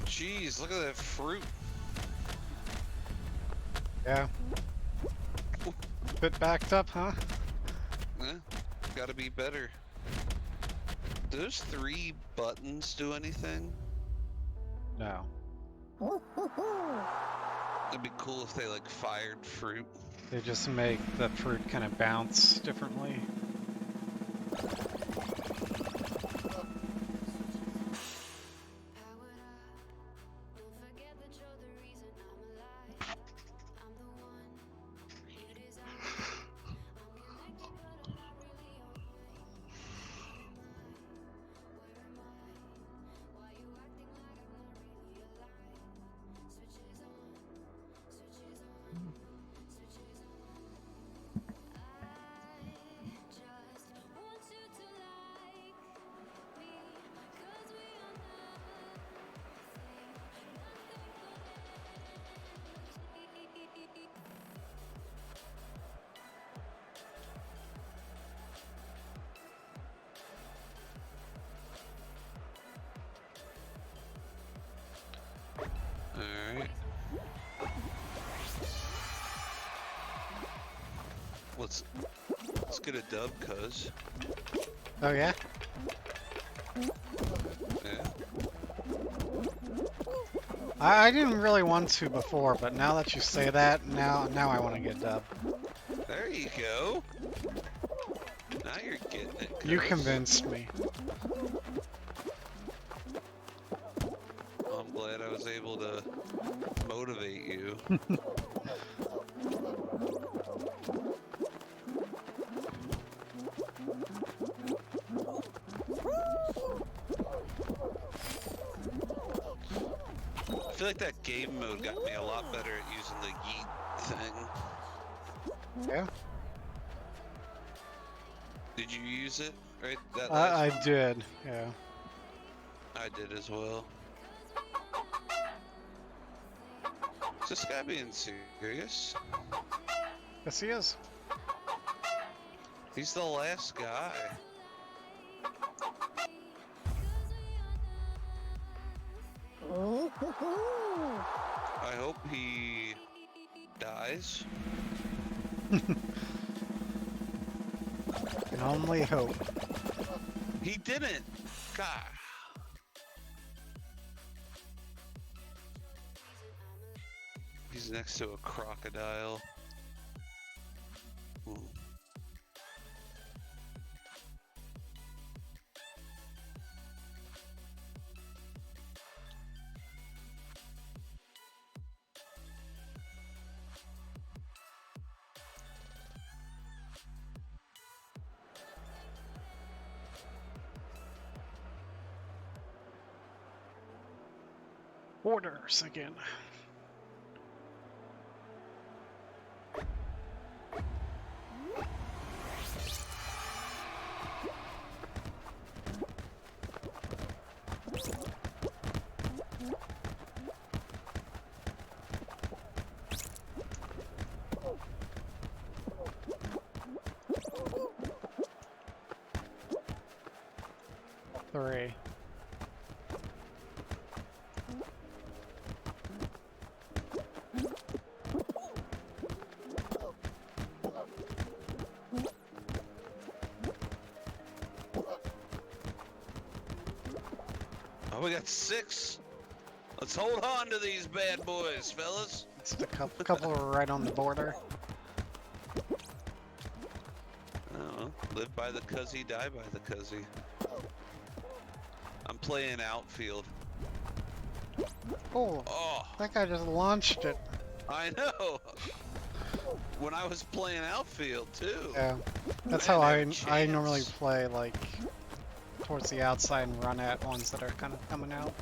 Jeez, look at that fruit. Yeah. Bit backed up, huh? Yeah, gotta be better. Do those 3 buttons do anything? No. It'd be cool if they like fired fruit. They just make the fruit kind of bounce differently. Alright. Let's get a dub, cuz. Oh yeah? Yeah. I didn't really want to before, but now that you say that, now I want to get dub. There you go. Now you're getting it. You cuz. convinced me. Well, I'm glad I was able to motivate you. feel like that game mode got me a lot better at using the yeet thing. Yeah, Did you use it? Right? That I last one? did. Yeah. I did as well. Is this guy being serious? Yes, he is. He's the last guy. I hope he dies. Can only hope. He didn't. God. He's next to a crocodile. Ooh. Borders again. Three. Oh, we got 6. Let's hold on to these bad boys, fellas. Just a couple right on the border. Oh, live by the cuzzy, die by the cuzzy. I'm playing outfield. Oh, Oh, that guy just launched it. I know. When I was playing outfield too. Yeah, that's Man, how they have a I normally chance. play, like towards the outside and run at ones that are kind of coming out.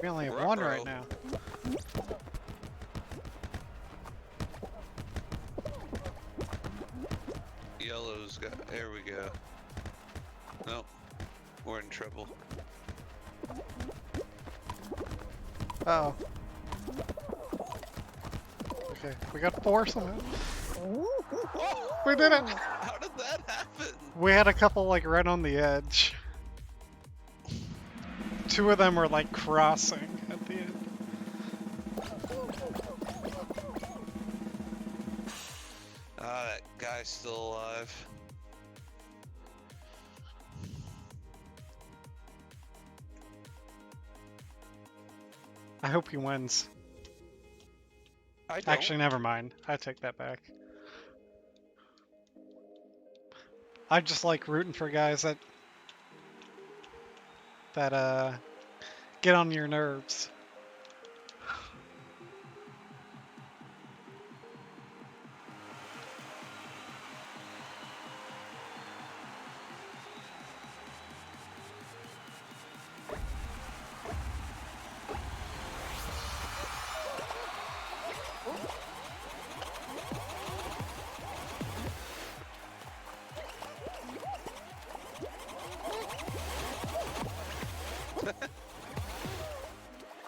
We only have one right Ruh-roh. now. Yellow's got. There we go. Nope. We're in trouble. Oh. Okay, we got 4 somehow. Oh, We did it! how did that happen? We had a couple like right on the edge. 2 of them were like crossing at the end. Ah, that guy's still alive. I hope he wins. I don't. Actually, never mind. I take that back. I just like rooting for guys that get on your nerves.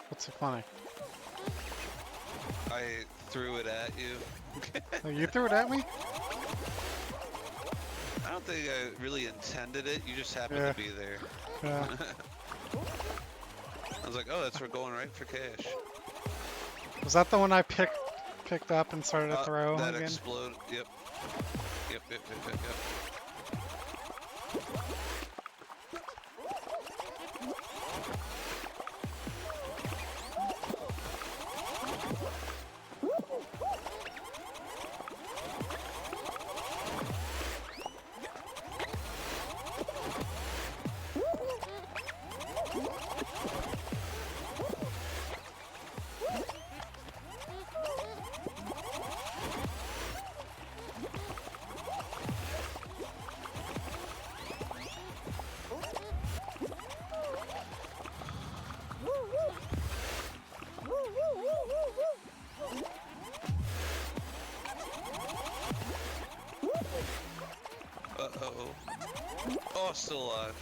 What's so funny? I threw it at you. Oh, you threw it at me? I don't think I really intended it. You just happened Yeah. to be there. Yeah. I was like, oh, that's for going right for cash. Was that the one I picked up and started to throw That again? exploded. Yep. Yep. Uh-oh. Oh, still alive.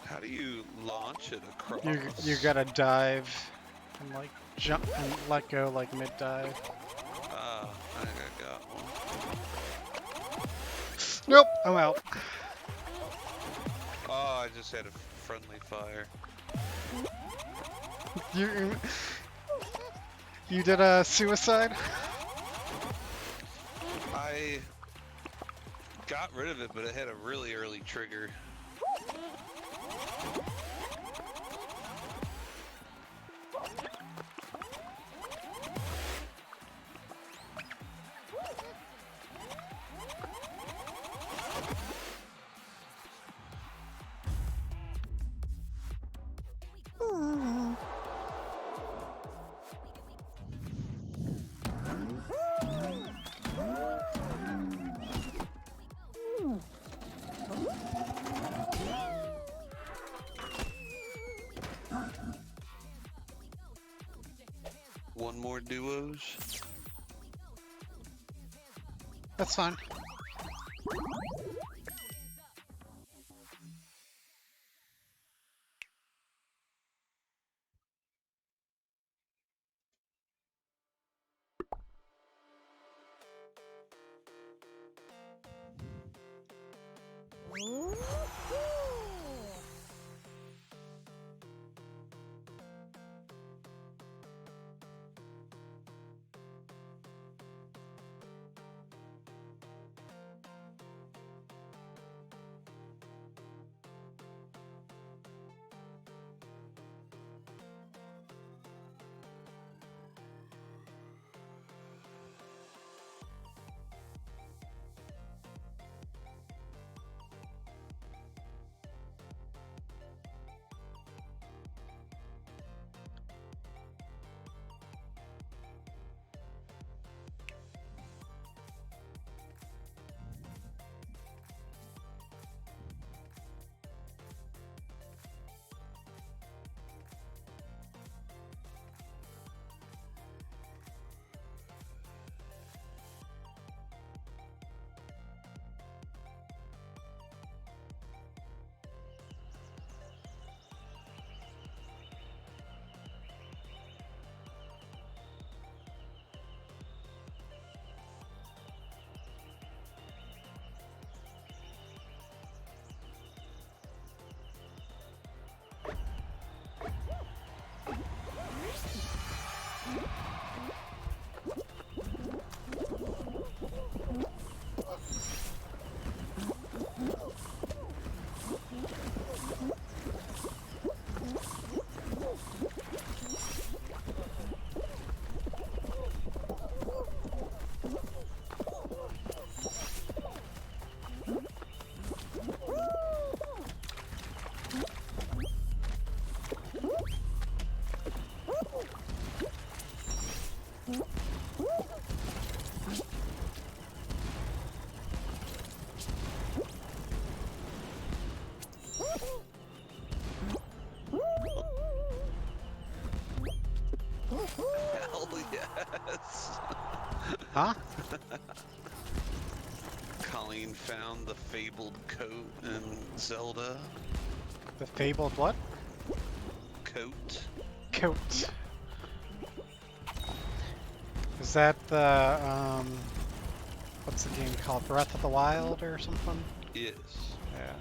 How do you launch it across? You gotta dive and like jump and let go like mid dive. Ah, I think I got one. Nope, I'm out. Oh, I just had a friendly fire. You did a suicide? I got rid of it, but it had a really early trigger. One more duos. That's fine. Hell yes. Huh? Colleen found the fabled coat in Zelda. The fabled what? Coat. Coat. Is that the what's the game called? Breath of the Wild or something? Yes. Yeah.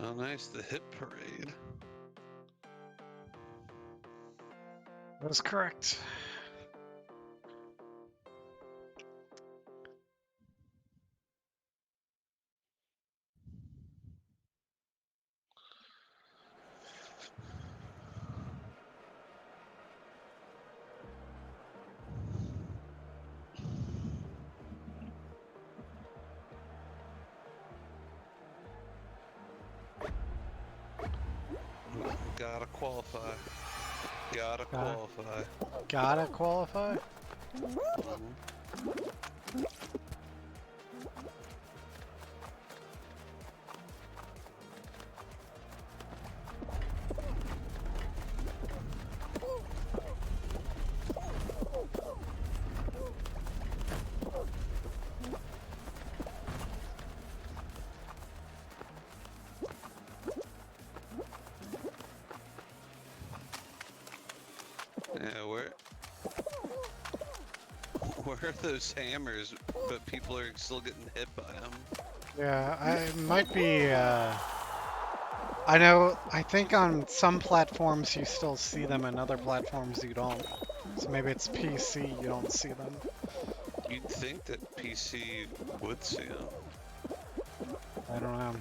Oh, nice, the hit parade. That is correct. Gotta qualify. Gotta qualify. Gotta qualify? Mhm. Yeah, where are those hammers? But people are still getting hit by them. Yeah, it might be, I think on some platforms you still see them, and other platforms you don't. So maybe it's PC, you don't see them. You'd think that PC would see them. I don't know.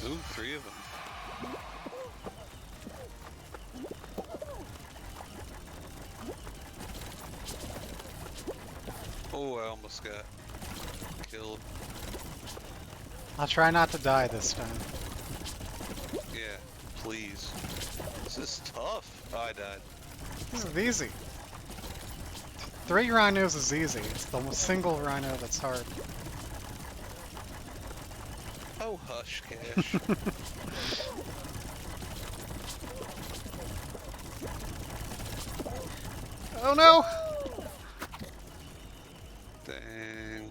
Ooh, 3 of them. Oh, I almost got killed. I'll try not to die this time. Yeah, please. This is tough. Oh, I died. This is easy. 3 rhinos is easy. It's the single rhino that's hard. Oh, hush, Cash. Oh no! Dang.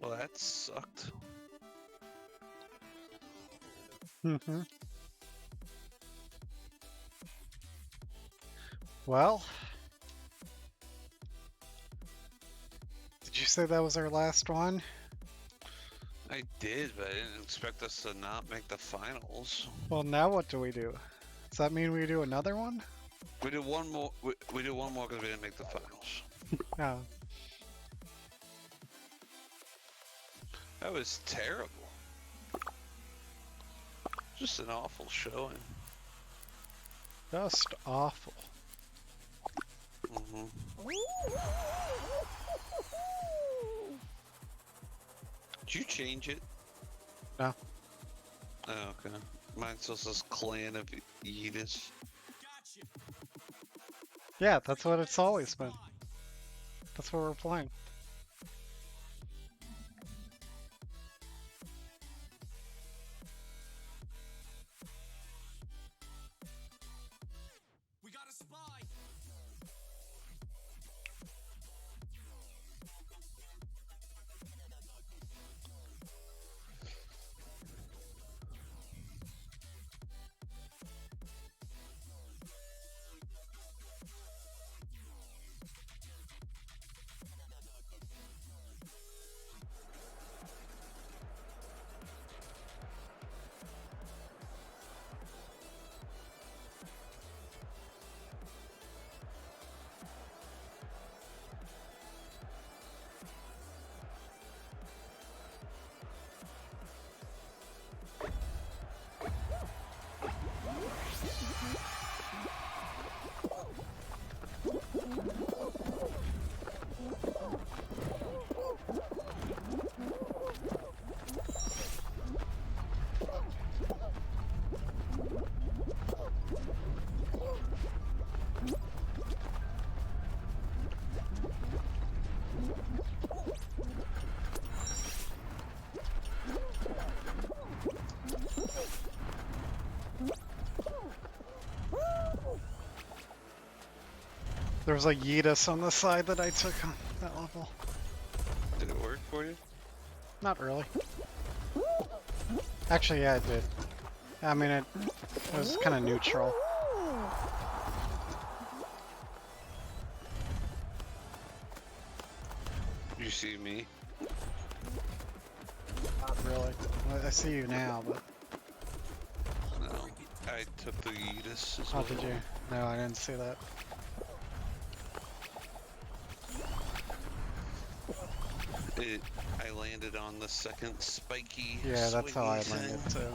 Well, that sucked. Mhm. Well, did you say that was our last one? I did, but I didn't expect us to not make the finals. Well, now what do we do? Does that mean we do another one? We did one more. We did one more because we didn't make the finals. No. That was terrible. Just an awful showing. Just awful. Mm-hmm. Did you change it? No. Oh, okay. Mine still says Clan of Yeetus. Yeah, that's what it's always been. That's what we're playing. There was a Yeetus on the side that I took on that level. Did it work for you? Not really. Actually, yeah, it did. I mean, it was kind of neutral. You see me? Not really. I see you now, but... No. I took the Yeetus as Oh, well. did you? No, I didn't see that. I landed on the second spiky. Yeah, that's how I swingy landed thing. too.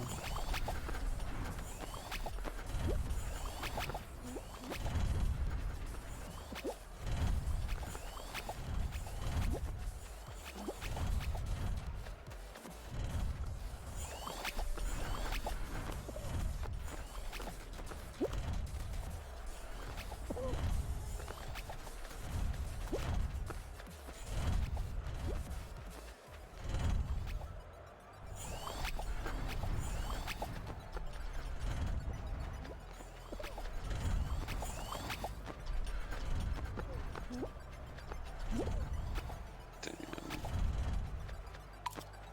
Damn.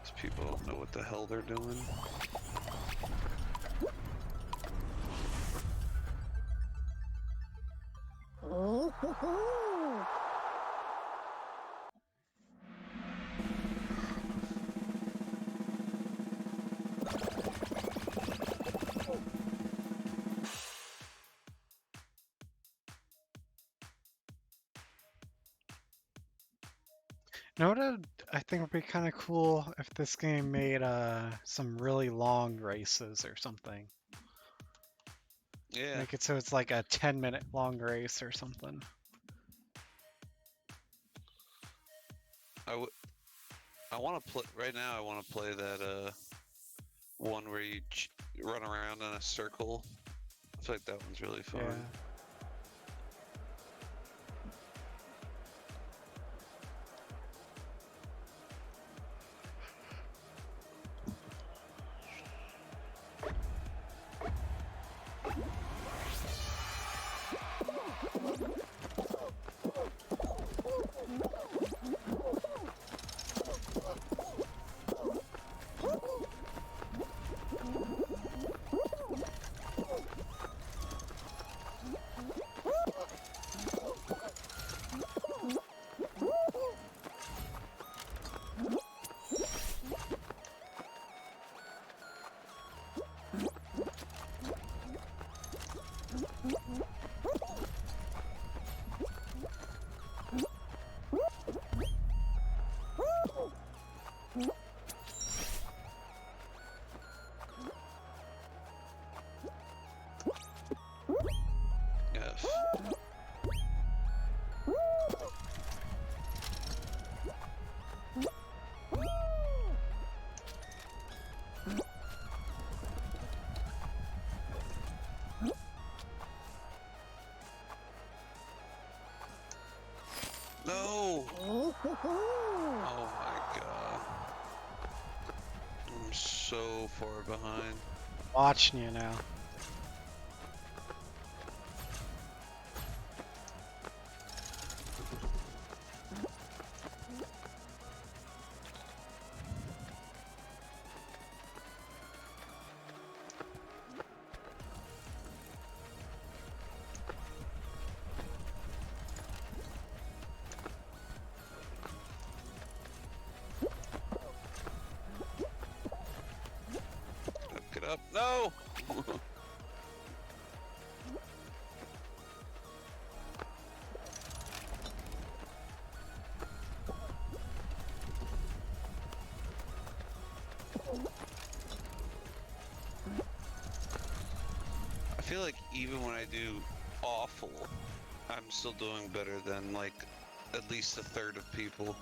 These people don't know what the hell they're doing. You know what I think would be kind of cool if this game made some really long races or something. Yeah. Make it so it's like a 10-minute long race or something. I want to play right now. I want to play that one where you run around in a circle. I feel like that one's really fun. Yeah. Yes. No! Oh my god. I'm so far behind. Watching you now. Get up. No! I feel like even when I do awful, I'm still doing better than like at least a third of people.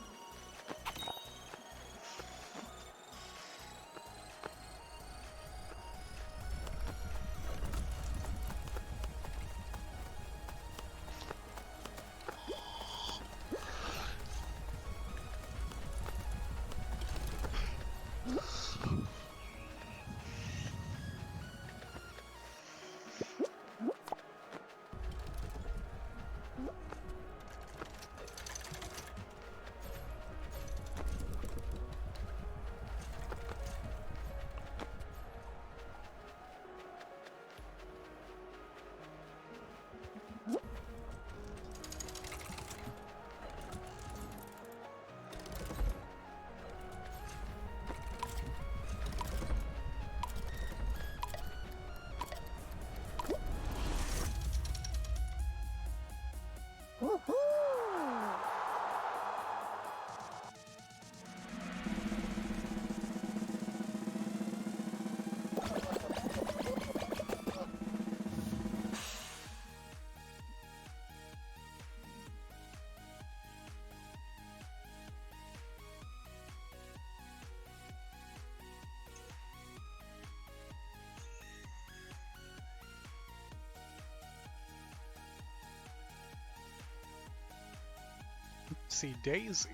See Daisy.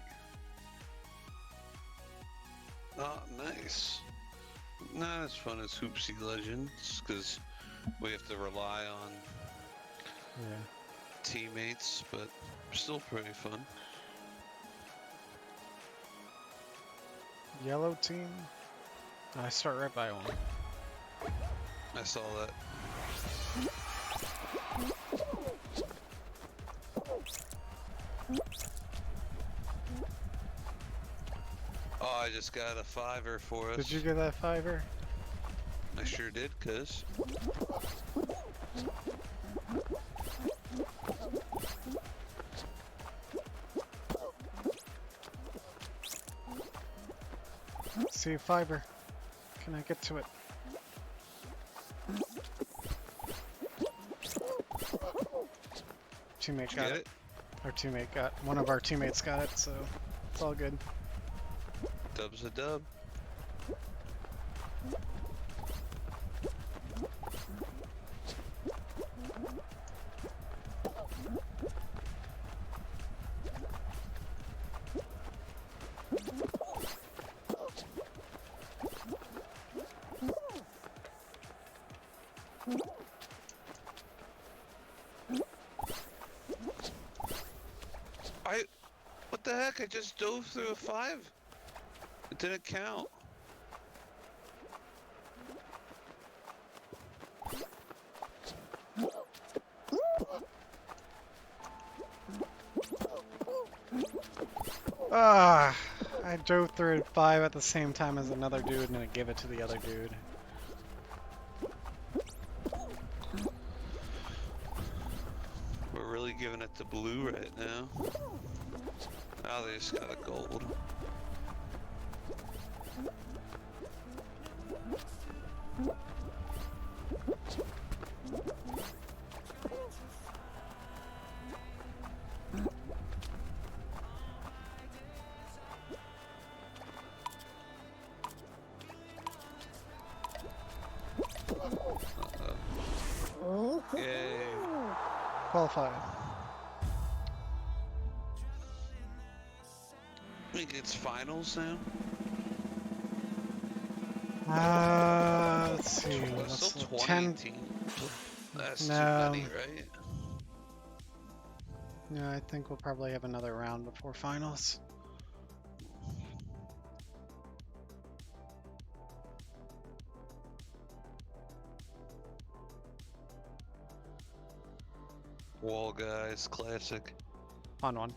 Oh, nice. Not as fun as Hoopsie Legends, because we have to rely on Yeah. teammates, but still pretty fun. Yellow team. I start right by one. I saw that. Oh, I just got a 5-er for us. Did you get that 5-er? I sure did, cuz. See a 5-er. Can I get to it? Teammate got Get it. it? Our teammate got, one of our teammates got it, so it's all good. Dub's a dub. What the heck? I just dove through a 5. It didn't count. Ah, I dove through 5 at the same time as another dude and I gave it to the other dude. We're really giving it to blue right now. Now they just got a gold. Yay. Qualified. I think it's finals now. Let's see. Well, Let's still look. 20 10. teams. That's No. too many, right? Yeah, I think we'll probably have another round before finals. Wall guys, classic. On one.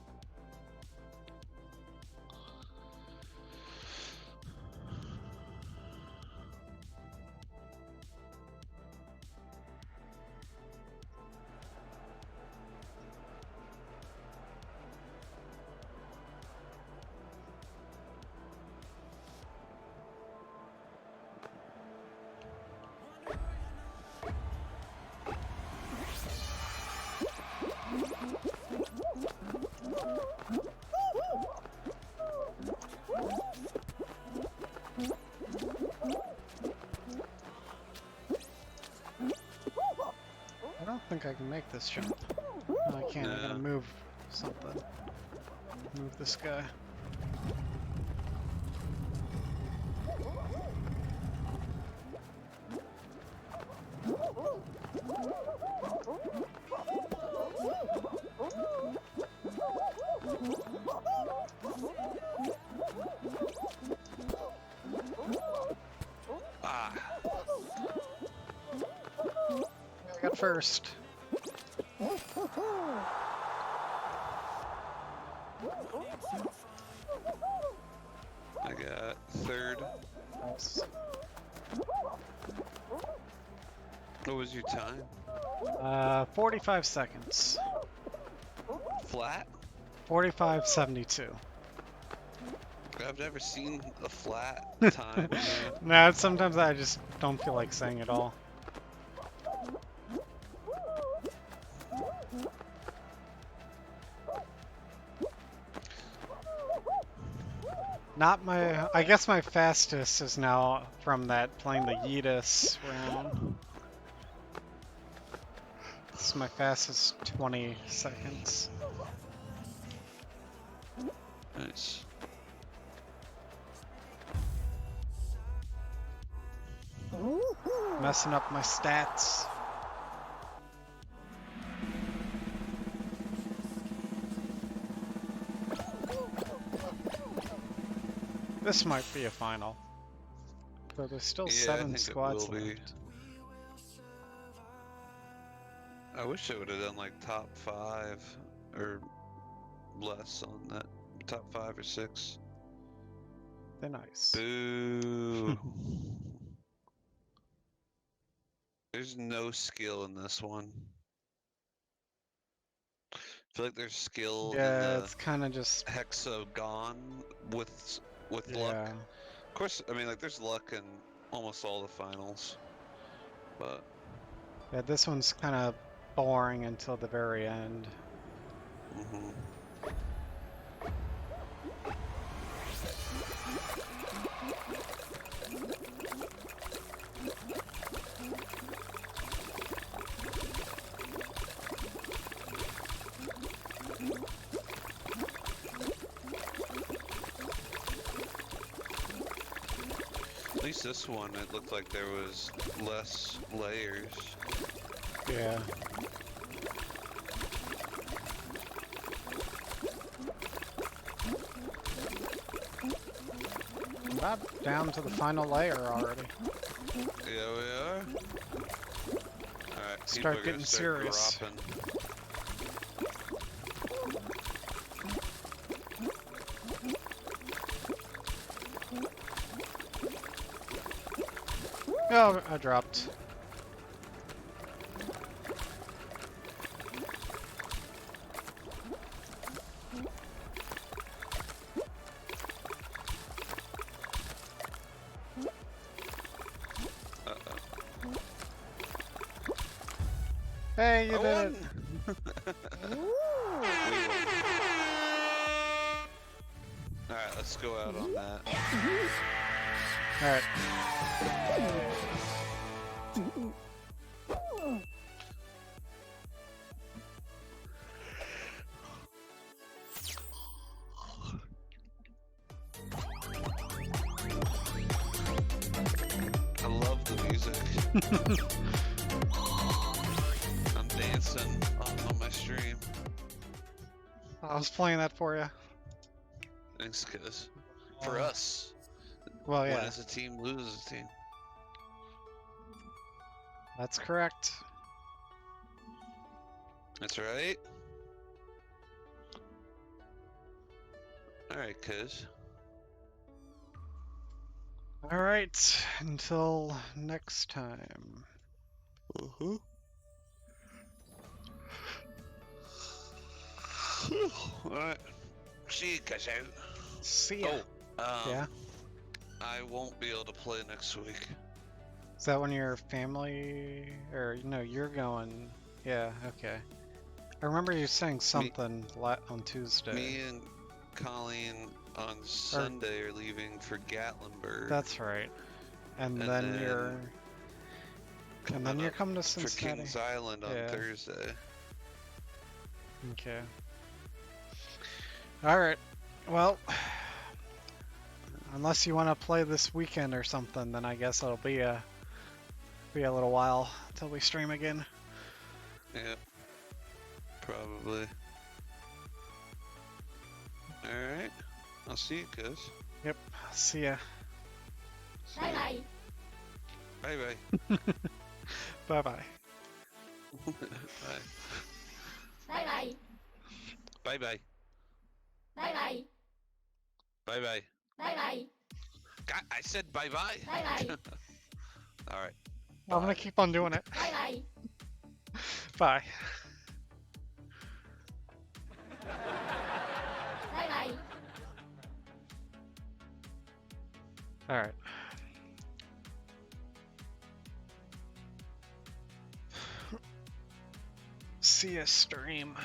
I don't think I can make this jump. No, I can't. I gotta No. move something. Move this guy. Ah, I got first. I got 3rd. Nice. What was your time? 45 seconds. Flat? 45:72. I've never seen a flat time. No, sometimes I just don't feel like saying it all. Not my, I guess my fastest is now from that playing the Yeetus round. This is my fastest 20 seconds. Nice. Messing up my stats. This might be a final. Though there's still Yeah, I 7 think it squads will be. left. I wish I would have done like top 5 or less on that. Top 5 or 6. They're nice. Boo. There's no skill in this one. I feel like there's skill in Yeah, the it's kind of just hexagon with luck. yeah. Of course, I mean like there's luck in almost all the finals, but Yeah, this one's kind of boring until the very end. mhm. At least this one, it looked like there was less layers. Yeah. About down to the final layer already. Yeah, we are. Alright, Start getting serious. Dropping. Oh, I dropped. Hey, you I did won! it! Alright, let's go out on that. Alright. I love the music. I'm dancing on my stream. I was playing that for you. Thanks, cuz. For us, Well, win yeah, as a team, lose as a team. that's correct. That's right. Alright, cuz. Alright, until next time. Uh-huh. Alright. See you guys out. See ya. Yeah? I won't be able to play next week. Is that when your family, or no, you're going? Yeah, okay. I remember you saying something on Tuesday. Me and Colleen on Sunday are leaving for Gatlinburg. That's right. And And then then you're coming to for Cincinnati. Kings Island on Yeah. Thursday. Okay. All right. Well, unless you want to play this weekend or something, then I guess it'll be a little while till we stream again. Yep. Probably. Alright. I'll see you, cuz. Yep. See ya. Bye bye. Bye bye. Bye bye. Bye. Bye bye. Bye bye. Bye bye. Bye bye. Bye bye. I said bye bye. Bye bye. Alright. I'm gonna keep on doing it. Bye bye. Bye. Bye bye. All right. See ya, stream.